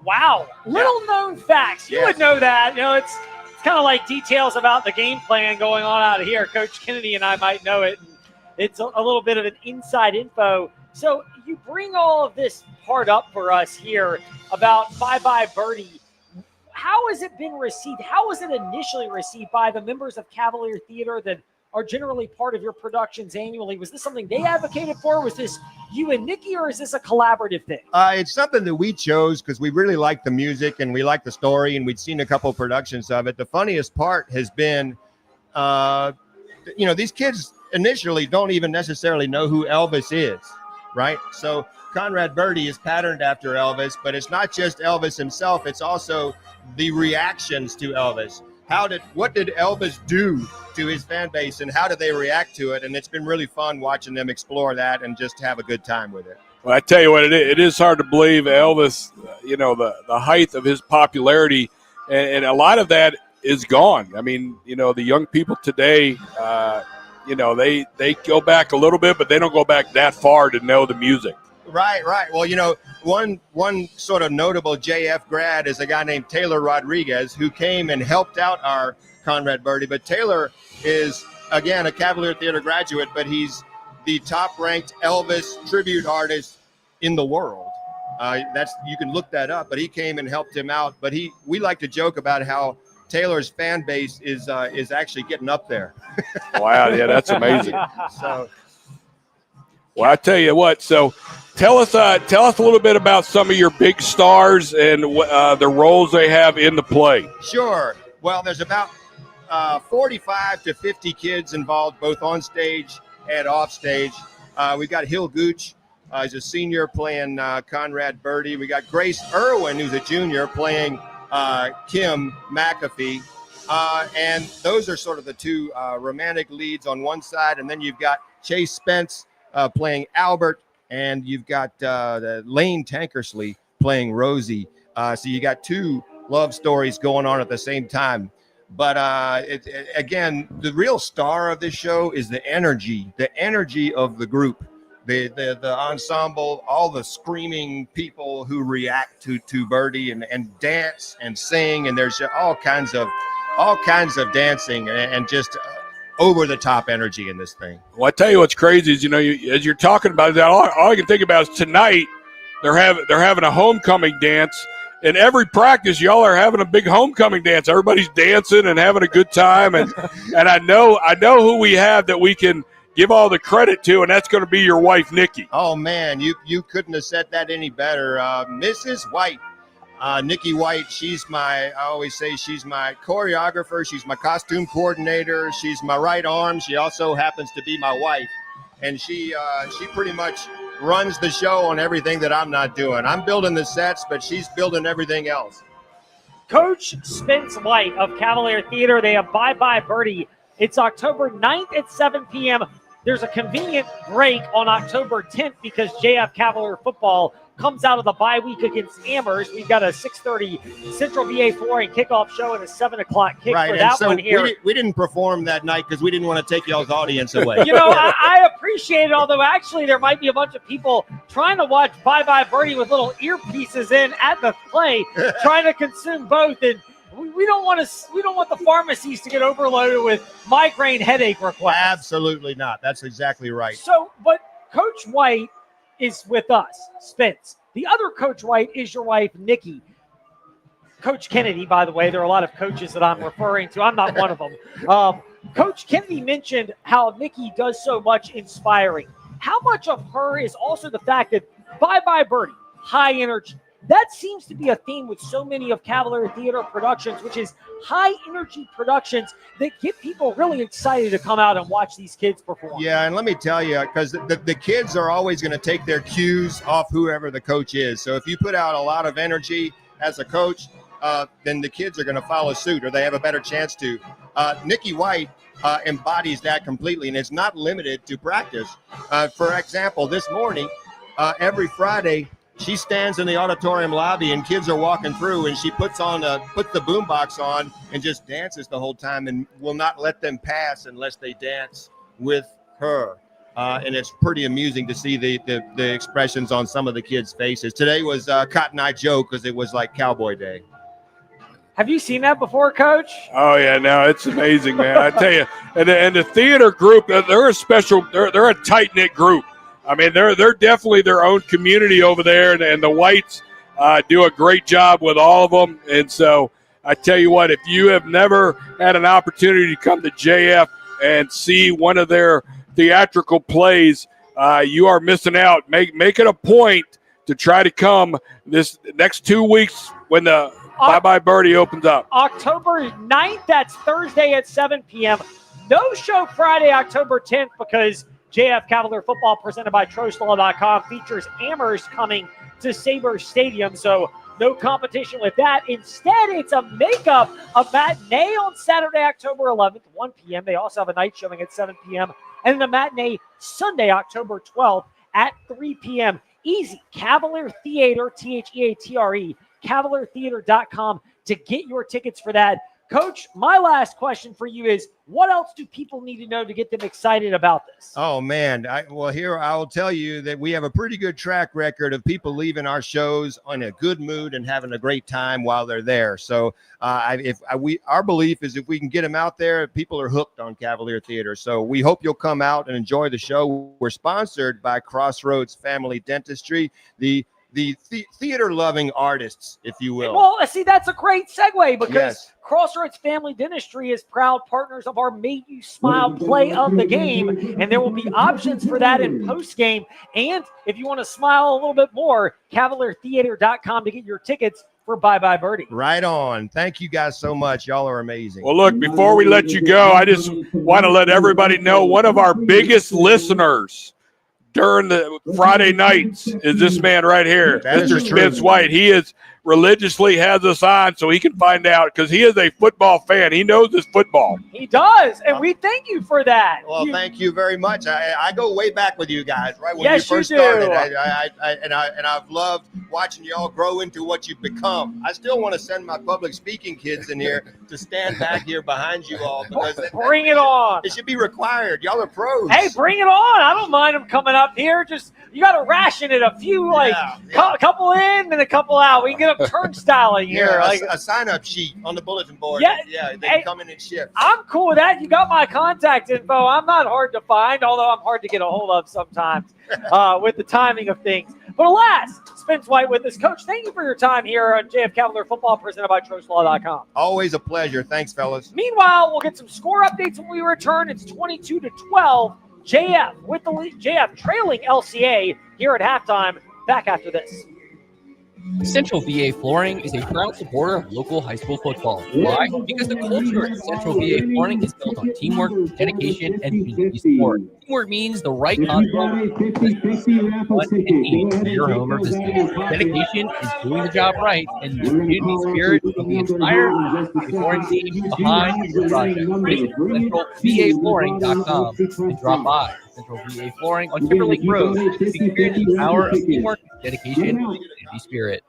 Wow. Little known facts. You would know that. It's kind of like details about the game plan going on out of here. Coach Kennedy and I might know it. It's a little bit of an inside info. So you bring all of this part up for us here about Bye Bye Birdie. How has it been received? How was it initially received by the members of Cavalier Theater that are generally part of your productions annually? Was this something they advocated for? Was this you and Nikki, or is this a collaborative thing? It's something that we chose because we really like the music and we like the story, and we'd seen a couple of productions of it. The funniest part has been, these kids initially don't even necessarily know who Elvis is, right? So Conrad Birdie is patterned after Elvis, but it's not just Elvis himself. It's also the reactions to Elvis. What did Elvis do to his fan base, and how did they react to it? And it's been really fun watching them explore that and just have a good time with it. Well, I tell you what, it is hard to believe Elvis, the height of his popularity, and a lot of that is gone. I mean, the young people today, they go back a little bit, but they don't go back that far to know the music. Right. Well, one sort of notable JF grad is a guy named Taylor Rodriguez, who came and helped out our Conrad Birdie. But Taylor is, again, a Cavalier Theater graduate, but he's the top-ranked Elvis tribute artist in the world. You can look that up, but he came and helped him out. But we like to joke about how Taylor's fan base is actually getting up there. Wow, yeah, that's amazing. So. Well, I tell you what. So, tell us a little bit about some of your big stars and the roles they have in the play. Sure. Well, there's about 45 to 50 kids involved, both on stage and off stage. We've got Hill Gooch, he's a senior, playing Conrad Birdie. We got Grace Irwin, who's a junior, playing Kim McAfee. And those are sort of the two romantic leads on one side, and then you've got Chase Spence playing Albert, and you've got Lane Tankersley playing Rosie. So you got two love stories going on at the same time. But again, the real star of this show is the energy of the group, the ensemble, all the screaming people who react to Birdie and dance and sing, and there's all kinds of dancing and just over the top energy in this thing. Well, I tell you what's crazy is, as you're talking about that, all I can think about is tonight they're having a homecoming dance. In every practice, y'all are having a big homecoming dance. Everybody's dancing and having a good time, and I know who we have that we can give all the credit to, and that's going to be your wife, Nikki. Oh man, you couldn't have said that any better, Mrs. White. Nikki White, I always say she's my choreographer. She's my costume coordinator. She's my right arm. She also happens to be my wife. And she pretty much runs the show on everything that I'm not doing. I'm building the sets, but she's building everything else. Coach Spence White of Cavalier Theater. They have Bye Bye Birdie. It's October 9th at 7 p.m. There's a convenient break on October 10th because JF Cavalier football comes out of the bye week against Amherst. We've got a 6:30 Central VA flooring kickoff show and a 7 o'clock kick for that one here. We didn't perform that night because we didn't want to take y'all's audience away. I appreciate it, although actually there might be a bunch of people trying to watch Bye Bye Birdie with little earpieces in at the play, trying to consume both. And we don't want the pharmacies to get overloaded with migraine headache requests. Absolutely not. That's exactly right. So, but Coach White is with us, Spence. The other Coach White is your wife, Nikki. Coach Kennedy, by the way. There are a lot of coaches that I'm referring to. I'm not one of them. Coach Kennedy mentioned how Nikki does so much inspiring. How much of her is also the fact that Bye Bye Birdie, high energy. That seems to be a theme with so many of Cavalier Theater productions, which is high energy productions that get people really excited to come out and watch these kids perform. Yeah, and let me tell you, because the kids are always going to take their cues off whoever the coach is. So if you put out a lot of energy as a coach, then the kids are going to follow suit, or they have a better chance to. Nikki White embodies that completely, and it's not limited to practice. For example, this morning, every Friday, she stands in the auditorium lobby and kids are walking through, and she puts the boombox on and just dances the whole time and will not let them pass unless they dance with her. And it's pretty amusing to see the expressions on some of the kids' faces. Today was Cotton Eye Joe because it was like Cowboy Day. Have you seen that before, Coach? Oh yeah, no, it's amazing, man. I tell you, and the theater group, they're a special, they're a tight knit group. I mean, they're definitely their own community over there, and the Whites do a great job with all of them. And so I tell you what, if you have never had an opportunity to come to JF and see one of their theatrical plays, you are missing out. Make it a point to try to come this next 2 weeks when the Bye Bye Birdie opens up. October 9th, that's Thursday at 7 p.m. No show Friday, October 10th, because JF Cavalier football presented by TrostLaw.com features Amherst coming to Sabre Stadium, so no competition with that. Instead, it's a matinee on Saturday, October 11th, 1 p.m. They also have a night showing at 7 p.m. and then a matinee Sunday, October 12th at 3 p.m. Easy. Cavalier Theater, Theatre, CavalierTheater.com to get your tickets for that. Coach, my last question for you is, what else do people need to know to get them excited about this? Oh, man. Here I will tell you that we have a pretty good track record of people leaving our shows in a good mood and having a great time while they're there. So our belief is if we can get them out there, people are hooked on Cavalier Theater. So we hope you'll come out and enjoy the show. We're sponsored by Crossroads Family Dentistry, the theater-loving artists, if you will. Well, see, that's a great segue because Yes. Crossroads Family Dentistry is proud partners of our Made You Smile play of the game, and there will be options for that in post-game. And if you want to smile a little bit more, CavalierTheater.com to get your tickets for Bye Bye Birdie. Right on. Thank you guys so much. Y'all are amazing. Well, look, before we let you go, I just want to let everybody know one of our biggest listeners during the Friday nights is this man right here, Mr. Spence White. He is religiously has us on so he can find out, because he is a football fan. He knows his football. He does, and we thank you for that. Well, thank you very much. I go way back with you guys, right? When Yes, you first you do. started. And I've loved watching y'all grow into what you've become. I still want to send my public speaking kids in here to stand back here behind you all, because Bring it on. It should be required. Y'all are pros. Hey, bring it on. I don't mind them coming up here. Just, you got to ration it a few, a couple in and a couple out. We can get them turnstiling here. A sign-up sheet on the bulletin board. Yeah, they can come in and shift. I'm cool with that. You got my contact info. I'm not hard to find, although I'm hard to get a hold of sometimes with the timing of things. But alas, Spence White with us. Coach, thank you for your time here on JF Cavalier Football presented by TrostLaw.com. Always a pleasure. Thanks, fellas. Meanwhile, we'll get some score updates when we return. It's 22-12. JF trailing LCA here at halftime. Back after this. Central VA Flooring is a proud supporter of local high school football. Why? Because the culture at Central VA Flooring is built on teamwork, dedication, and community support. Teamwork means the right content and need for your home or business. Dedication is doing the job right, and the community spirit of the entire VA Flooring team behind your project. Visit centralvaflooring.com and drop by. Central VA Flooring on Timberlake Road to experience the power of teamwork, dedication, and community spirit.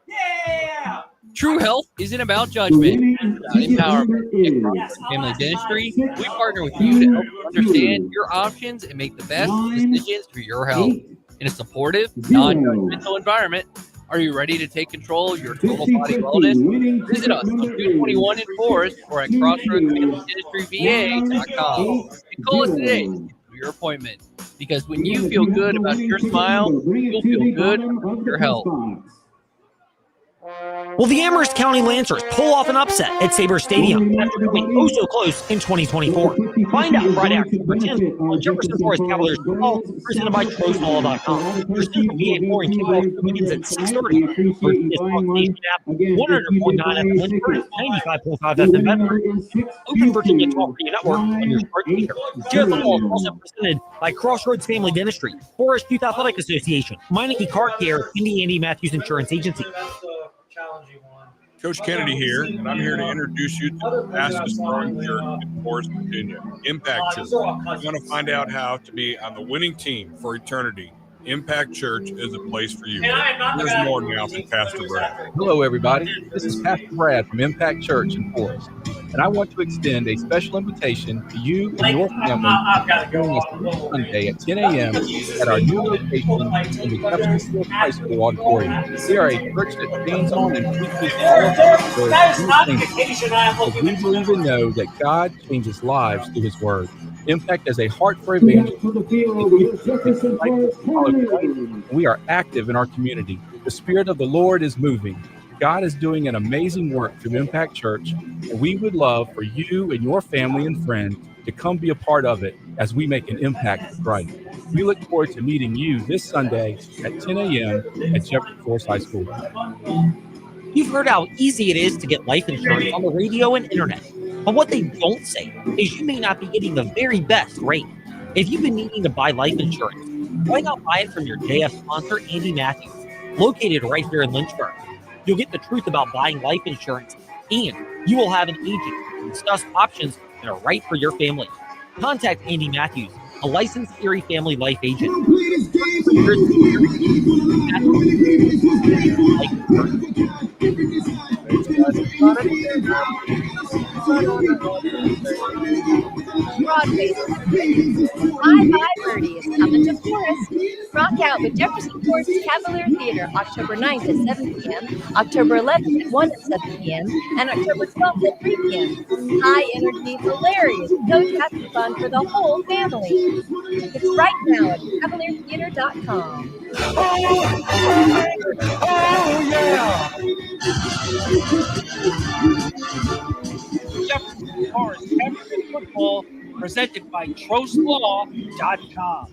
True health isn't about judgment, it's about empowerment. At Crossroads Family Dentistry, we partner with you to help you understand your options and make the best decisions for your health. In a supportive, non-judgmental environment, are you ready to take control of your total body wellness? Visit us on 221 in Forest or at crossroadsdentistryva.com and call us today for your appointment. Because when you feel good about your smile, you'll feel good about your health. Will the Amherst County Lancers pull off an upset at Sabre Stadium after coming oh so close in 2024? Find out Friday, October 10th on Jefferson Forest Cavaliers football, presented by TroSmall.com. Your Central VA Flooring kickoff begins at 6:30. Virginia's Talk Station app, 100.9 FM Lynchburg, 95.5 FM Bedford. Open Virginia Talk Radio Network on your smart speaker. Cheer football is also presented by Crossroads Family Dentistry, Forest Youth Athletic Association, Meineke Car Care, and the Andy Matthews Insurance Agency. Coach Kennedy here, and I'm here to introduce you to the fastest growing church in Forest, Virginia, Impact Church. If you want to find out how to be on the winning team for eternity, Impact Church is a place for you. There's more now from Pastor Brad. Hello, everybody. This is Pastor Brad from Impact Church in Forest, and I want to extend a special invitation to you and your family to join us this Sunday at 10 a.m. at our new location in the Jefferson High School auditorium. We are a church that stands on and preaches all of God's word. We believe and know that God changes lives through His word. Impact as a heart for evangelism. We are active in our community. The Spirit of the Lord is moving. God is doing an amazing work through Impact Church, and we would love for you and your family and friends to come be a part of it as we make an impact for Christ. We look forward to meeting you this Sunday at 10 a.m. at Jefferson Forest High School. You've heard how easy it is to get life insurance on the radio and internet. But what they don't say is you may not be getting the very best rate. If you've been needing to buy life insurance, why not buy it from your JF sponsor, Andy Matthews, located right here in Lynchburg. You'll get the truth about buying life insurance, and you will have an agent to discuss options that are right for your family. Contact Andy Matthews, a licensed Erie Family Life agent. Broadway's Bye Bye Birdie is coming to Forest. Rock out with Jefferson Forest Cavalier Theater October 9th at 7 p.m., October 11th at 1 at 7 p.m., and October 12th at 3 p.m. High energy, hilarious, go-tastic fun for the whole family. Tickets right now at cavaliertheater.com. Oh, yeah! Jefferson Forest Cavaliers football presented by TroSmall.com.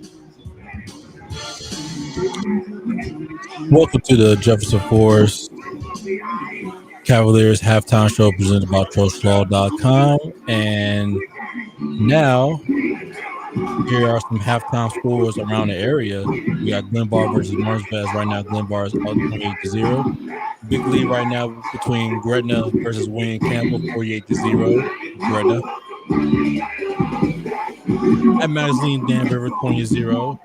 Welcome to the Jefferson Forest Cavaliers halftime show presented by TroSmall.com. And now, here are some halftime scores around the area. We got Glenbar versus Martinsville. Right now, Glenbar is up 28-0. Big lead right now between Gretna versus Wayne Campbell, 48-0. Gretna. At Magazine, Dan River, 20-0.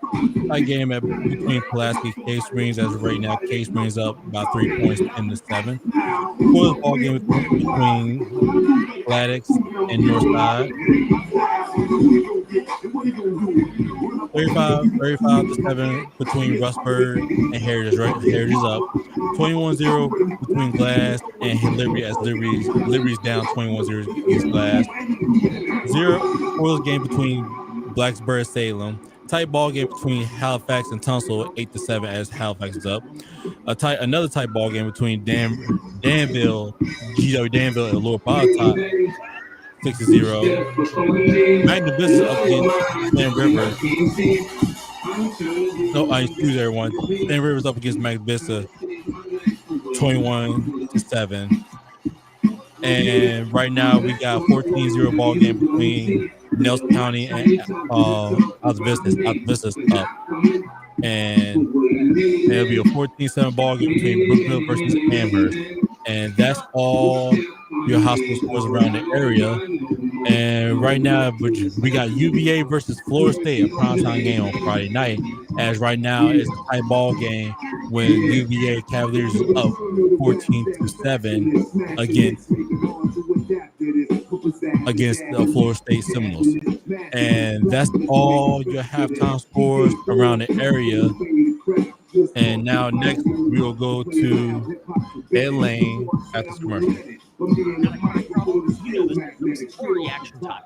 Tie game between Pulaski and Cave Springs. As of right now, Cave Springs up about 3 points in the 7th. Fourth ball game between Gladys and Northside. 35-7 between Rustburg and Heritage. Right? Heritage is up. 21-0 between Glass and Liberty, as Liberty's down 21-0 against Glass. 0 game between Blacksburg and Salem. Tight ball game between Halifax and Tunstall, 8-7 as Halifax is up. Another tight ball game between Danville, GW Danville and Lower Bottom, 6-0. Magna Vista up against Stan River. No, excuse everyone. Stan River's up against Magna Vista, 21-7. And right now we got a 14-0 ball game between Nelson County and Altavista's up. And it'll be a 14-7 ball game between Brookville versus Amherst. And that's all your high school scores around the area. And right now, we got UVA versus Florida State, a primetime game on Friday night. As right now, it's a tight ball game when UVA Cavaliers is up 14-7 against the Florida State Seminoles. And that's all your halftime scores around the area. And now next, we will go to Ed Lane at this commercial. Reaction time.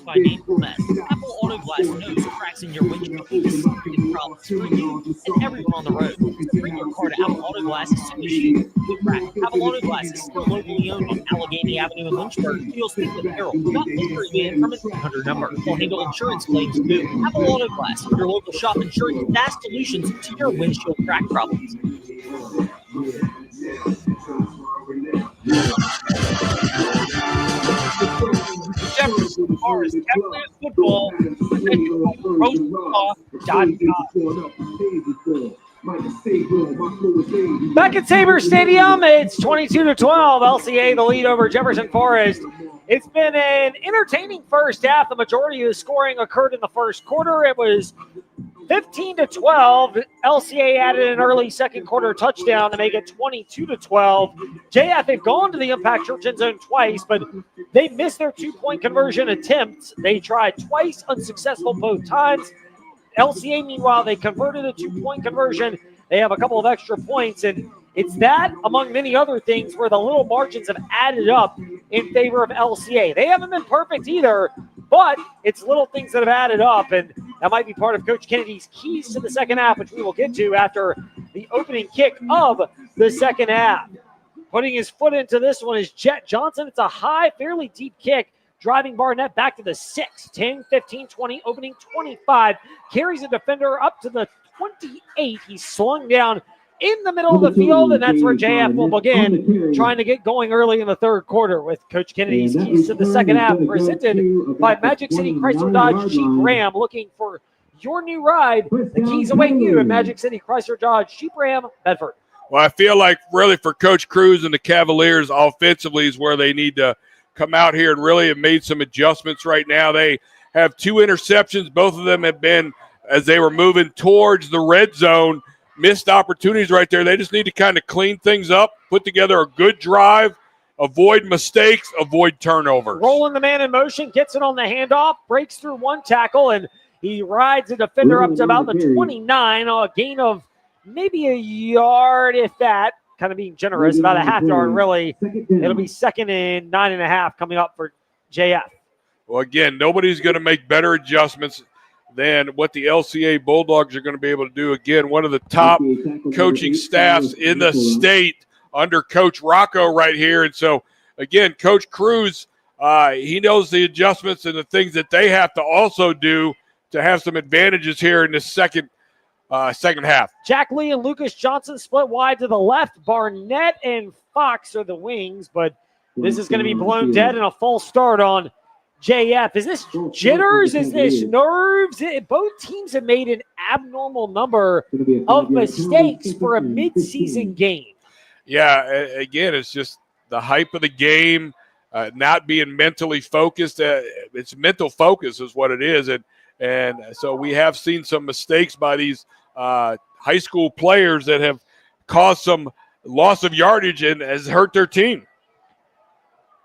By Nathan Mess. Apple Auto Glass knows cracks in your windshield is serious problems for you and everyone on the road. Bring your car to Apple Auto Glass as soon as you crack. Apple Auto Glass is still locally owned on Allegheny Avenue in Lynchburg. You'll speak with Carol. Not look in from a 300 number. They'll handle insurance claims too. Apple Auto Glass, your local shop ensuring fast solutions to your windshield crack problems. Jefferson Forest Cavaliers football presented by TroStlaw.com. Back at Sabre Stadium, it's 22-12. LCA the lead over Jefferson Forest. It's been an entertaining first half. The majority of the scoring occurred in the first quarter. It was 15-12. LCA added an early second quarter touchdown to make it 22-12. JF had gone to the Impact Church end zone twice, but they missed their two-point conversion attempts. They tried twice, unsuccessful both times. LCA, meanwhile, they converted a two-point conversion. They have a couple of extra points, and it's that, among many other things, where the little margins have added up in favor of LCA. They haven't been perfect either, but it's little things that have added up, and that might be part of Coach Kennedy's keys to the second half, which we will get to after the opening kick of the second half. Putting his foot into this one is Jet Johnson. It's a high, fairly deep kick, driving Barnett back to the 6, 10, 15, 20, opening 25. Carries a defender up to the 28. He's slung down in the middle of the field, and that's where JF will begin trying to get going early in the third quarter with Coach Kennedy's keys to the second half, presented by Magic City Chrysler Dodge Jeep Ram. Looking for your new ride, the keys await you at Magic City Chrysler Dodge Jeep Ram, Bedford. Well, I feel like really for Coach Cruz and the Cavaliers offensively is where they need to come out here and really have made some adjustments right now. They have 2 interceptions. Both of them have been as they were moving towards the red zone. Missed opportunities right there. They just need to kind of clean things up, put together a good drive, avoid mistakes, avoid turnovers. Rolling the man in motion, gets it on the handoff, breaks through one tackle, and he rides the defender up to about the 29, a gain of maybe a yard, if that. Kind of being generous, about a half yard, really. It'll be 2nd and 9.5 coming up for JF. Well, again, nobody's going to make better adjustments than what the LCA Bulldogs are going to be able to do. Again, one of the top coaching staffs in the state under Coach Rocco right here. And so, again, Coach Cruz, he knows the adjustments and the things that they have to also do to have some advantages here in the second half. Jack Lee and Lucas Johnson split wide to the left. Barnett and Fox are the wings, but this is going to be blown dead and a false start on JF. Is this jitters? Is this nerves? Both teams have made an abnormal number of mistakes for a midseason game. Yeah, again, it's just the hype of the game, not being mentally focused. It's mental focus is what it is. And so we have seen some mistakes by these high school players that have caused some loss of yardage and has hurt their team.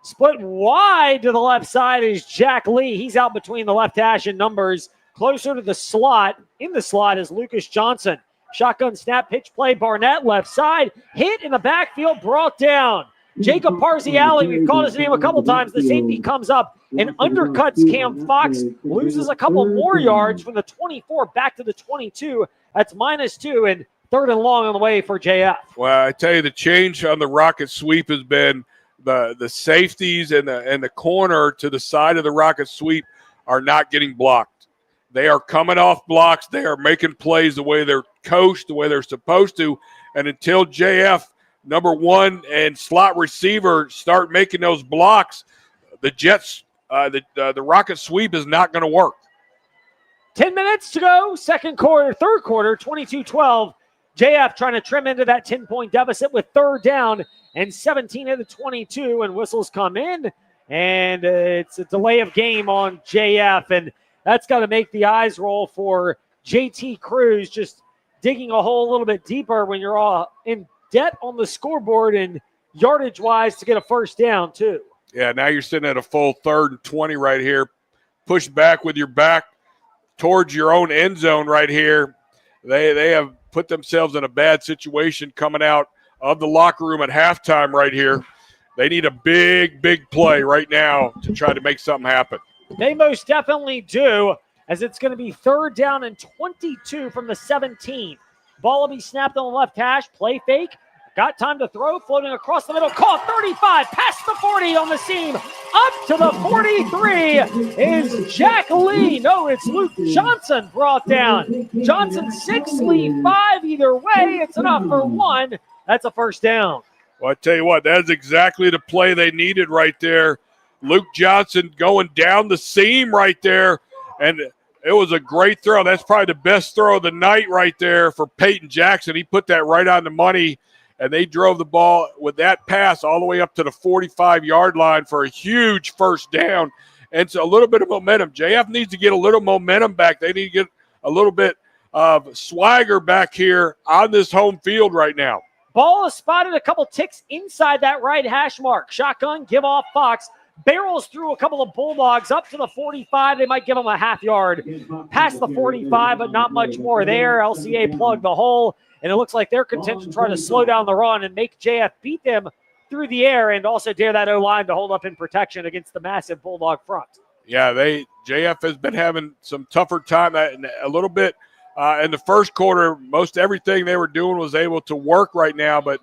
Split wide to the left side is Jack Lee. He's out between the left hash and numbers. Closer to the slot, in the slot is Lucas Johnson. Shotgun snap, pitch play, Barnett left side. Hit in the backfield, brought down. Jacob Parziale, we've called his name a couple times. The safety comes up and undercuts Cam Fox. Loses a couple more yards from the 24 back to the 22. That's -2 and 3rd and long on the way for JF. Well, I tell you, the change on the rocket sweep has been the safeties and the corner to the side of the rocket sweep are not getting blocked. They are coming off blocks. They are making plays the way they're coached, the way they're supposed to. And until JF, number one, and slot receiver start making those blocks, the Jets, the rocket sweep is not going to work. 10 minutes to go, third quarter, 22-12. JF trying to trim into that 10-point deficit with third down and 17 of the 22, and whistles come in, and it's a delay of game on JF, and that's got to make the eyes roll for JT Cruz, just digging a hole a little bit deeper when you're all in debt on the scoreboard and yardage-wise to get a first down, too. Yeah, now you're sitting at a full 3rd and 20 right here. Push back with your back towards your own end zone right here. They have put themselves in a bad situation coming out of the locker room at halftime right here. They need a big, big play right now to try to make something happen. They most definitely do, as it's going to be 3rd down and 22 from the 17. Ball will be snapped on the left hash, play fake. Got time to throw, floating across the middle, caught 35, past the 40 on the seam, up to the 43 is Jack Lee. No, it's Luke Johnson brought down. Johnson 6, Lee 5, either way, it's enough for 1. That's a first down. Well, I tell you what, that's exactly the play they needed right there. Luke Johnson going down the seam right there, and it was a great throw. That's probably the best throw of the night right there for Peyton Jackson. He put that right on the money, and they drove the ball with that pass all the way up to the 45-yard line for a huge first down. And so a little bit of momentum. JF needs to get a little momentum back. They need to get a little bit of swagger back here on this home field right now. Ball is spotted a couple ticks inside that right hash mark. Shotgun, give off Fox. Barrels through a couple of Bulldogs up to the 45. They might give them a half yard past the 45, but not much more there. LCA plugged the hole. And it looks like they're content to try to slow down the run and make JF beat them through the air and also dare that O-line to hold up in protection against the massive Bulldog front. Yeah, JF has been having some tougher time a little bit in the first quarter. Most everything they were doing was able to work right now, but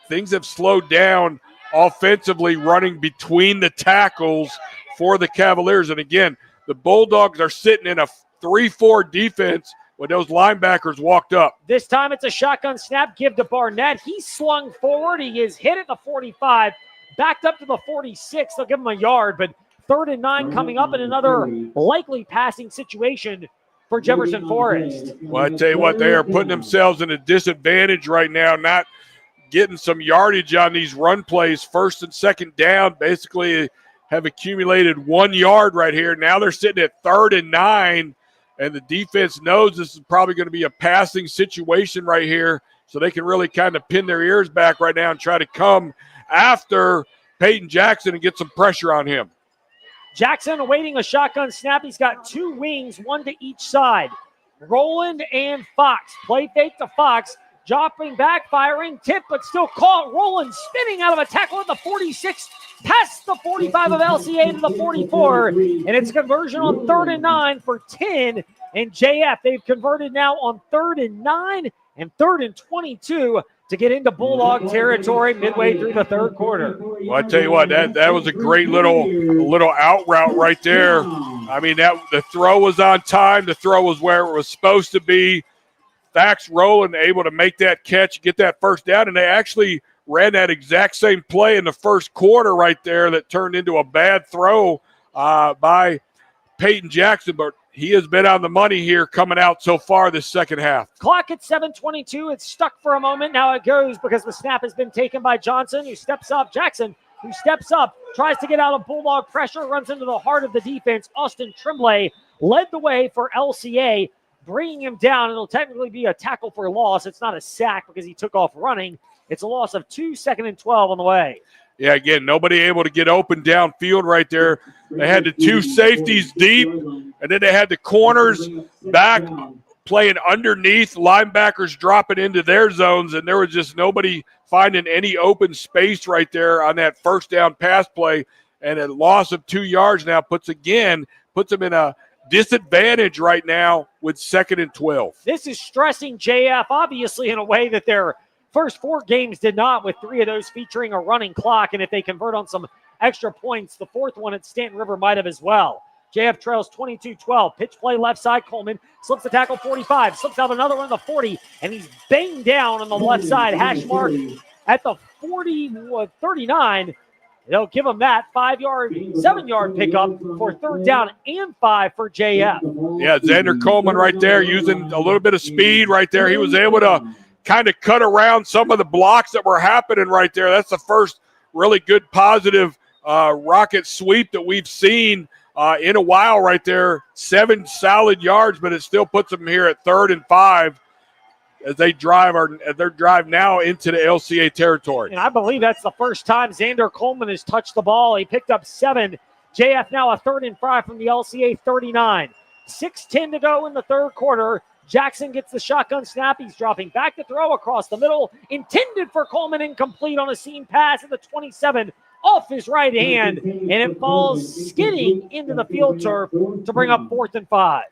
things have slowed down offensively, running between the tackles for the Cavaliers. And again, the Bulldogs are sitting in a 3-4 defense when those linebackers walked up. This time it's a shotgun snap, give to Barnett. He slung forward. He is hit at the 45, backed up to the 46. They'll give him a yard, but 3rd and 9 coming up in another likely passing situation for Jefferson Forest. Well, I tell you what, they are putting themselves in a disadvantage right now, not getting some yardage on these run plays. 1st and 2nd down basically have accumulated 1 yard right here. Now they're sitting at 3rd and 9. And the defense knows this is probably going to be a passing situation right here, so they can really kind of pin their ears back right now and try to come after Peyton Jackson and get some pressure on him. Jackson awaiting a shotgun snap. He's got 2 wings, 1 to each side. Roland and Fox. Play fake to Fox. Dropping back, firing, tip, but still caught. Roland spinning out of a tackle at the 46, past the 45 of LCA to the 44, and it's a conversion on 3rd and 9 for 10. And JF, they've converted now on 3rd and 9 and 3rd and 22 to get into Bulldog territory midway through the 3rd quarter. Well, I tell you what, that was a great little out route right there. I mean, the throw was on time. The throw was where it was supposed to be. Fax Rowland able to make that catch, get that first down, and they actually ran that exact same play in the first quarter right there that turned into a bad throw by Peyton Jackson, but he has been on the money here coming out so far this second half. Clock at 7:22. It's stuck for a moment. Now it goes because the snap has been taken by Johnson, who steps up. Jackson, who steps up, tries to get out of Bulldog pressure, runs into the heart of the defense. Austin Tremblay led the way for LCA, bringing him down. It'll technically be a tackle for loss. It's not a sack because he took off running. It's a loss of 2, 2nd and 12 on the way. Yeah, again, nobody able to get open downfield right there. They had the 2 safeties deep, and then they had the corners back playing underneath, linebackers dropping into their zones, and there was just nobody finding any open space right there on that first down pass play. And a loss of 2 yards now puts them in a disadvantage right now with 2nd and 12. This is stressing JF, obviously, in a way that their first 4 games did not, with 3 of those featuring a running clock. And if they convert on some extra points, the 4th one at Stanton River might have as well. JF trails 22-12. Pitch play left side. Coleman slips the tackle 45. Slips out another one at the 40. And he's banged down on the left side. Hash mark at the 39. They'll give him that 7-yard pickup for third down and 5 for JF. Yeah, Xander Coleman right there using a little bit of speed right there. He was able to kind of cut around some of the blocks that were happening right there. That's the first really good positive rocket sweep that we've seen in a while right there. 7 solid yards, but it still puts them here at 3rd and 5 as they drive now into the LCA territory. And I believe that's the first time Xander Coleman has touched the ball. He picked up 7. JF now a 3rd and 5 from the LCA 39. 6:10 to go in the third quarter. Jackson gets the shotgun snap. He's dropping back to throw across the middle. Intended for Coleman, incomplete on a seam pass at the 27 off his right hand. And it falls skidding into the field turf to bring up 4th and 5.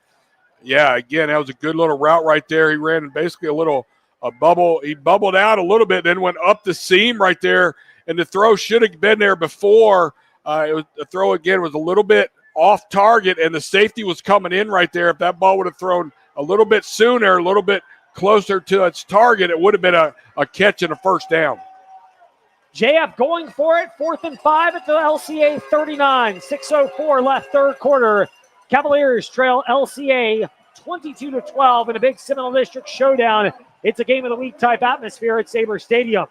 Yeah, again, that was a good little route right there. He ran basically a bubble. He bubbled out a little bit, then went up the seam right there. And the throw should have been there before. The throw, again, was a little bit off target, and the safety was coming in right there. If that ball would have thrown a little bit sooner, a little bit closer to its target, it would have been a catch and a first down. JF going for it. 4th and 5 at the LCA 39. 6:04 left third quarter. Cavaliers trail LCA 22-12 in a big Seminole District showdown. It's a game of the week type atmosphere at Sabre Stadium.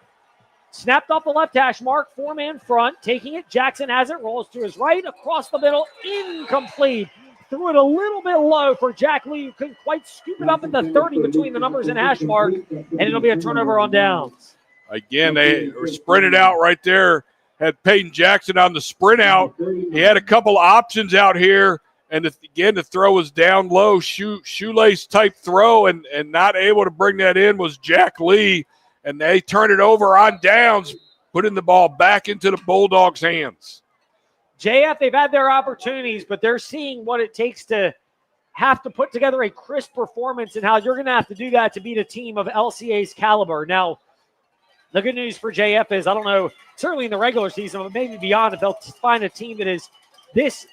Snapped off the left hash mark, 4-man front. Taking it, Jackson has it, rolls to his right, across the middle, incomplete. Threw it a little bit low for Jack Lee, who couldn't quite scoop it up at the 30 between the numbers and hash mark, and it'll be a turnover on downs. Again, they were sprinted out right there. Had Peyton Jackson on the sprint out. He had a couple options out here. And again, the throw was down low, shoelace type throw, and not able to bring that in was Jack Lee. And they turned it over on downs, putting the ball back into the Bulldogs' hands. JF, they've had their opportunities, but they're seeing what it takes to have to put together a crisp performance and how you're going to have to do that to beat a team of LCA's caliber. Now, the good news for JF is, I don't know, certainly in the regular season, but maybe beyond, if they'll find a team that is this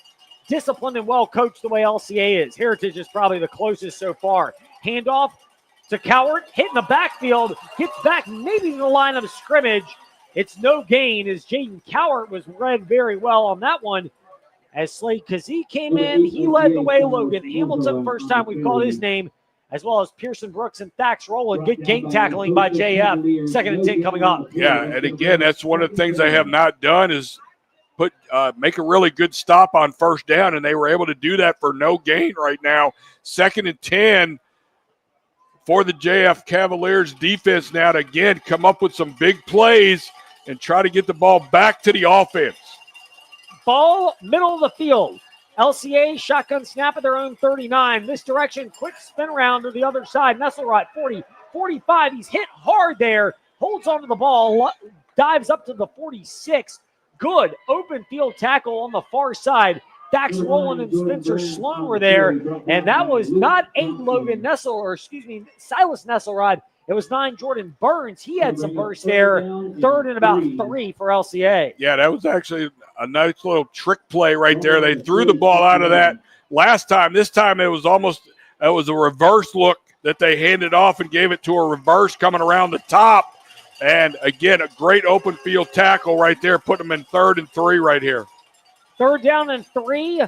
disciplined and well coached the way LCA is. Heritage is probably the closest so far. Handoff to Cowart, hitting the backfield, gets back maybe to the line of scrimmage. It's no gain as Jaden Cowart was read very well on that one. As Slade Kazee came in, he led the way. Logan Hamilton, first time we've called his name, as well as Pearson Brooks and Thax Rowland. Good game tackling by JF. 2nd and 10 coming up. Yeah, and again, that's one of the things they have not done is make a really good stop on first down, and they were able to do that for no gain right now. 2nd and 10 for the JF Cavaliers defense now to, again, come up with some big plays and try to get the ball back to the offense. Ball middle of the field. LCA shotgun snap at their own 39. Misdirection, quick spin around to the other side. Nesselrod, 40, 45. He's hit hard there. Holds onto the ball, dives up to the 46. Good open field tackle on the far side. Dax Rowland and Spencer Sloan were there, and that was not Silas Nesselrod. It was 9 Jordan Burns. He had some burst there. 3rd and about 3 for LCA. Yeah, that was actually a nice little trick play right there. They threw the ball out of that last time. This time it was a reverse look that they handed off and gave it to a reverse coming around the top. And, again, a great open field tackle right there, putting them in 3rd and 3 right here. 3rd down and 3.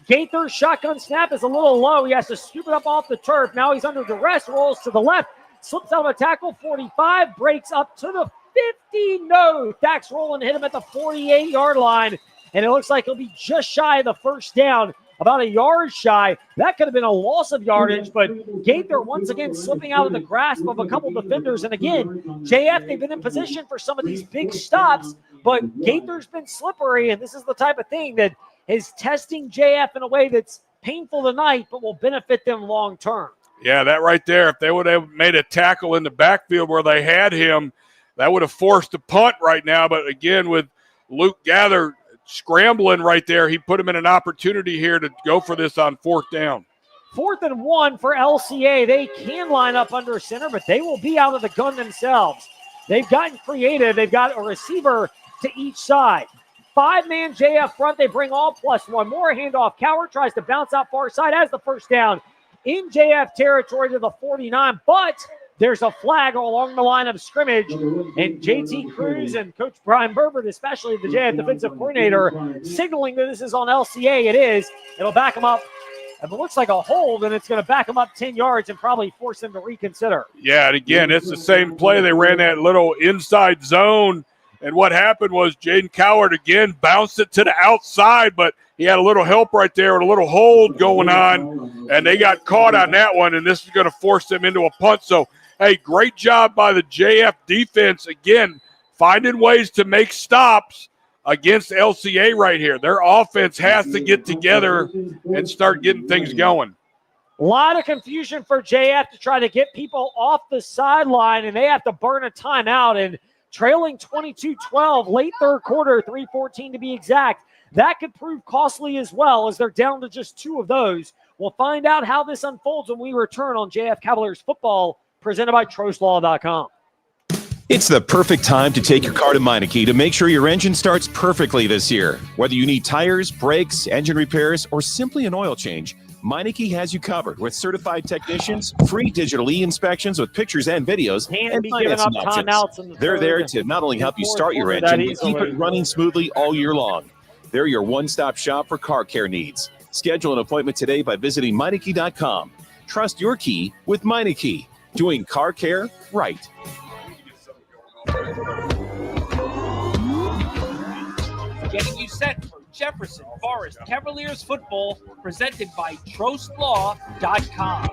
Gaither's shotgun snap is a little low. He has to scoop it up off the turf. Now he's under duress, rolls to the left, slips out of a tackle, 45, breaks up to the 50. No, Dax Rowland hit him at the 48-yard line, and it looks like he'll be just shy of the first down, about a yard shy. That could have been a loss of yardage, but Gaither once again slipping out of the grasp of a couple defenders. And again, JF, they've been in position for some of these big stops, but Gaither's been slippery, and this is the type of thing that is testing JF in a way that's painful tonight, but will benefit them long term. Yeah, that right there, if they would have made a tackle in the backfield where they had him, that would have forced a punt right now. But again, with Luke Gather scrambling right there, he put him in an opportunity here to go for this on 4th down. 4th and 1 for LCA. They can line up under center, but they will be out of the gun themselves. They've gotten creative. They've got a receiver to each side. 5-man JF front. They bring all +1. More handoff. Coward tries to bounce out far side, has the first down in JF territory to the 49, but there's a flag along the line of scrimmage, and JT Cruz and Coach Brian Burbert, especially the JF defensive coordinator, signaling that this is on LCA. It is. It'll back them up. If it looks like a hold, then it's going to back them up 10 yards and probably force them to reconsider. Yeah, and again, it's the same play. They ran that little inside zone, and what happened was Jaden Coward again bounced it to the outside, but he had a little help right there and a little hold going on, and they got caught on that one, and this is going to force them into a punt. So, hey, great job by the JF defense, again, finding ways to make stops against LCA right here. Their offense has to get together and start getting things going. A lot of confusion for JF to try to get people off the sideline, and they have to burn a timeout, and trailing 22-12, late third quarter, 3:14 to be exact. That could prove costly as well, as they're down to just 2 of those. We'll find out how this unfolds when we return on JF Cavaliers football, presented by TrostLaw.com. It's the perfect time to take your car to Meineke to make sure your engine starts perfectly this year. Whether you need tires, brakes, engine repairs, or simply an oil change, Meineke has you covered with certified technicians, free digital e-inspections with pictures and videos, and financing options. They're there to not only help you start your engine, but keep it running smoothly all year long. They're your one-stop shop for car care needs. Schedule an appointment today by visiting Meineke.com. Trust your key with Meineke, doing car care right. Getting you set for Jefferson Forest Cavaliers football, presented by TrostLaw.com.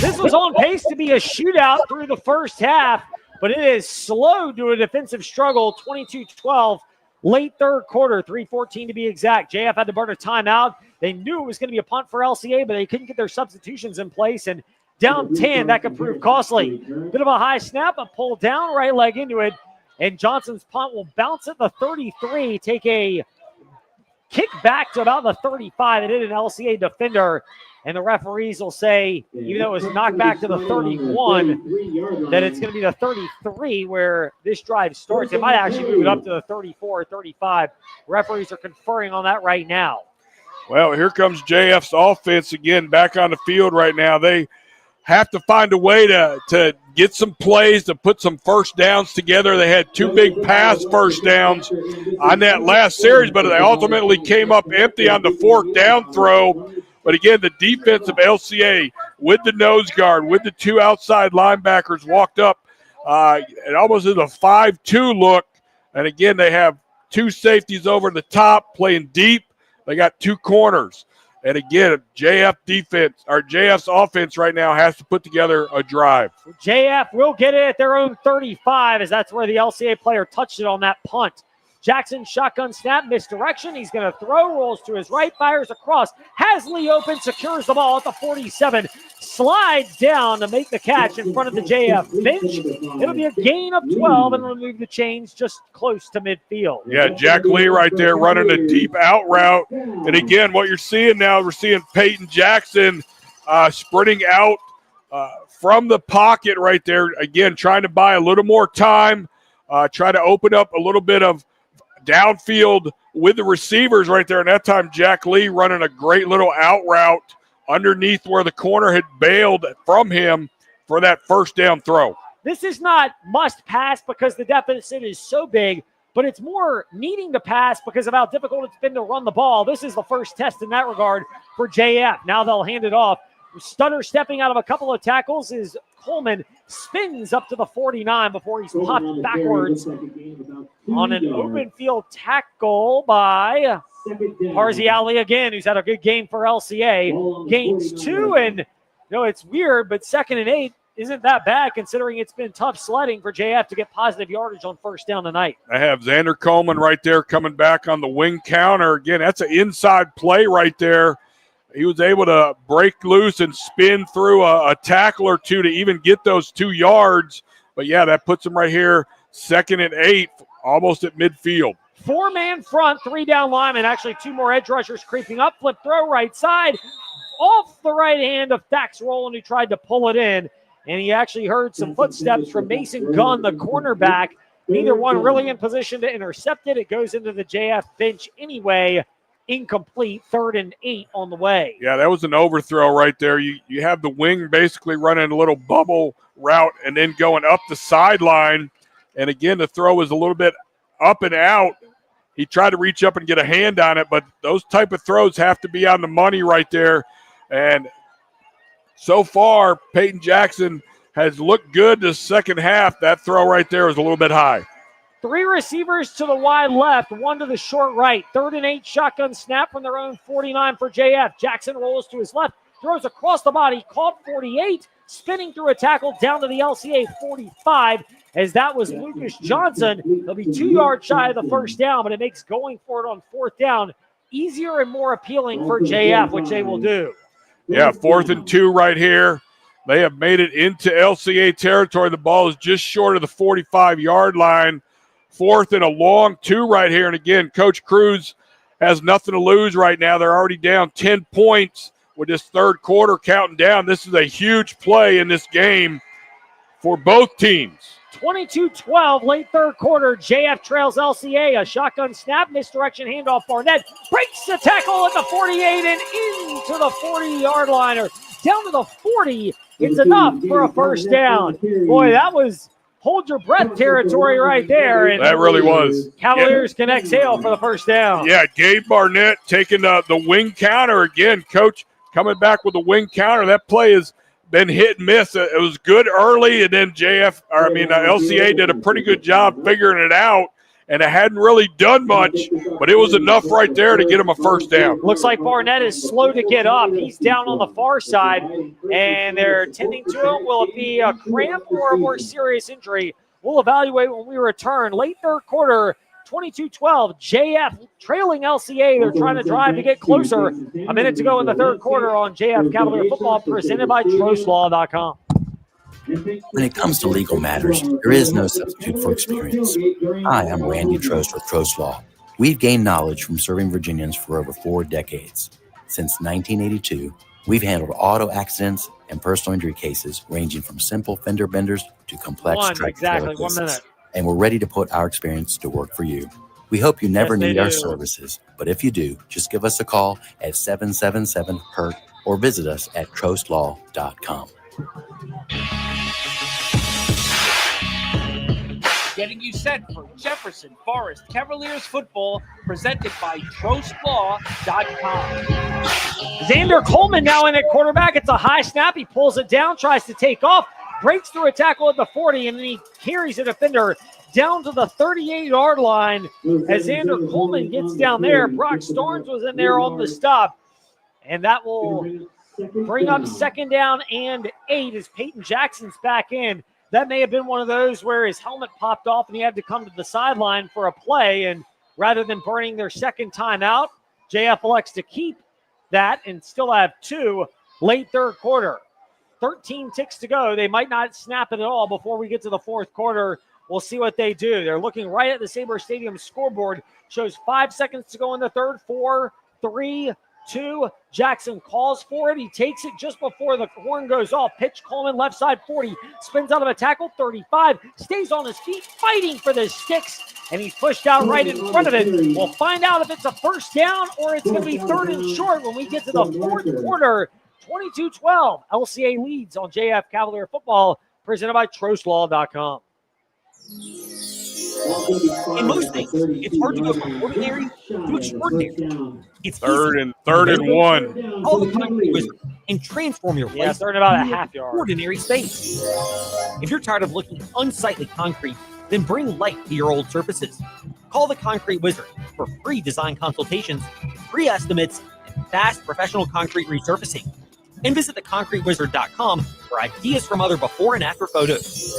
This was on pace to be a shootout through the first half, but it is slow to a defensive struggle, 22-12, late third quarter, 3:14 to be exact. JF had to burn a timeout. They knew it was going to be a punt for LCA, but they couldn't get their substitutions in place, and down 10, that could prove costly. Bit of a high snap, a pull down, right leg into it, and Johnson's punt will bounce at the 33, take a kick back to about the 35. It hit an LCA defender, and the referees will say, even though it was knocked back to the 31, that it's going to be the 33 where this drive starts. It might actually move it up to the 34 or 35. Referees are conferring on that right now. Well, here comes JF's offense again back on the field right now. They have to find a way to get some plays, to put some first downs together. They had 2 big pass first downs on that last series, but they ultimately came up empty on the 4th down throw. But again, the defense of LCA with the nose guard, with the 2 outside linebackers walked up. It almost is a 5-2 look. And again, they have 2 safeties over the top playing deep. They got 2 corners. And again, JF's offense right now has to put together a drive. JF will get it at their own 35, as that's where the LCA player touched it on that punt. Jackson shotgun snap, misdirection. He's going to throw, rolls to his right, fires across. Has Lee open, secures the ball at the 47. Slides down to make the catch in front of the JF bench. It'll be a gain of 12 and remove the chains just close to midfield. Yeah, Jack Lee right there running a deep out route. And again, what you're seeing now, we're seeing Peyton Jackson sprinting out from the pocket right there. Again, trying to buy a little more time, try to open up a little bit of downfield with the receivers right there. And that time, Jack Lee running a great little out route underneath where the corner had bailed from him for that first down throw. This is not must pass because the deficit is so big, but it's more needing to pass because of how difficult it's been to run the ball. This is the first test in that regard for JF. Now they'll hand it off. Stutter stepping out of a couple of tackles is Coleman, spins up to the 49 before he's popped backwards on an open field tackle by Harzi Ali again, who's had a good game for LCA. Gains 2, and it's weird, but 2nd and 8 isn't that bad considering it's been tough sledding for JF to get positive yardage on first down tonight. I have Xander Coleman right there coming back on the wing counter. Again, that's an inside play right there. He was able to break loose and spin through a tackle or 2 to even get those 2 yards. But, yeah, that puts him right here, 2nd and 8, almost at midfield. 4-man front, 3 down linemen. Actually, 2 more edge rushers creeping up. Flip throw right side. Off the right hand of Thax Rowland, who tried to pull it in. And he actually heard some footsteps from Mason Gunn, the cornerback, Neither one really in position to intercept it. It goes into the JF bench anyway. Incomplete, 3rd and 8 on the way. Yeah, that was an overthrow right there. You have the wing basically running a little bubble route and then going up the sideline. And again, the throw was a little bit up and out. He tried to reach up and get a hand on it, but those type of throws have to be on the money right there. And so far, Peyton Jackson has looked good the second half. That throw right there was a little bit high. 3 receivers to the wide left, 1 to the short right. 3rd and 8 shotgun snap from their own 49 for JF. Jackson rolls to his left, throws across the body, caught 48, spinning through a tackle down to the LCA 45. As that was Lucas Johnson. He'll be 2 yards shy of the first down, but it makes going for it on 4th down easier and more appealing for JF, which they will do. Yeah, 4th and 2 right here. They have made it into LCA territory. The ball is just short of the 45-yard line. 4th and a long 2 right here. And again, Coach Cruz has nothing to lose right now. They're already down 10 points with this 3rd quarter counting down. This is a huge play in this game for both teams. 22-12, late 3rd quarter. JF trails LCA. A shotgun snap, misdirection handoff. Barnett breaks the tackle at the 48 and into the 40-yard line, or down to the 40. It's enough for a first down. Boy, that was hold your breath territory right there. And that really was. Cavaliers can exhale for the first down. Yeah, Gabe Barnett taking the wing counter again. Coach coming back with the wing counter. That play has been hit and miss. It was good early, and then LCA did a pretty good job figuring it out, and it hadn't really done much, but it was enough right there to get him a first down. Looks like Barnett is slow to get up. He's down on the far side, and they're tending to him. Will it be a cramp or a more serious injury? We'll evaluate when we return. Late 3rd quarter, 22-12. JF trailing LCA. They're trying to drive to get closer. A minute to go in the 3rd quarter on JF Cavalier Football, presented by TrostLaw.com. When it comes to legal matters, there is no substitute for experience. Hi, I'm Randy Trost with Trost Law. We've gained knowledge from serving Virginians for over 4 decades. Since 1982, we've handled auto accidents and personal injury cases ranging from simple fender benders to complex tractor-trailer cases. And we're ready to put our experience to work for you. We hope you never need our services, but if you do, just give us a call at 777-HURT or visit us at TrostLaw.com. Getting you set for Jefferson Forest Cavaliers football, presented by TrostLaw.com. Xander Coleman now in at quarterback. It's a high snap. He pulls it down, tries to take off, breaks through a tackle at the 40, and then he carries a defender down to the 38-yard line. As Xander Coleman gets down there, Brock Starnes was in there on the stop, and that will bring up 2nd down and 8 as Peyton Jackson's back in. That may have been one of those where his helmet popped off and he had to come to the sideline for a play, and rather than burning their 2nd timeout, JF elects to keep that and still have 2 late 3rd quarter. 13 ticks to go. They might not snap it at all before we get to the 4th quarter. We'll see what they do. They're looking right at the Sabre Stadium scoreboard. Shows 5 seconds to go in the 3rd. 4, 3, 2. Jackson calls for it. He takes it just before the horn goes off. Pitch Coleman, left side 40. Spins out of a tackle, 35. Stays on his feet, fighting for the sticks. And he's pushed out right in front of it. We'll find out if it's a first down or it's going to be 3rd and short when we get to the 4th quarter. 22-12. LCA leads on JF Cavalier football, presented by TrostLaw.com. In most things, it's hard to go from ordinary to extraordinary. It's third and 1. Call the Concrete Wizard and transform your place. They're in about a half yard. Ordinary space. If you're tired of looking at unsightly concrete, then bring light to your old surfaces. Call the Concrete Wizard for free design consultations, free estimates, and fast professional concrete resurfacing. And visit theconcretewizard.com for ideas from other before and after photos.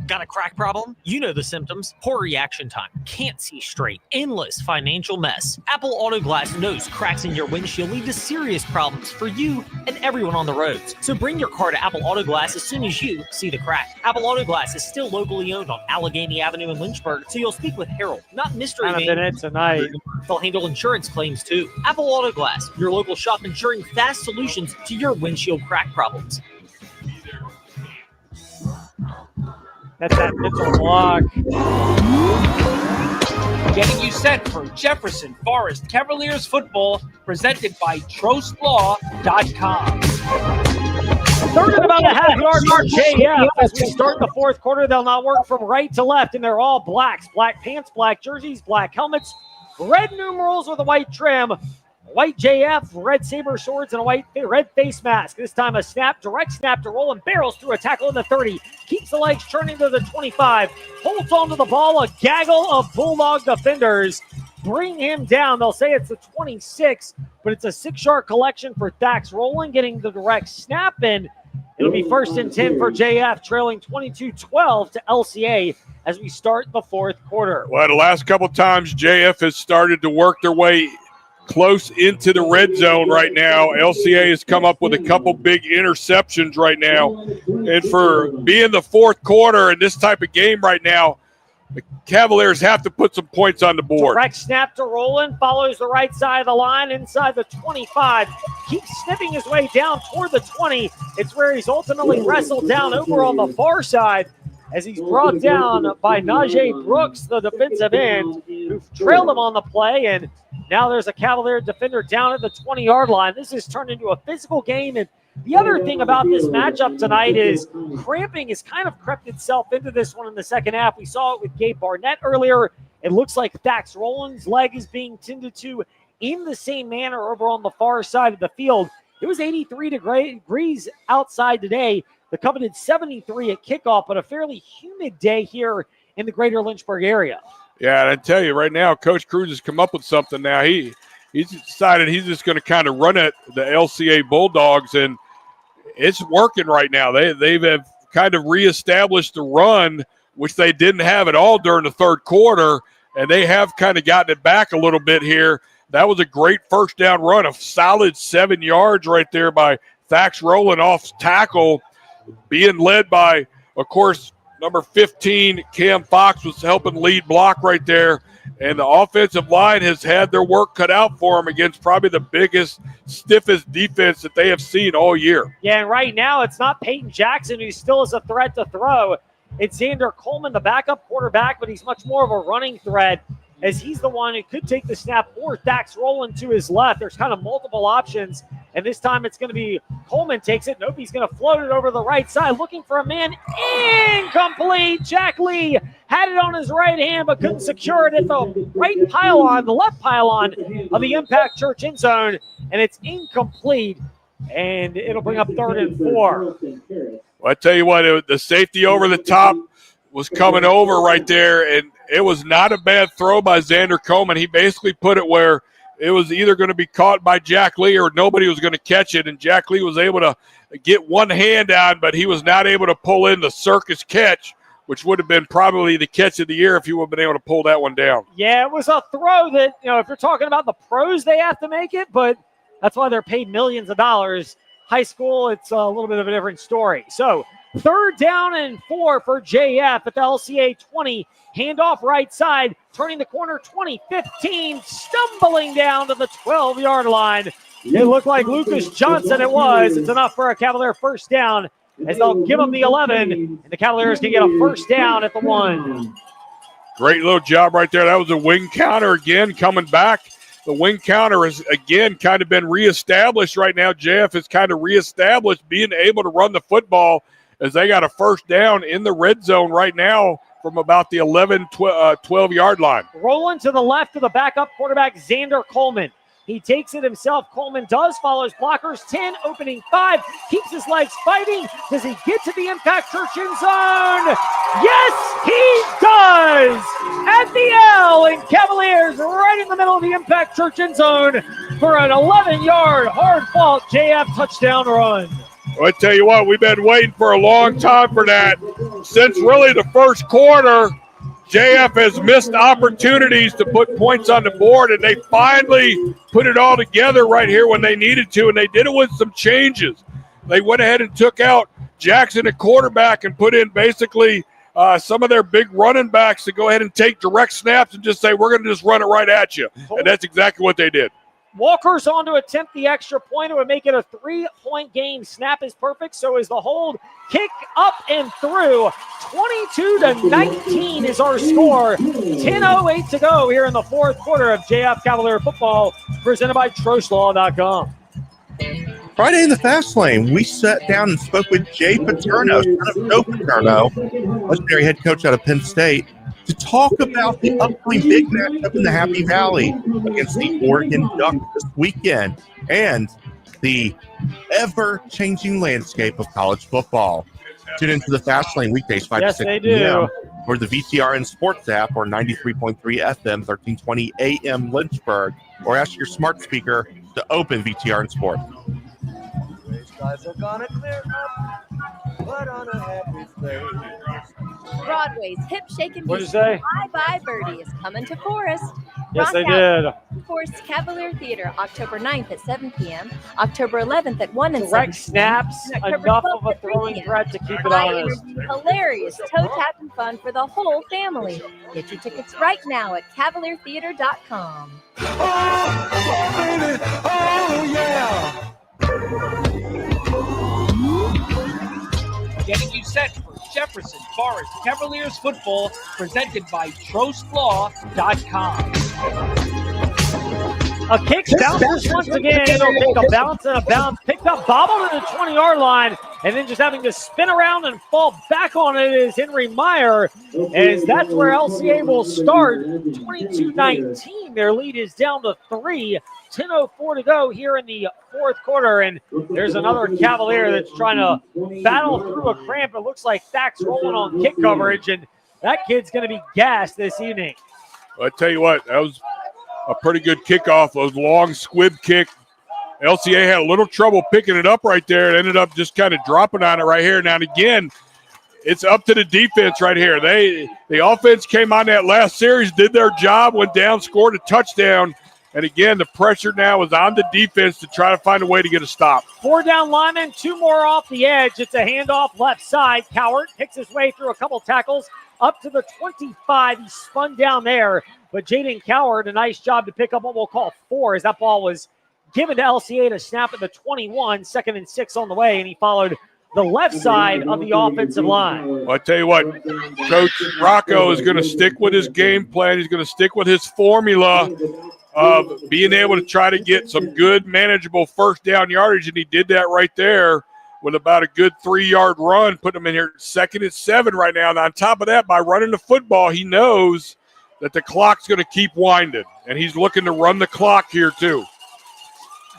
Got a crack problem? You know the symptoms. Poor reaction time, can't see straight, endless financial mess. Apple Auto Glass knows cracks in your windshield lead to serious problems for you and everyone on the roads. So bring your car to Apple Auto Glass as soon as you see the crack. Apple Auto Glass is still locally owned on Allegheny Avenue in Lynchburg, so you'll speak with Harold, not mystery man. Tonight. They'll handle insurance claims too. Apple Auto Glass, your local shop ensuring fast solutions to your windshield crack problems. That's that mental block. Getting you set for Jefferson Forest Cavaliers football, presented by TrostLaw.com. Third and about a half-yard mark, JF. As we start the fourth quarter, they'll now work from right to left, and they're all blacks. Black pants, black jerseys, black helmets, red numerals with a white trim, white JF, red saber swords, and a red face mask. This time a snap, direct snap to roll, and barrels through a tackle in the 30. Keeps the legs turning to the 25. Holds onto the ball, a gaggle of Bulldog defenders bring him down. They'll say it's the 26, but it's a 6-yard collection for Thax Rowland, getting the direct snap, and it'll be 1st and 10 for JF, trailing 22-12 to LCA as we start the fourth quarter. Well, the last couple times JF has started to work their way close into the red zone right now. LCA has come up with a couple big interceptions right now. And for being the fourth quarter in this type of game right now, the Cavaliers have to put some points on the board. Direct snap to Rowland, follows the right side of the line, inside the 25. Keeps snipping his way down toward the 20. It's where he's ultimately wrestled down over on the far side as he's brought down by Najee Brooks, the defensive end, who trailed him on the play. And now there's a Cavalier defender down at the 20-yard line. This has turned into a physical game, and the other thing about this matchup tonight is cramping has kind of crept itself into this one in the second half. We saw it with Gabe Barnett earlier. It looks like Thax Rowland's leg is being tended to in the same manner over on the far side of the field. It was 83 degrees outside today. The coveted 73 at kickoff, but a fairly humid day here in the greater Lynchburg area. Yeah, and I tell you right now, Coach Cruz has come up with something now. He's decided he's just going to kind of run at the LCA Bulldogs, and it's working right now. They've kind of reestablished the run, which they didn't have at all during the third quarter, and they have kind of gotten it back a little bit here. That was a great first down run, a solid 7 yards right there by Thax Rowland off tackle, being led by, of course, number 15, Cam Fox was helping lead block right there. And the offensive line has had their work cut out for them against probably the biggest, stiffest defense that they have seen all year. Yeah, and right now it's not Peyton Jackson who still is a threat to throw. It's Xander Coleman, the backup quarterback, but he's much more of a running threat as he's the one who could take the snap or Thax Rowland to his left. There's kind of multiple options, and this time it's going to be Coleman takes it. Nope, he's going to float it over the right side, looking for a man. Incomplete. Jack Lee had it on his right hand, but couldn't secure it at the right pylon, the left pylon of the Impact Church end zone, and it's incomplete, and it'll bring up 3rd and 4. Well, I tell you what, the safety over the top was coming over right there, and it was not a bad throw by Xander Coleman. He basically put it where it was either going to be caught by Jack Lee or nobody was going to catch it, and Jack Lee was able to get one hand on, but he was not able to pull in the circus catch, which would have been probably the catch of the year if he would have been able to pull that one down. Yeah, it was a throw that, if you're talking about the pros, they have to make it, but that's why they're paid millions of dollars. High school, it's a little bit of a different story. So 3rd down and 4 for JF at the LCA 20. Handoff right side, turning the corner, 20-15, stumbling down to the 12-yard line. It looked like Lucas Johnson it was. It's enough for a Cavalier first down as they'll give them the 11, and the Cavaliers can get a first down at the 1. Great little job right there. That was a wing counter again coming back. The wing counter has, again, kind of been reestablished right now. JF has kind of reestablished being able to run the football as they got a first down in the red zone right now from about the 11, 12-yard line. Rolling to the left of the backup quarterback, Xander Coleman. He takes it himself. Coleman does follow his blockers. 10, opening 5. Keeps his legs fighting. Does he get to the Impact Church end zone? Yes, he does! At the L, and Cavaliers right in the middle of the Impact Church end zone for an 11-yard hard-fought JF touchdown run. Well, I tell you what, we've been waiting for a long time for that. Since really the first quarter, JF has missed opportunities to put points on the board, and they finally put it all together right here when they needed to, and they did it with some changes. They went ahead and took out Jackson at quarterback and put in basically some of their big running backs to go ahead and take direct snaps and just say, we're going to just run it right at you. And that's exactly what they did. Walker's on to attempt the extra point. It would make it a 3-point game. Snap is perfect. So is the hold. Kick up and through. 22-19 is our score. 10:08 to go here in the fourth quarter of JF Cavalier football, presented by TrostLaw.com. Friday in the Fast Lane, we sat down and spoke with Jay Paterno, son of Joe Paterno, legendary head coach out of Penn State, to talk about the upcoming big matchup in the Happy Valley against the Oregon Ducks this weekend and the ever-changing landscape of college football. Tune into the Fast Lane weekdays 5 to 6 p.m. or the VTRN Sports app or 93.3 FM, 1320 AM Lynchburg, or ask your smart speaker to open VTRN Sports. Guys are gonna clear up, but on a happy face. Broadway's hip-shaking What'd you say? Bye Bye Birdie is coming to Forest. Yes, they Rock out did. Forest Cavalier Theater, October 9th at 7 p.m., October 11th at 1 and 7 Direct snaps, and October enough 12th of a at 3 throwing p.m. threat to keep it High honest. energy, hilarious, toe-tapping fun for the whole family. Get your tickets right now at cavaliertheater.com. Oh, yeah! Getting you set for Jefferson Forest Cavaliers football, presented by TrostLaw.com. A kick bounces once again. It'll take a bounce and a bounce. Picked up, bobbled to the 20-yard line, and then just having to spin around and fall back on it is Henry Meyer, as that's where LCA will start. 22-19. Their lead is down to 3. 10:04 to go here in the fourth quarter, and there's another Cavalier that's trying to battle through a cramp. It looks like Thac's rolling on kick coverage, and that kid's going to be gassed this evening. I tell you what, that was a pretty good kickoff. Those long squib kick. LCA had a little trouble picking it up right there. It ended up just kind of dropping on it right here. Now, and again, it's up to the defense right here. The offense came on that last series, did their job, went down, scored a touchdown. And again, the pressure now is on the defense to try to find a way to get a stop. 4 down linemen, 2 more off the edge. It's a handoff left side. Cowart picks his way through a couple tackles up to the 25. He spun down there, but Jaden Cowart, a nice job to pick up what we'll call 4, as that ball was given to LCA to snap at the 21, 2nd and 6 on the way, and he followed the left side of the offensive line. Well, I tell you what, Coach Rocco is going to stick with his game plan. He's going to stick with his formula of being able to try to get some good, manageable first down yardage, and he did that right there with about a good 3-yard run, putting him in here 2nd and 7 right now. And on top of that, by running the football, he knows that the clock's going to keep winding, and he's looking to run the clock here too.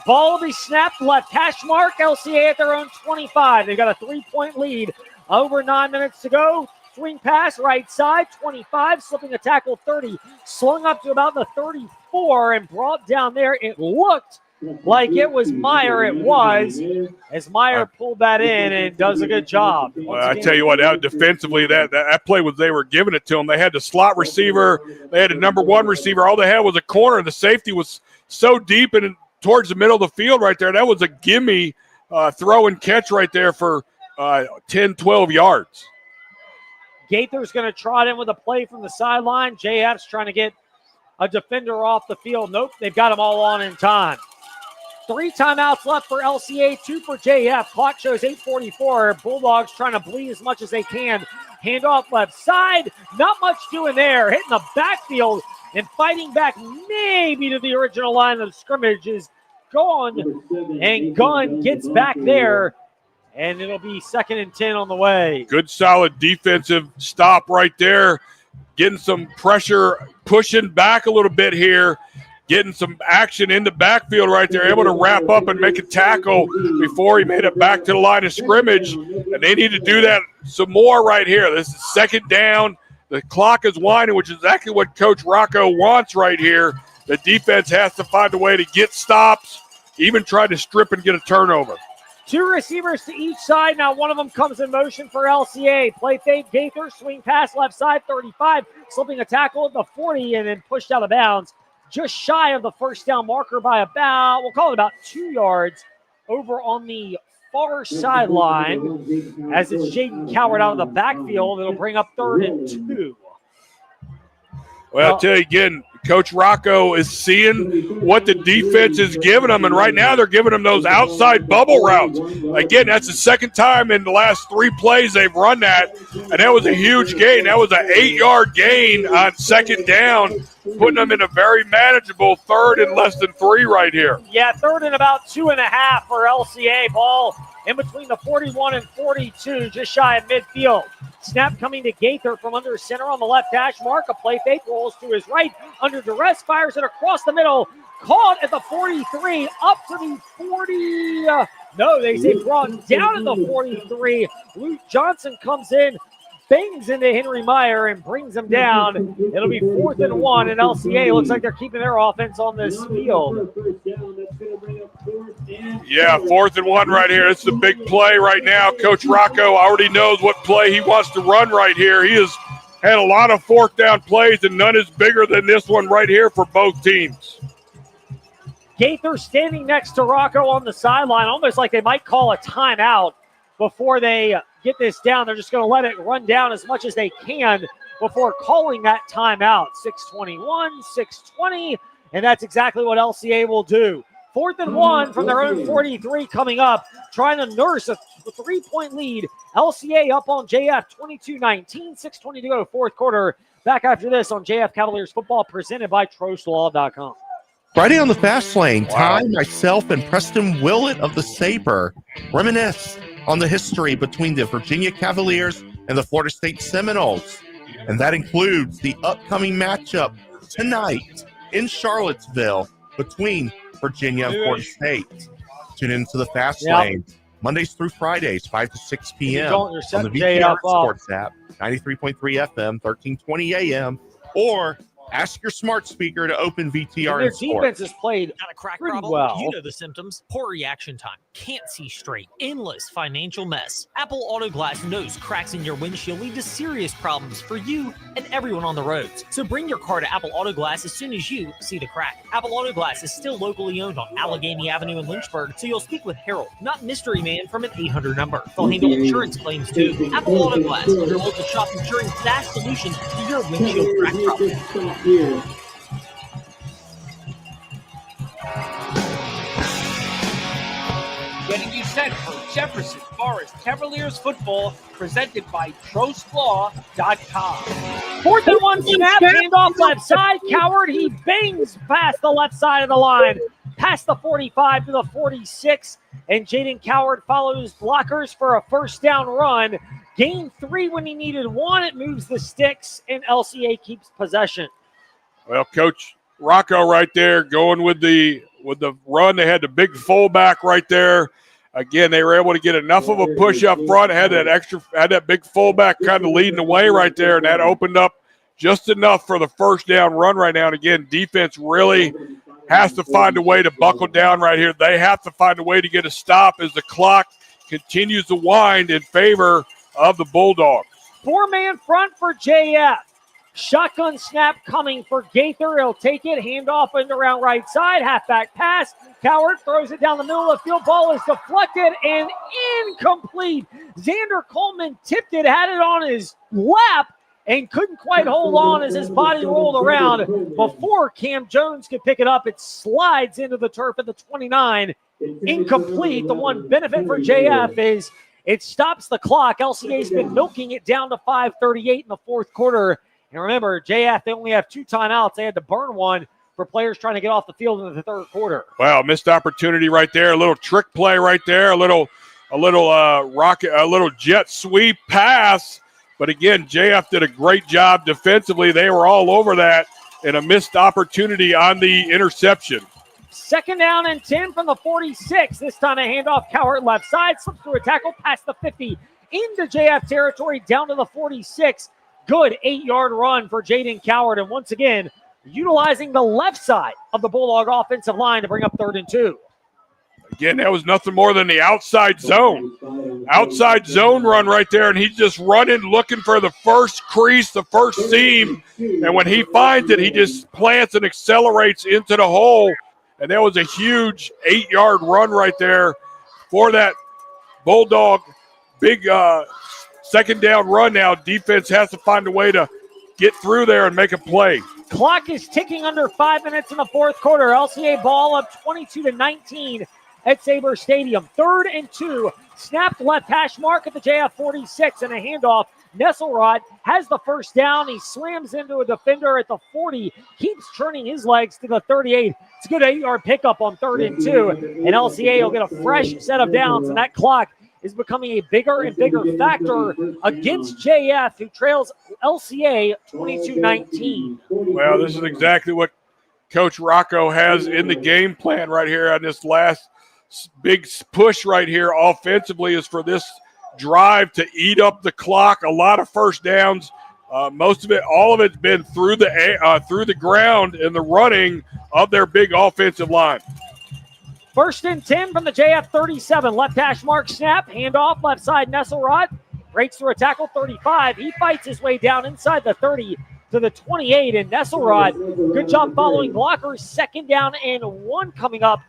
Ball will be snapped left hash mark. LCA at their own 25. They've got a 3-point lead. Over 9 minutes to go. Swing pass right side, 25, slipping a tackle 30, slung up to about the 34 and brought down there. It looked like it was Meyer. It was, as Meyer pulled that in and does a good job. Well, I tell you what, defensively, that play was they were giving it to him. They had the slot receiver. They had a number 1 receiver. All they had was a corner. The safety was so deep and towards the middle of the field right there. That was a gimme throw and catch right there for 10, 12 yards. Gaither's going to trot in with a play from the sideline. JF's trying to get a defender off the field. Nope, they've got them all on in time. 3 timeouts left for LCA, 2 for JF. Clock shows 8:44. Bulldogs trying to bleed as much as they can. Handoff left side. Not much doing there. Hitting the backfield and fighting back maybe to the original line of scrimmage is gone. And Gunn gets back there. And it'll be 2nd and 10 on the way. Good, solid defensive stop right there. Getting some pressure, pushing back a little bit here. Getting some action in the backfield right there. Able to wrap up and make a tackle before he made it back to the line of scrimmage. And they need to do that some more right here. This is 2nd down. The clock is winding, which is exactly what Coach Rocco wants right here. The defense has to find a way to get stops, even try to strip and get a turnover. 2 receivers to each side. Now one of them comes in motion for LCA. Play fake, Gaither, swing pass left side, 35, slipping a tackle at the 40 and then pushed out of bounds. Just shy of the first down marker by about, we'll call it about 2 yards over on the far sideline. As it's Jaden Cowart out of the backfield, it'll bring up 3rd and 2. Well, I'll tell you again, Coach Rocco is seeing what the defense is giving them, and right now they're giving them those outside bubble routes. Again, that's the second time in the last 3 plays they've run that, and that was a huge gain. That was an 8-yard gain on second down, putting them in a very manageable 3rd and less than 3 right here. Yeah, 3rd and about 2.5 for LCA. Ball in between the 41 and 42, just shy of midfield. Snap coming to Gaither from under center on the left hash mark. A play fake, rolls to his right, under duress, fires it across the middle. Caught at the 43, up to the 40. No, they say brought down at the 43. Luke Johnson comes in, bangs into Henry Meyer and brings him down. It'll be 4th and 1, and LCA looks like they're keeping their offense on this field. Yeah, 4th and 1 right here. It's the big play right now. Coach Rocco already knows what play he wants to run right here. He has had a lot of 4th down plays, and none is bigger than this one right here for both teams. Gaither standing next to Rocco on the sideline, almost like they might call a timeout before they get this down. They're just going to let it run down as much as they can before calling that timeout. 6:21, 6:20, and that's exactly what LCA will do. 4th and 1 from their own 43 coming up, trying to nurse a 3-point lead. LCA up on JF 22-19, 6:20 to go, 4th quarter. Back after this on JF Cavaliers football, presented by TrostLaw.com. Friday on the Fast Lane, Ty, myself, and Preston Willett of the Sabre reminisce on the history between the Virginia Cavaliers and the Florida State Seminoles. And that includes the upcoming matchup tonight in Charlottesville between Virginia and Florida State. Tune into the Fast Lane Mondays through Fridays, 5 to 6 p.m. on the VTR Sports app, 93.3 FM, 1320 a.m., or ask your smart speaker to open VTR Their and defense has played Got a crack pretty problem? well. You know the symptoms. Poor reaction time. Can't see straight. Endless financial mess. Apple Auto Glass knows cracks in your windshield lead to serious problems for you and everyone on the roads. So bring your car to Apple Auto Glass as soon as you see the crack. Apple Auto Glass is still locally owned on Allegheny Avenue in Lynchburg, so you'll speak with Harold, not Mystery Man from an 800 number. They'll handle insurance claims too. Apple Auto Glass, your local shop ensuring fast solutions to your windshield crack problem. Getting you set for Jefferson Forest Cavaliers football, presented by TrostLaw.com. 4th and 1 snap, handoff left side. Coward, he bangs past the left side of the line, past the 45 to the 46, and Jaden Coward follows blockers for a 1st down run. Gained 3 when he needed 1. It moves the sticks, and LCA keeps possession. Well, Coach Rocco right there going with the run. They had the big fullback right there. Again, they were able to get enough of a push up front, had that big fullback kind of leading the way right there, and that opened up just enough for the 1st down run right now. And again, defense really has to find a way to buckle down right here. They have to find a way to get a stop as the clock continues to wind in favor of the Bulldogs. 4-man front for JF. Shotgun snap coming for Gaither. He'll take it. Handoff and around right side. Halfback pass. Coward throws it down the middle of the field. Ball is deflected and incomplete. Xander Coleman tipped it, had it on his lap, and couldn't quite hold on as his body rolled around. Before Cam Jones could pick it up, it slides into the turf at the 29. Incomplete. The one benefit for JF is it stops the clock. LCA's been milking it down to 5:38 in the 4th quarter. And remember, JF, they only have 2 timeouts. They had to burn one for players trying to get off the field in the 3rd quarter. Wow, missed opportunity right there. A little trick play right there. A little jet sweep pass. But again, JF did a great job defensively. They were all over that, and a missed opportunity on the interception. 2nd down and 10 from the 46. This time a handoff, Coward left side, slips through a tackle past the 50 into JF territory, down to the 46. Good 8-yard run for Jaden Coward, and once again, utilizing the left side of the Bulldog offensive line to bring up 3rd and 2. Again, that was nothing more than the outside zone. Outside zone run right there, and he's just running, looking for the first crease, the first seam, and when he finds it, he just plants and accelerates into the hole, and that was a huge 8-yard run right there for that Bulldog big 2nd down run now. Defense has to find a way to get through there and make a play. Clock is ticking under 5 minutes in the fourth quarter. LCA ball up 22-19 at Sabre Stadium. 3rd and 2. Snapped left hash mark at the JF 46 and a handoff. Nesselrod has the first down. He slams into a defender at the 40. Keeps turning his legs to the 38. It's a good 8-yard pickup on 3rd and 2. And LCA will get a fresh set of downs, and that clock is becoming a bigger and bigger factor against JF, who trails LCA 22-19. Well, this is exactly what Coach Rocco has in the game plan right here on this last big push right here offensively, is for this drive to eat up the clock. A lot of first downs. Most of it, all of it's been through the ground in the running of their big offensive line. 1st and 10 from the JF 37. Left hash mark snap. Handoff left side. Nesselrod breaks through a tackle 35. He fights his way down inside the 30 to the 28. And Nesselrod, good job following blockers. 2nd down and 1 coming up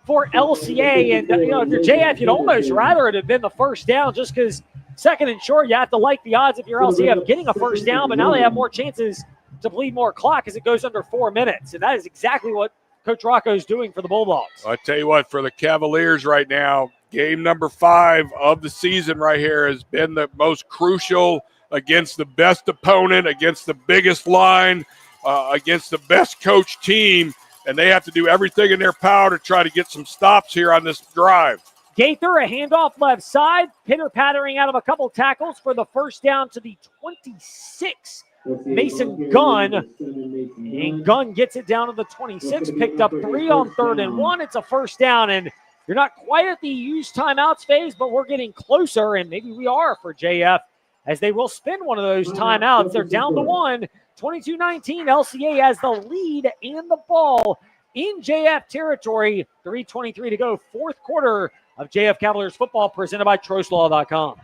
for LCA. And, if you're JF, you'd almost rather it have been the first down, just because 2nd and short, you have to like the odds if you're LCA of getting a first down. But now they have more chances to bleed more clock as it goes under 4 minutes. And that is exactly what Coach Rocco is doing for the Bulldogs. I tell you what, for the Cavaliers right now, game number 5 of the season right here has been the most crucial against the best opponent, against the biggest line, against the best coach team, and they have to do everything in their power to try to get some stops here on this drive. Gaither, a handoff left side, pitter-pattering out of a couple tackles for the first down to the 26. Mason Gunn, and Gunn gets it down to the 26, picked up 3 on 3rd and 1. It's a first down, and you're not quite at the use timeouts phase, but we're getting closer, and maybe we are for JF, as they will spend one of those timeouts. They're down to 1, 22-19. LCA has the lead and the ball in JF territory. 3:23 to go, fourth quarter of JF Cavaliers football, presented by TrostLaw.com.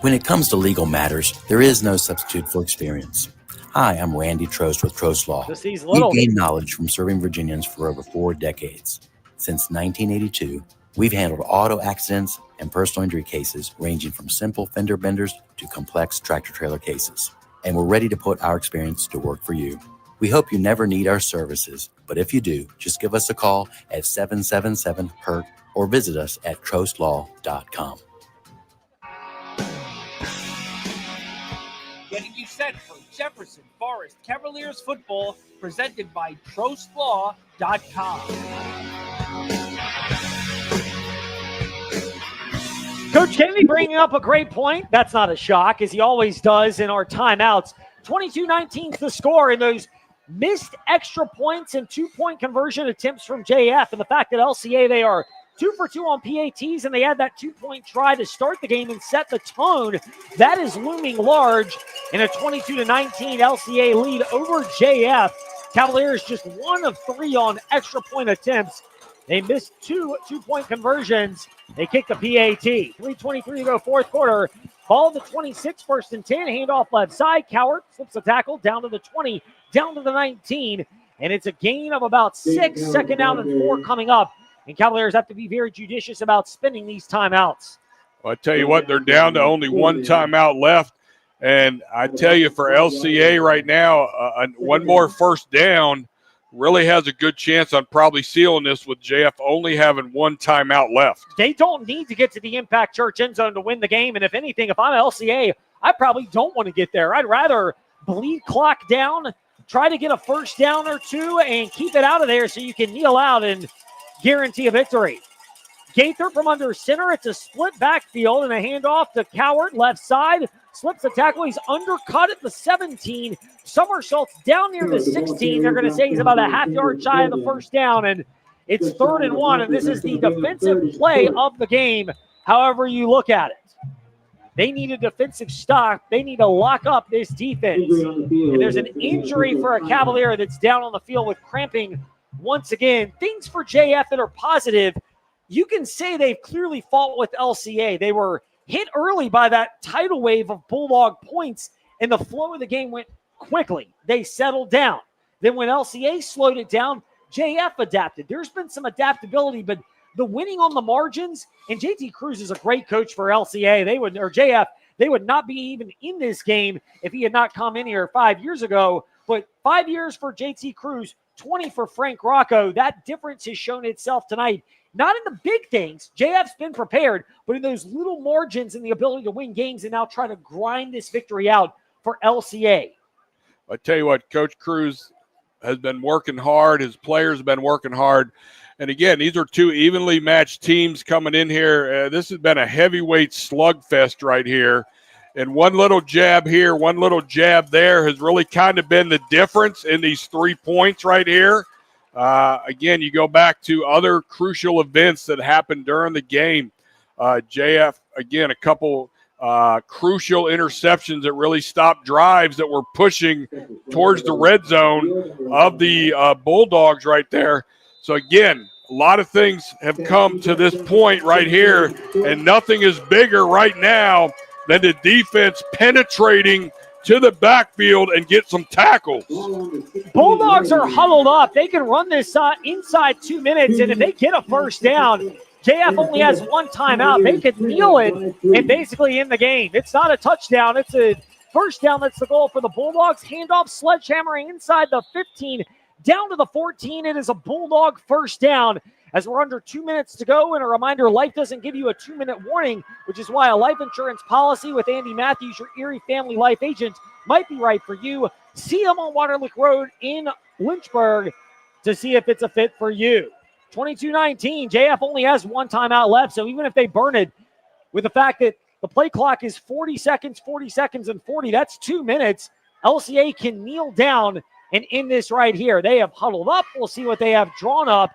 When it comes to legal matters, there is no substitute for experience. Hi, I'm Randy Trost with Trost Law. We've gained knowledge from serving Virginians for over 4 decades. Since 1982, we've handled auto accidents and personal injury cases ranging from simple fender benders to complex tractor-trailer cases. And we're ready to put our experience to work for you. We hope you never need our services, but if you do, just give us a call at 777-HURT or visit us at TrostLaw.com. Getting you set for Jefferson Forest Cavaliers football, presented by TrostLaw.com. Coach Kennedy bringing up a great point. That's not a shock, as he always does in our timeouts. 22-19 is the score, and those missed extra points and 2-point conversion attempts from JF, and the fact that LCA, they are 2 for 2 on PATs, and they had that 2-point try to start the game and set the tone. That is looming large in a 22-19 LCA lead over JF. Cavaliers just 1 of 3 on extra point attempts. They missed 2 2-point conversions. They kicked the PAT. 3:23 to go, fourth quarter. Ball to 26, 1st and 10. Handoff left side. Cowart slips a tackle down to the 20, down to the 19. And it's a gain of about 6. 2nd down and 4 coming up. And Cavaliers have to be very judicious about spending these timeouts. Well, I tell you what, they're down to only 1 timeout left. And I tell you, for LCA right now, one more first down really has a good chance on probably sealing this, with JF only having 1 timeout left. They don't need to get to the Impact Church end zone to win the game. And if anything, if I'm LCA, I probably don't want to get there. I'd rather bleed clock down, try to get a first down or 2, and keep it out of there so you can kneel out and guarantee a victory. Gaither from under center. It's a split backfield and a handoff to Cowart, left side. Slips the tackle. He's undercut at the 17. Somersaults down near the 16. They're going to say he's about a half-yard shy of the first down, and it's 3rd and 1, and this is the defensive play of the game, however you look at it. They need a defensive stop. They need to lock up this defense. And there's an injury for a Cavalier that's down on the field with cramping once again. Things for JF that are positive. You can say they've clearly fought with LCA. They were hit early by that tidal wave of Bulldog points, and the flow of the game went quickly. They settled down. Then when LCA slowed it down, JF adapted. There's been some adaptability, but the winning on the margins, and JT Cruz is a great coach for LCA. JF, They would not be even in this game if he had not come in here 5 years ago. But 5 years for JT Cruz, 20 for Frank Rocco. That difference has shown itself tonight. Not in the big things. JF's been prepared, but in those little margins and the ability to win games and now try to grind this victory out for LCA. I tell you what, Coach Cruz has been working hard. His players have been working hard. And again, these are two evenly matched teams coming in here. This has been a heavyweight slugfest right here. And one little jab here, one little jab there has really kind of been the difference in these 3 points right here. Again, you go back to other crucial events that happened during the game. JF, again, a couple crucial interceptions that really stopped drives that were pushing towards the red zone of the Bulldogs right there. So, again, a lot of things have come to this point right here, and nothing is bigger right now than the defense penetrating to the backfield and get some tackles. Bulldogs are huddled up. They can run this inside 2 minutes, and if they get a first down, JF only has one timeout. They could kneel it and basically end the game. It's not a touchdown. It's a first down. That's the goal for the Bulldogs. Handoff, sledgehammering inside the 15, down to the 14. It is a Bulldog first down as we're under 2 minutes to go. And a reminder, life doesn't give you a 2-minute warning, which is why a life insurance policy with Andy Matthews, your Erie Family Life agent, might be right for you. See him on Waterloo Road in Lynchburg to see if it's a fit for you. 22-19, JF only has one timeout left, so even if they burn it, with the fact that the play clock is 40 seconds, and 40, that's 2 minutes, LCA can kneel down and end this right here. They have huddled up. We'll see what they have drawn up.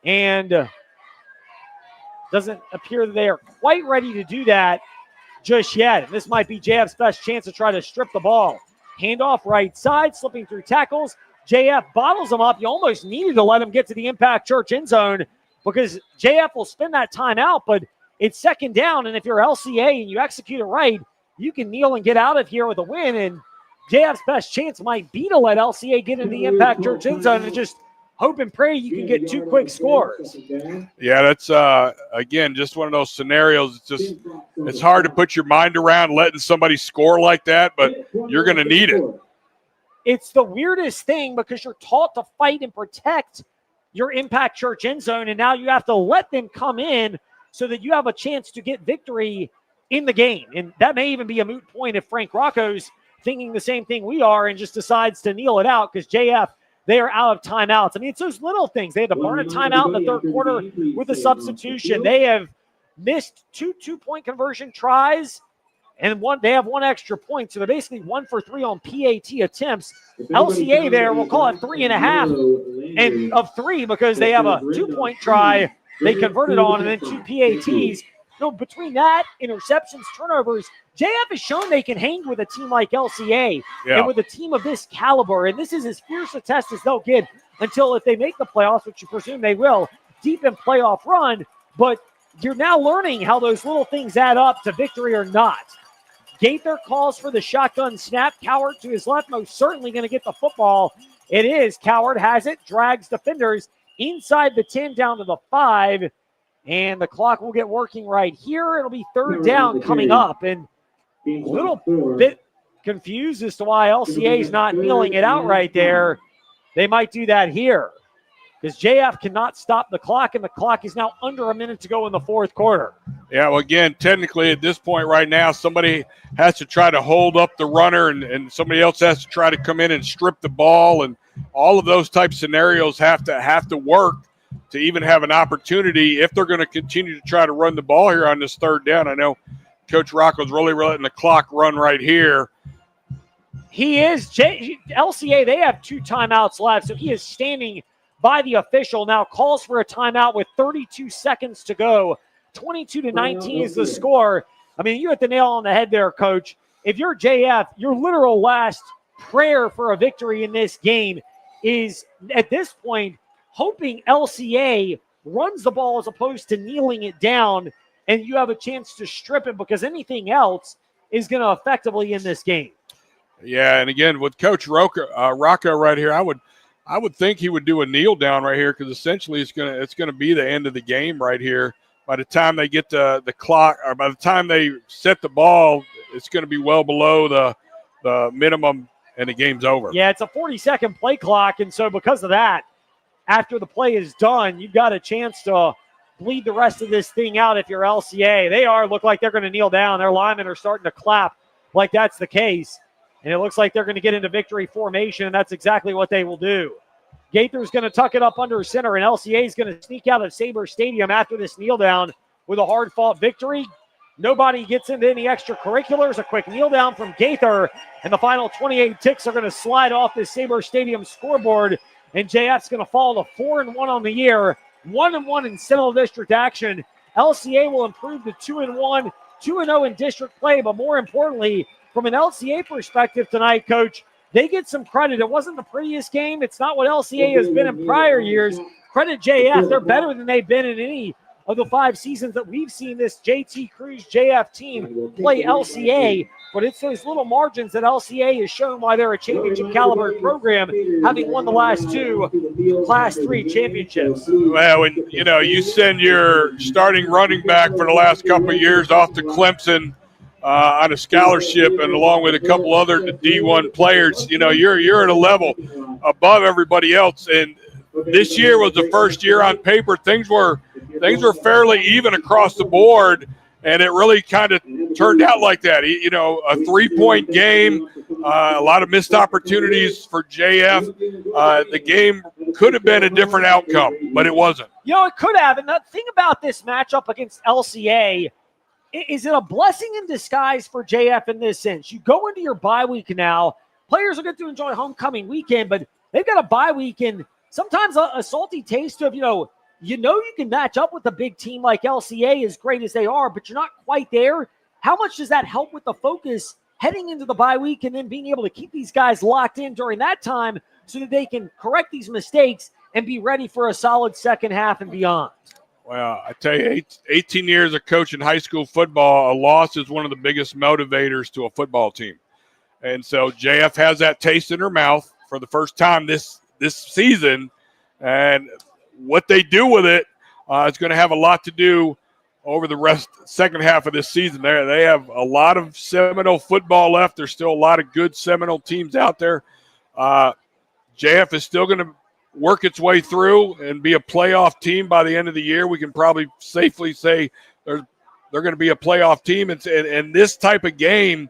And doesn't appear that they are quite ready to do that just yet. And this might be JF's best chance to try to strip the ball. Handoff right side, slipping through tackles. JF bottles him up. You almost needed to let him get to the Impact Church end zone because JF will spend that time out, but it's second down. And if you're LCA and you execute it right, you can kneel and get out of here with a win. And JF's best chance might be to let LCA get into the Impact Church end zone and just hope and pray you can get 2 quick scores. Yeah, that's, again, just one of those scenarios. It's hard to put your mind around letting somebody score like that, but you're going to need it. It's the weirdest thing because you're taught to fight and protect your Impact Church end zone, and now you have to let them come in so that you have a chance to get victory in the game. And that may even be a moot point if Frank Rocco's thinking the same thing we are and just decides to kneel it out because JF, they are out of timeouts. I mean, it's those little things. They had to burn a timeout in the third quarter with a substitution. They have missed 2 two-point conversion tries, and they have 1 extra point, so they're basically 1 for 3 on PAT attempts. LCA there, we'll call it 3.5 and of 3 because they have a 2-point try they converted on and then 2 PATs. No, between that, interceptions, turnovers, JF has shown they can hang with a team like LCA and with a team of this caliber. And this is as fierce a test as they'll get until if they make the playoffs, which you presume they will, deep in playoff run. But you're now learning how those little things add up to victory or not. Gaither calls for the shotgun snap. Coward to his left, most certainly going to get the football. It is. Coward has it, drags defenders inside the 10 down to the 5. And the clock will get working right here. It'll be third down coming up. And a little bit confused as to why LCA is not kneeling it out right there. They might do that here because JF cannot stop the clock, and the clock is now under a minute to go in the fourth quarter. Yeah, well, again, technically at this point right now, somebody has to try to hold up the runner and somebody else has to try to come in and strip the ball, and all of those type scenarios have to work to even have an opportunity if they're going to continue to try to run the ball here on this third down. I know Coach Rocco's really letting the clock run right here. He is. LCA, they have 2 timeouts left, so he is standing by the official. Now calls for a timeout with 32 seconds to go. 22-19 is the score. I mean, you hit the nail on the head there, Coach. If you're JF, your literal last prayer for a victory in this game is, at this point, hoping LCA runs the ball as opposed to kneeling it down, and you have a chance to strip it because anything else is going to effectively end this game. Yeah, and again, with Coach Rocco right here, I would think he would do a kneel down right here because essentially it's gonna be the end of the game right here by the time they get to the clock, or by the time they set the ball, it's going to be well below the minimum, and the game's over. Yeah, it's a 40-second play clock, and so because of that, after the play is done, you've got a chance to bleed the rest of this thing out if you're LCA. They look like they're going to kneel down. Their linemen are starting to clap like that's the case, and it looks like they're going to get into victory formation, and that's exactly what they will do. Gaither's going to tuck it up under center, and LCA is going to sneak out of Sabre Stadium after this kneel down with a hard-fought victory. Nobody gets into any extracurriculars. A quick kneel down from Gaither, and the final 28 ticks are going to slide off this Sabre Stadium scoreboard, and JF's going to fall to 4-1 on the year, 1-1 in Seminole District action. LCA will improve to 2-1, 2-0 in district play, but more importantly, from an LCA perspective tonight, Coach, they get some credit. It wasn't the prettiest game. It's not what LCA has been in prior years. Credit JF. They're better than they've been in any of the 5 seasons that we've seen this JT Cruz JF team play LCA. But it's those little margins that LCA has shown why they're a championship caliber program, having won the last 2 Class 3 championships. Well, when you send your starting running back for the last couple of years off to Clemson on a scholarship, and along with a couple other D1 players, you're at a level above everybody else. And this year was the first year on paper things were fairly even across the board, and it really kind of turned out like that. A 3-point game, a lot of missed opportunities for JF. The game could have been a different outcome, but it wasn't. It could have. And the thing about this matchup against LCA, is it a blessing in disguise for JF in this sense? You go into your bye week now. Players are going to enjoy homecoming weekend, but they've got a bye week, and sometimes a salty taste of, you can match up with a big team like LCA, as great as they are, but you're not quite there. How much does that help with the focus heading into the bye week and then being able to keep these guys locked in during that time so that they can correct these mistakes and be ready for a solid second half and beyond? Well, I tell you, 18 years of coaching high school football, a loss is one of the biggest motivators to a football team. And so JF has that taste in her mouth for the first time this season, and what they do with it is going to have a lot to do over the second half of this season. They have a lot of Seminole football left. There's still a lot of good Seminole teams out there. JF is still going to work its way through and be a playoff team by the end of the year. We can probably safely say they're going to be a playoff team. And this type of game,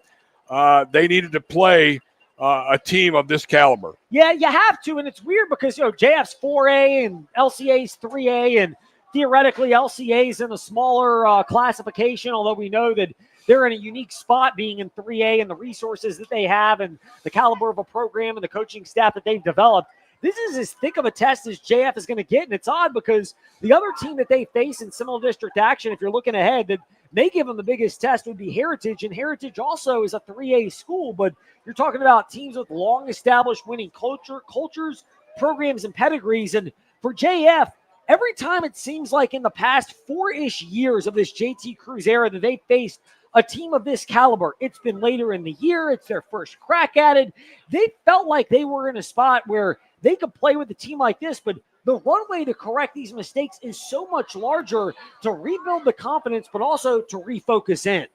they needed to play a team of this caliber. Yeah, you have to, and it's weird because JF's 4A and LCA's 3A, and theoretically LCA's in a smaller classification, although we know that they're in a unique spot being in 3A and the resources that they have and the caliber of a program and the coaching staff that they've developed. This is as thick of a test as JF is going to get, and it's odd because the other team that they face in Seminole District action, if you're looking ahead, that may give them the biggest test would be Heritage, and Heritage also is a 3A school, but you're talking about teams with long-established winning cultures, programs, and pedigrees, and for JF, every time it seems like in the past 4-ish years of this JT Cruz era that they faced a team of this caliber, it's been later in the year, it's their first crack at it, they felt like they were in a spot where they could play with a team like this, but the runway to correct these mistakes is so much larger to rebuild the confidence, but also to refocus in.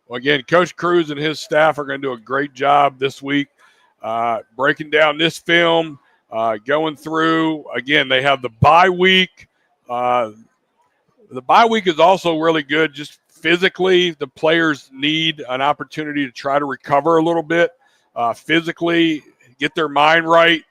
Well, again, Coach Cruz and his staff are going to do a great job this week breaking down this film, going through. Again, they have the bye week. The bye week is also really good just physically. The players need an opportunity to try to recover a little bit physically, get their mind right.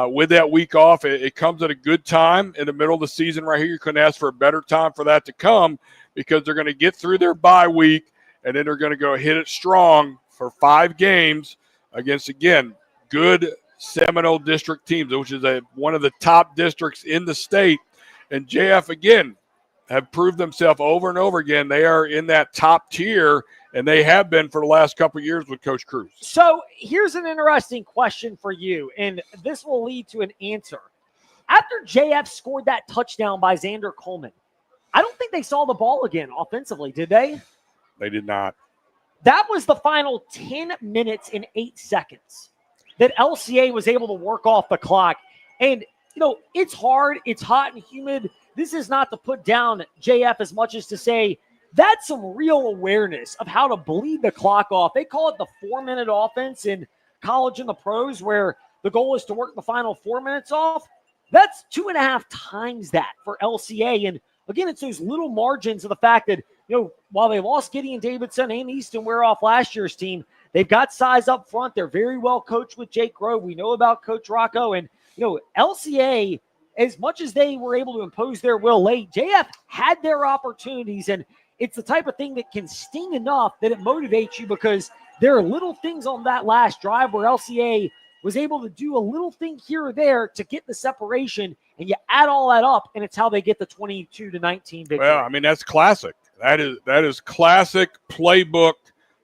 With that week off, it comes at a good time in the middle of the season right here. You couldn't ask for a better time for that to come because they're going to get through their bye week, and then they're going to go hit it strong for 5 games against, again, good Seminole District teams, which is one of the top districts in the state. And JF, again, have proved themselves over and over again. They are in that top tier, and they have been for the last couple of years with Coach Cruz. So here's an interesting question for you, and this will lead to an answer. After JF scored that touchdown by Xander Coleman, I don't think they saw the ball again offensively, did they? They did not. That was the final 10 minutes and 8 seconds that LCA was able to work off the clock. And, it's hard, it's hot and humid. this is not to put down JF as much as to say that's some real awareness of how to bleed the clock off. They call it the 4-minute offense in college and the pros, where the goal is to work the final 4 minutes off. That's 2.5 times that for LCA. And again, it's those little margins of the fact that, while they lost Gideon Davidson and Easton Ware off last year's team, they've got size up front. They're very well coached with Jake Grove. We know about Coach Rocco. And, LCA, as much as they were able to impose their will late, JF had their opportunities. And it's the type of thing that can sting enough that it motivates you, because there are little things on that last drive where LCA was able to do a little thing here or there to get the separation, and you add all that up, and it's how they get the 22-19 victory. Well, I mean, that's classic. That is classic playbook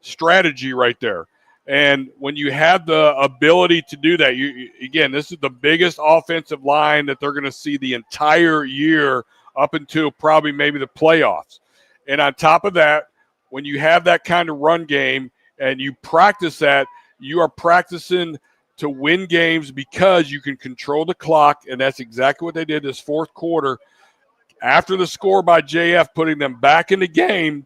strategy right there. And when you have the ability to do that, again, this is the biggest offensive line that they're going to see the entire year up until probably maybe the playoffs. And on top of that, when you have that kind of run game and you practice that, you are practicing to win games because you can control the clock, and that's exactly what they did this fourth quarter. After the score by JF, putting them back in the game,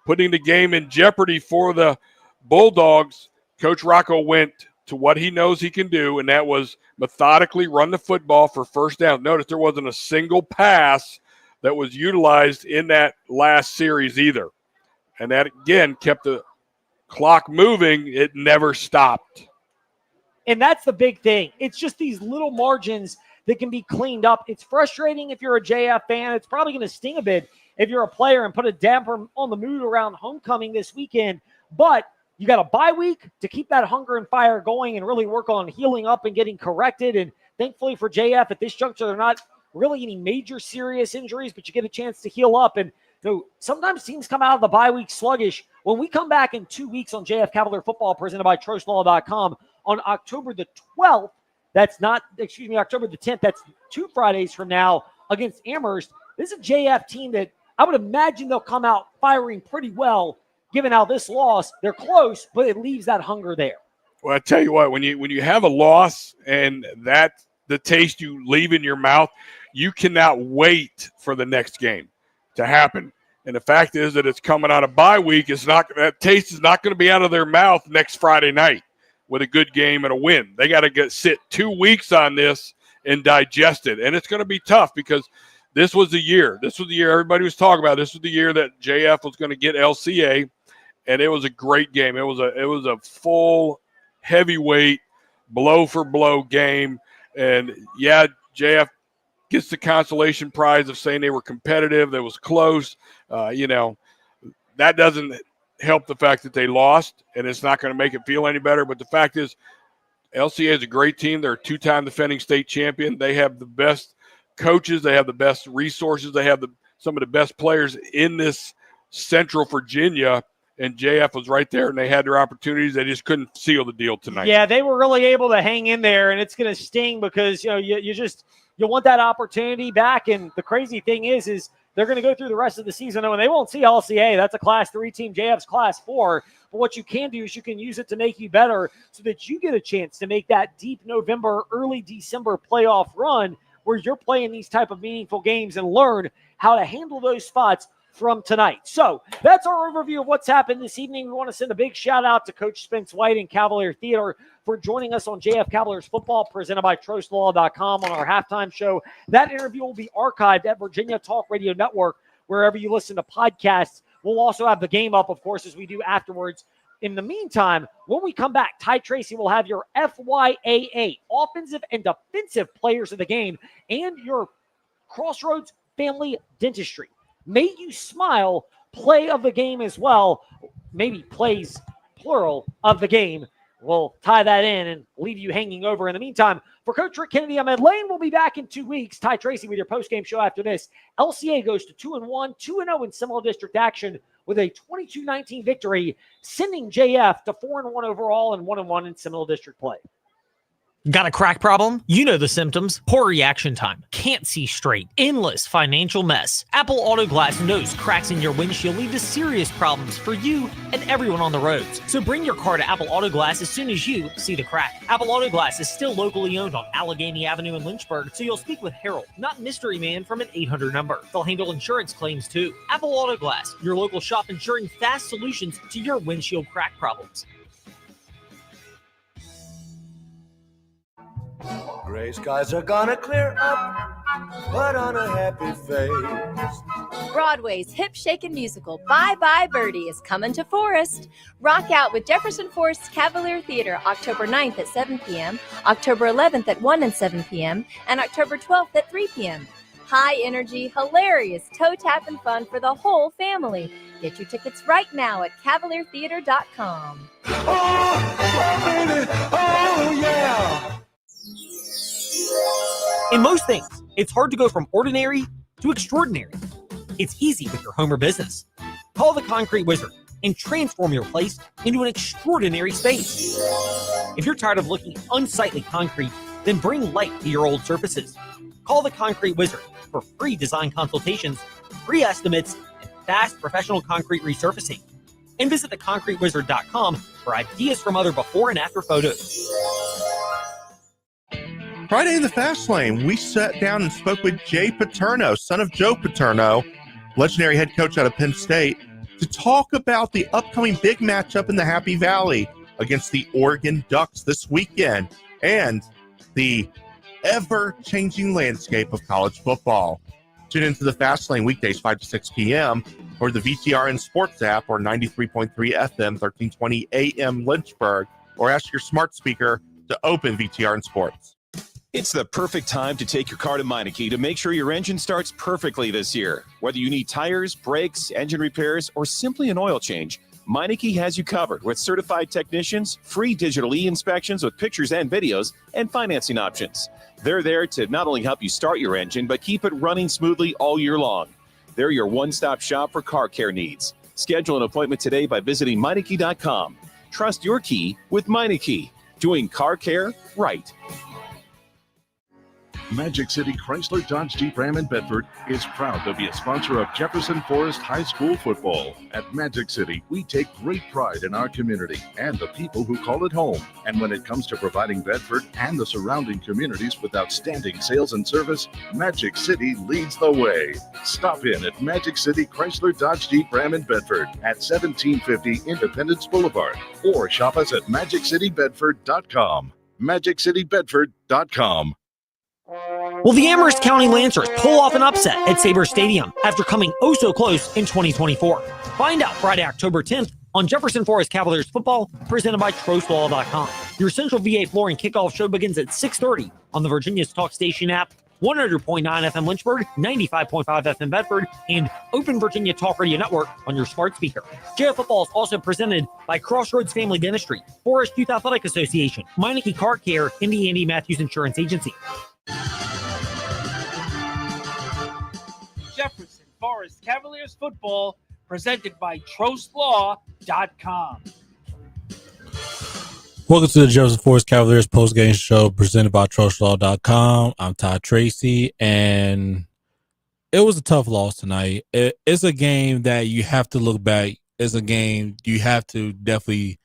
putting the game in jeopardy for the Bulldogs, Coach Rocco went to what he knows he can do, and that was methodically run the football for first down. Notice there wasn't a single pass that was utilized in that last series either. And that, again, kept the clock moving. It never stopped. And that's the big thing. It's just these little margins that can be cleaned up. It's frustrating if you're a JF fan. It's probably going to sting a bit if you're a player and put a damper on the mood around homecoming this weekend. But you got a bye week to keep that hunger and fire going and really work on healing up and getting corrected. And thankfully for JF, at this juncture, they're not really any major serious injuries, but you get a chance to heal up. And sometimes teams come out of the bye week sluggish. When we come back in 2 weeks on JF Cavalier Football, presented by TrostLaw.com, on October the 12th, October the 10th, that's 2 Fridays from now, against Amherst. This is a JF team that I would imagine they'll come out firing pretty well, given how this loss, they're close, but it leaves that hunger there. Well, I tell you what, when you have a loss and that the taste you leave in your mouth, you cannot wait for the next game to happen. And the fact is that it's coming out of bye week. That taste is not going to be out of their mouth next Friday night with a good game and a win. They got to sit 2 weeks on this and digest it. And it's going to be tough because this was the year. This was the year everybody was talking about. This was the year that JF was going to get LCA, and it was a great game. It was a full heavyweight blow-for-blow game. And, yeah, JF gets the consolation prize of saying they were competitive, that was close. That doesn't help the fact that they lost, and it's not going to make it feel any better. But the fact is, LCA is a great team. They're a 2-time defending state champion. They have the best coaches. They have the best resources. They have some of the best players in this Central Virginia, and JF was right there, and they had their opportunities. They just couldn't seal the deal tonight. Yeah, they were really able to hang in there, and it's going to sting because you want that opportunity back. And the crazy thing is they're going to go through the rest of the season, and they won't see LCA. That's a Class 3 team. JF's Class 4. But what you can do is you can use it to make you better so that you get a chance to make that deep November, early December playoff run where you're playing these type of meaningful games and learn how to handle those spots from tonight. So that's our overview of what's happened this evening. We want to send a big shout out to Coach Spence White and Cavalier Theater for joining us on JF Cavaliers Football, presented by TrostLaw.com, on our halftime show. That interview will be archived at Virginia Talk Radio Network, wherever you listen to podcasts. We'll also have the game up, of course, as we do afterwards. In the meantime, when we come back, Ty Tracy will have your FYAA, offensive and defensive players of the game, and your Crossroads Family Dentistry May You Smile play of the game as well. Maybe plays, plural, of the game. We'll tie that in and leave you hanging over. In the meantime, for Coach Rick Kennedy, I'm Ed Lane. We'll be back in 2 weeks. Ty Tracy with your postgame show after this. LCA goes to 2-1, 2-0 in Seminole District action with a 22-19 victory, sending JF to 4-1 overall and 1-1 in Seminole District play. Got a crack problem? You know the symptoms. Poor reaction time. Can't see straight. Endless financial mess. Apple Auto Glass knows cracks in your windshield lead to serious problems for you and everyone on the roads. So bring your car to Apple Auto Glass as soon as you see the crack. Apple Auto Glass is still locally owned on Allegheny Avenue in Lynchburg, so you'll speak with Harold, not Mystery Man from an 800 number. They'll handle insurance claims too. Apple Auto Glass, your local shop ensuring fast solutions to your windshield crack problems. Gray skies are gonna clear up, but on a happy face. Broadway's hip-shaking musical Bye Bye Birdie is coming to Forest. Rock out with Jefferson Forest's Cavalier Theater October 9th at 7 p.m., October 11th at 1 and 7 p.m., and October 12th at 3 p.m. High energy, hilarious toe tap and fun for the whole family. Get your tickets right now at cavaliertheater.com. Oh, baby, oh yeah! In most things, it's hard to go from ordinary to extraordinary. It's easy with your home or business. Call the Concrete Wizard and transform your place into an extraordinary space. If you're tired of looking at unsightly concrete, then bring light to your old surfaces. Call the Concrete Wizard for free design consultations, free estimates, and fast professional concrete resurfacing. And visit theconcretewizard.com for ideas from other before and after photos. Friday in the Fast Lane, we sat down and spoke with Jay Paterno, son of Joe Paterno, legendary head coach out of Penn State, to talk about the upcoming big matchup in the Happy Valley against the Oregon Ducks this weekend and the ever-changing landscape of college football. Tune into the Fast Lane weekdays 5 to 6 p.m. or the VTRN Sports app or 93.3 FM, 1320 AM Lynchburg, or ask your smart speaker to open VTRN Sports. It's the perfect time to take your car to Meineke to make sure your engine starts perfectly this year. Whether you need tires, brakes, engine repairs, or simply an oil change, Meineke has you covered with certified technicians, free digital e-inspections with pictures and videos, and financing options. They're there to not only help you start your engine, but keep it running smoothly all year long. They're your one-stop shop for car care needs. Schedule an appointment today by visiting Meineke.com. Trust your key with Meineke, doing car care right. Magic City Chrysler Dodge Jeep Ram in Bedford is proud to be a sponsor of Jefferson Forest High School football. At Magic City, we take great pride in our community and the people who call it home. And when it comes to providing Bedford and the surrounding communities with outstanding sales and service, Magic City leads the way. Stop in at Magic City Chrysler Dodge Jeep Ram in Bedford at 1750 Independence Boulevard or shop us at MagicCityBedford.com. MagicCityBedford.com. Will the Amherst County Lancers pull off an upset at Sabre Stadium after coming oh so close in 2024? Find out Friday, October 10th on Jefferson Forest Cavaliers football, presented by TrostLaw.com. Your Central VA Flooring kickoff show begins at 6:30 on the Virginia's Talk Station app, 100.9 FM Lynchburg, 95.5 FM Bedford, and Open Virginia Talk Radio Network on your smart speaker. JF Football is also presented by Crossroads Family Dentistry, Forest Youth Athletic Association, Meineke Car Care, and the Andy Matthews Insurance Agency. Jefferson Forest Cavaliers football presented by TrostLaw.com. Welcome to the Jefferson Forest Cavaliers postgame show presented by TrostLaw.com. I'm Todd Tracy, and it was a tough loss tonight. It's a game that you have to look back. It's a game you have to definitely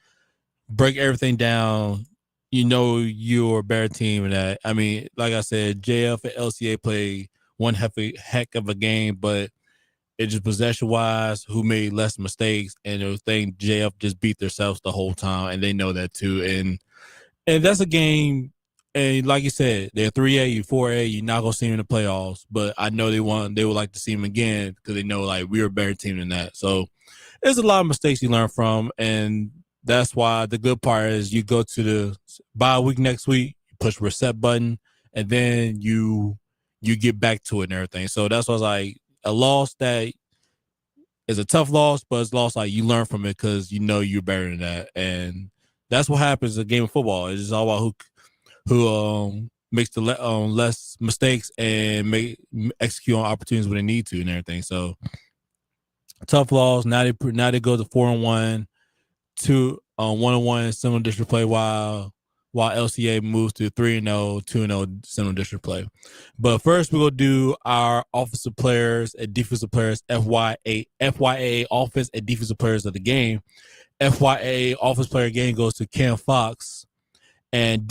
break everything down. You know you're a better team than that. I mean, like I said, JF and LCA played one heck of a game, but it just possession-wise, who made less mistakes, and the thing JF just beat themselves the whole time, and they know that too. And that's a game, and like you said, they're 3A, you 4A, you're not gonna see them in the playoffs, but I know they would like to see them again because they know like we're a better team than that. So there's a lot of mistakes you learn from, and that's why the good part is you go to the bye week next week, you push reset button, and then you get back to it and everything. So that's why I was like, a loss that is a tough loss, but it's a loss like you learn from it because you know you're better than that. And that's what happens in a game of football. It's just all about who makes the less mistakes and execute on opportunities when they need to and everything. So tough loss. Now they go to 4-1, 1-1 similar district play while while LCA moves to 3-0, 2-0 Central District play. But first, we're going to do our offensive players and defensive players, FYA offense and defensive players of the game. FYA offense player game goes to Cam Fox, and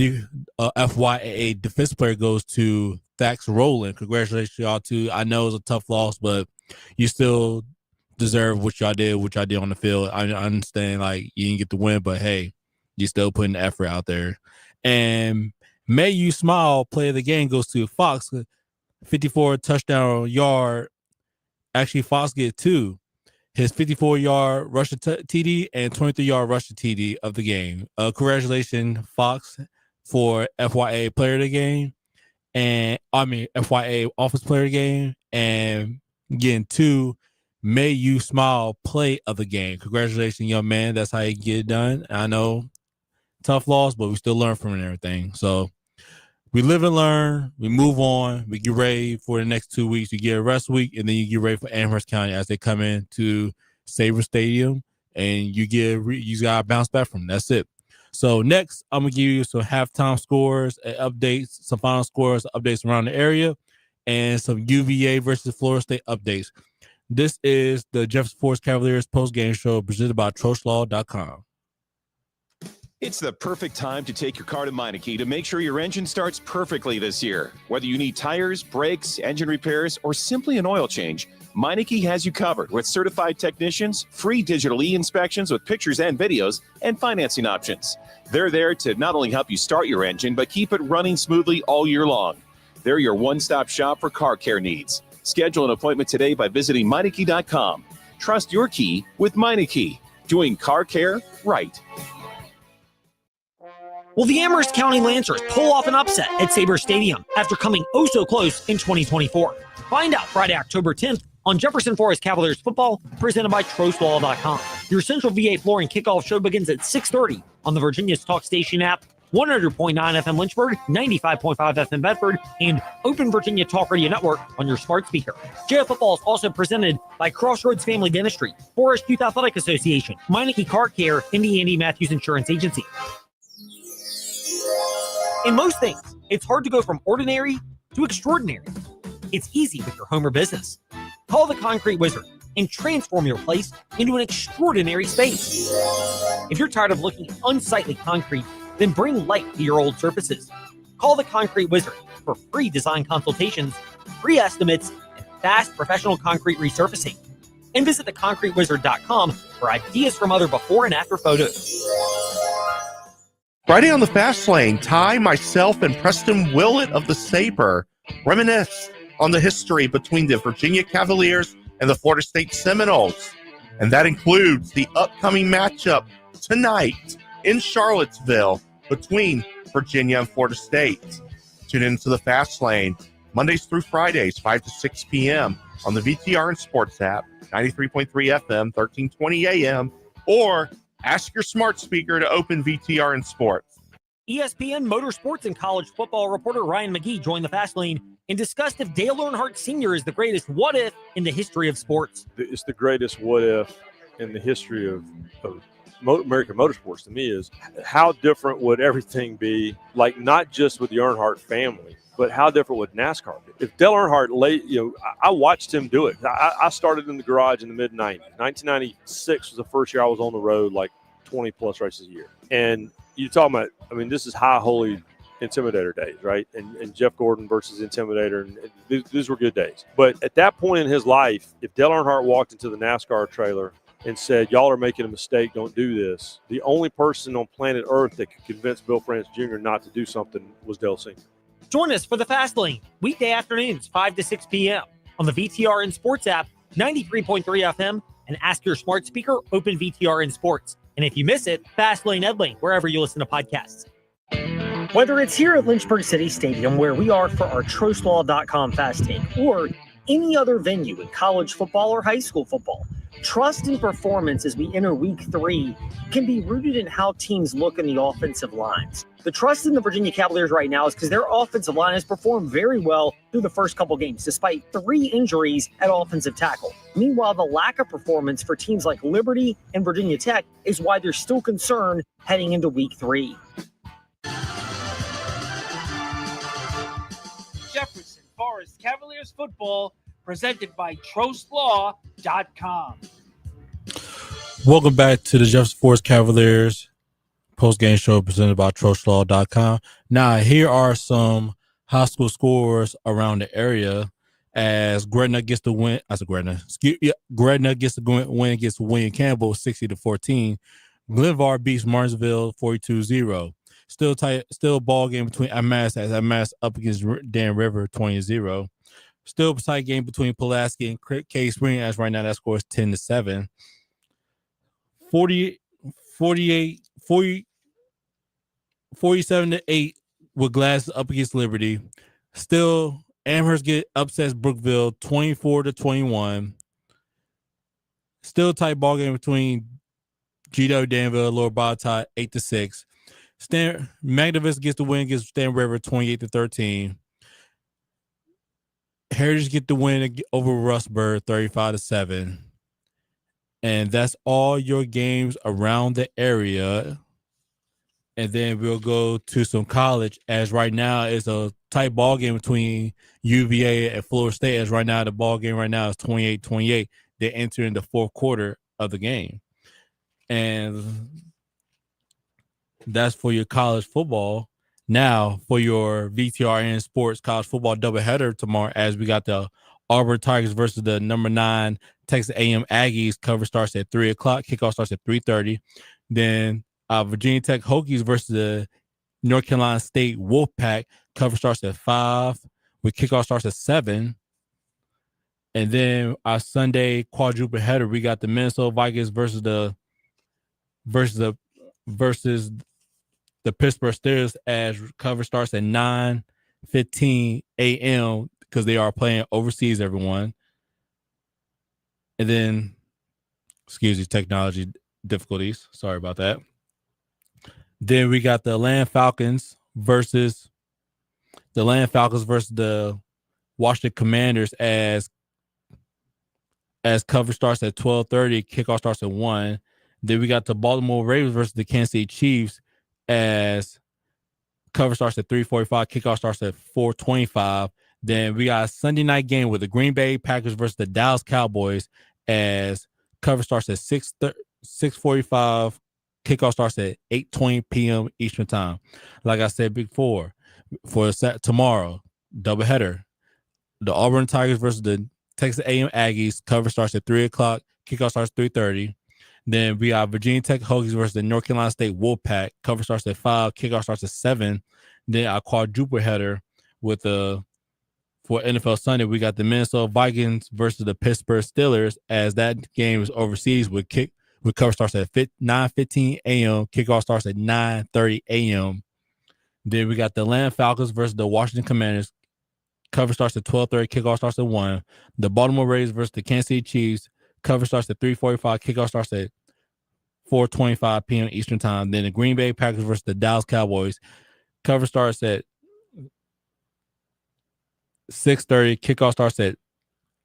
FYA defensive player goes to Thax Rowland. Congratulations, y'all, too. I know it was a tough loss, but you still deserve what y'all did on the field. I understand, like, you didn't get the win, but hey, you still putting the effort out there. And May You Smile player of the game goes to Fox, 54 touchdown yard. Actually, Fox get 2. His 54-yard rushing TD and 23-yard rushing TD of the game. Congratulations, Fox, for FYA player of the game. And FYA offense player of the game. And getting 2 May You Smile play of the game. Congratulations, young man. That's how you get it done. I know, tough loss, but we still learn from it and everything. So we live and learn. We move on. We get ready for the next 2 weeks. You get a rest week, and then you get ready for Amherst County as they come into Sabre Stadium, and you got to bounce back from them. That's it. So next, I'm going to give you some halftime scores and updates, some final scores, updates around the area, and some UVA versus Florida State updates. This is the Jefferson Forest Cavaliers post-game show presented by TrostLaw.com. It's the perfect time to take your car to Meineke to make sure your engine starts perfectly this year. Whether you need tires, brakes, engine repairs, or simply an oil change, Meineke has you covered with certified technicians, free digital e-inspections with pictures and videos, and financing options. They're there to not only help you start your engine, but keep it running smoothly all year long. They're your one-stop shop for car care needs. Schedule an appointment today by visiting Meineke.com. Trust your key with Meineke, doing car care right. Will the Amherst County Lancers pull off an upset at Sabre Stadium after coming oh so close in 2024? Find out Friday, October 10th on Jefferson Forest Cavaliers football, presented by TrostLaw.com. Your Central VA Flooring kickoff show begins at 6:30 on the Virginia's Talk Station app, 100.9 FM Lynchburg, 95.5 FM Bedford, and Open Virginia Talk Radio Network on your smart speaker. JF Football is also presented by Crossroads Family Dentistry, Forest Youth Athletic Association, Meineke Car Care, and the Andy Matthews Insurance Agency. In most things, it's hard to go from ordinary to extraordinary. It's easy with your home or business. Call the Concrete Wizard and transform your place into an extraordinary space. If you're tired of looking at unsightly concrete, then bring light to your old surfaces. Call the Concrete Wizard for free design consultations, free estimates, and fast professional concrete resurfacing. And visit theconcretewizard.com for ideas from other before and after photos. Friday on the Fast Lane, Ty, myself, and Preston Willett of the Sabre reminisce on the history between the Virginia Cavaliers and the Florida State Seminoles. And that includes the upcoming matchup tonight in Charlottesville between Virginia and Florida State. Tune into the Fast Lane Mondays through Fridays, 5 to 6 p.m. on the VTR and Sports app, 93.3 FM, 1320 AM, or ask your smart speaker to open VTR and Sports. ESPN motorsports and college football reporter Ryan McGee joined the Fast Lane and discussed if Dale Earnhardt Sr. is the greatest what if in the history of sports. It's the greatest what if in the history of American motorsports to me. Is how different would everything be, like not just with the Earnhardt family, but how different would NASCAR be? If Dale Earnhardt, I watched him do it. I started in the garage in the mid-'90s. 1996 was the first year I was on the road, like 20-plus races a year. And you're talking about, this is high holy Intimidator days, right? And Jeff Gordon versus Intimidator, and these were good days. But at that point in his life, if Dale Earnhardt walked into the NASCAR trailer and said, y'all are making a mistake, don't do this, the only person on planet Earth that could convince Bill France Jr. not to do something was Dale Sr. Join us for the Fast Lane, weekday afternoons, 5 to 6 p.m. on the VTR and Sports app, 93.3 FM, and ask your smart speaker, open VTR and Sports. And if you miss it, Fast Lane Edling, wherever you listen to podcasts. Whether it's here at Lynchburg City Stadium, where we are for our TrostLaw.com Fast Take, or any other venue in college football or high school football, trust and performance as we enter Week 3 can be rooted in how teams look in the offensive lines. The trust in the Virginia Cavaliers right now is because their offensive line has performed very well through the first couple games, despite 3 injuries at offensive tackle. Meanwhile, the lack of performance for teams like Liberty and Virginia Tech is why they're still concerned heading into Week 3. Forest Cavaliers football, presented by TrostLaw.com. Welcome back to the Jefferson Forest Cavaliers post-game show presented by TrostLaw.com. Now, here are some high school scores around the area as Gretna gets the win. Gretna gets the win against William Campbell 60-14. Glenvar beats Martinsville 42-0. Still tight, still ball game between Amass as Amass up against Dan River 20-0. Still a tight game between Pulaski and Cave Spring as right now that score is 10-7. 47-8 with Glass up against Liberty. Still, Amherst upsets Brookville 24-21. Still tight ball game between GW Danville and Lower Bottom 8-6. Magnavis gets the win against Stan River 28-13. Heritage get the win over Rustburg 35-7. And that's all your games around the area. And then we'll go to some college, as right now is a tight ball game between UVA and Florida State, as right now the ball game right now is 28-28. They enter in the fourth quarter of the game. And that's for your college football. Now for your VTRN Sports college football doubleheader tomorrow, as we got the Auburn Tigers versus the number 9 Texas A&M Aggies. Cover starts at 3 o'clock. Kickoff starts at 3:30. Then Virginia Tech Hokies versus the North Carolina State Wolfpack. Cover starts at 5. With kickoff starts at 7. And then our Sunday quadruple header, we got the Minnesota Vikings versus the Pittsburgh Steelers, as cover starts at 9:15 a.m. because they are playing overseas, everyone. And then, excuse me, technology difficulties. Sorry about that. Then we got the Atlanta Falcons versus the Washington Commanders, as cover starts at 12:30, kickoff starts at 1. Then we got the Baltimore Ravens versus the Kansas City Chiefs, as cover starts at 3:45, kickoff starts at 4:25. Then we got a Sunday night game with the Green Bay Packers versus the Dallas Cowboys, as cover starts at 6:45, kickoff starts at 8:20 p.m. Eastern time. Like I said before, for tomorrow, doubleheader, the Auburn Tigers versus the Texas A&M Aggies, cover starts at 3 o'clock, kickoff starts at 3:30. Then we got Virginia Tech Hokies versus the North Carolina State Wolfpack, cover starts at 5, kickoff starts at 7. Then our quadruple header for NFL Sunday, we got the Minnesota Vikings versus the Pittsburgh Steelers, as that game is overseas with cover starts at 9:15 a.m. Kickoff starts at 9:30 a.m. Then we got the Atlanta Falcons versus the Washington Commanders. Cover starts at 12:30. Kickoff starts at 1. The Baltimore Ravens versus the Kansas City Chiefs. Cover starts at 3:45. Kickoff starts at 4:25 p.m. Eastern time. Then the Green Bay Packers versus the Dallas Cowboys. Cover starts at 6:30. Kickoff starts at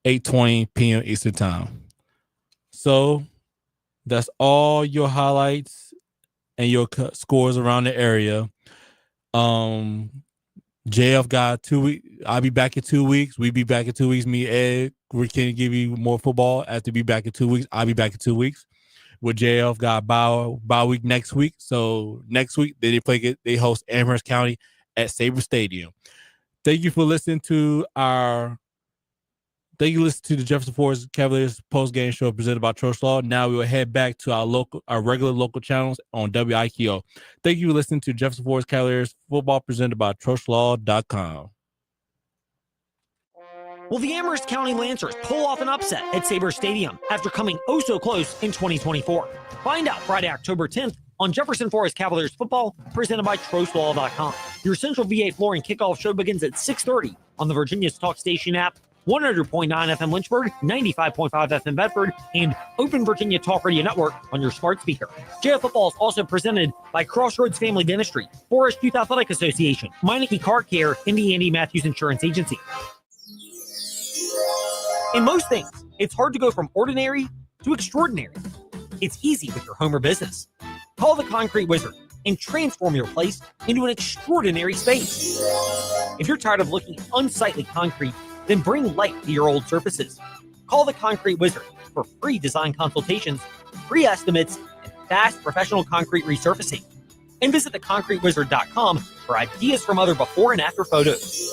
8:20 p.m. Eastern time. So that's all your highlights and your scores around the area. JF got 2 weeks. I'll be back in 2 weeks. We be back in 2 weeks. Me, Ed, we can give you more football. After be back in 2 weeks, I'll be back in 2 weeks. With JF got bye week next week. So next week they host Amherst County at Sabre Stadium. Thank you for listening to the Jefferson Forest Cavaliers post-game show presented by Trost Law. Now we will head back to our regular local channels on WIKO. Thank you for listening to Jefferson Forest Cavaliers football presented by TrostLaw.com. Will the Amherst County Lancers pull off an upset at Sabre Stadium after coming oh so close in 2024? Find out Friday, October 10th on Jefferson Forest Cavaliers football presented by TrostLaw.com. Your Central VA Flooring kickoff show begins at 6:30 on the Virginia's Talk Station app, 100.9 FM Lynchburg, 95.5 FM Bedford, and Open Virginia Talk Radio Network on your smart speaker. JF Football is also presented by Crossroads Family Dentistry, Forest Youth Athletic Association, Meineke Car Care, and the Andy Matthews Insurance Agency. In most things, it's hard to go from ordinary to extraordinary. It's easy with your home or business. Call the Concrete Wizard and transform your place into an extraordinary space. If you're tired of looking at unsightly concrete, then bring light to your old surfaces. Call the Concrete Wizard for free design consultations, free estimates, and fast professional concrete resurfacing. And visit theconcretewizard.com for ideas from other before and after photos.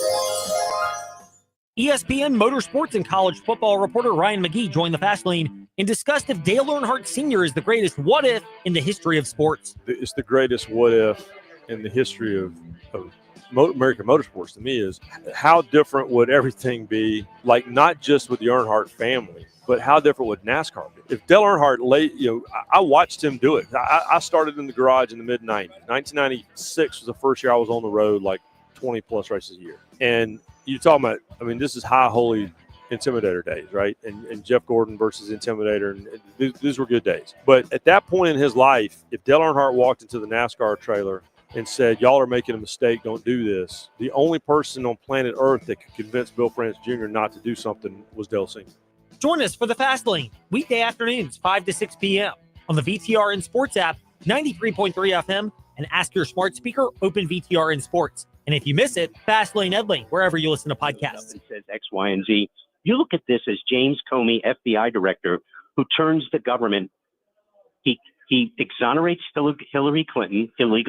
ESPN Motorsports and College Football reporter Ryan McGee joined the Fast Lane and discussed if Dale Earnhardt Sr. is the greatest what if in the history of sports. It's the greatest what if in the history of American motorsports to me is how different would everything be, like not just with the Earnhardt family, but how different would NASCAR be? If Dale Earnhardt, I watched him do it. I started in the garage in the mid-'90s. 1996 was the first year I was on the road, like 20-plus races a year. And you're talking about, this is high holy Intimidator days, right? And Jeff Gordon versus Intimidator, and these were good days. But at that point in his life, if Dale Earnhardt walked into the NASCAR trailer and said, y'all are making a mistake, don't do this, the only person on planet Earth that could convince Bill France Jr. not to do something was Dale Sr. Join us for the Fast Lane, weekday afternoons, 5 to 6 p.m. on the VTR in Sports app, 93.3 FM, and ask your smart speaker, open VTR in Sports. And if you miss it, Fast Lane Edling, wherever you listen to podcasts. It says X, Y, and Z. You look at this as James Comey, FBI director, who turns the government. He exonerates Hillary Clinton illegally.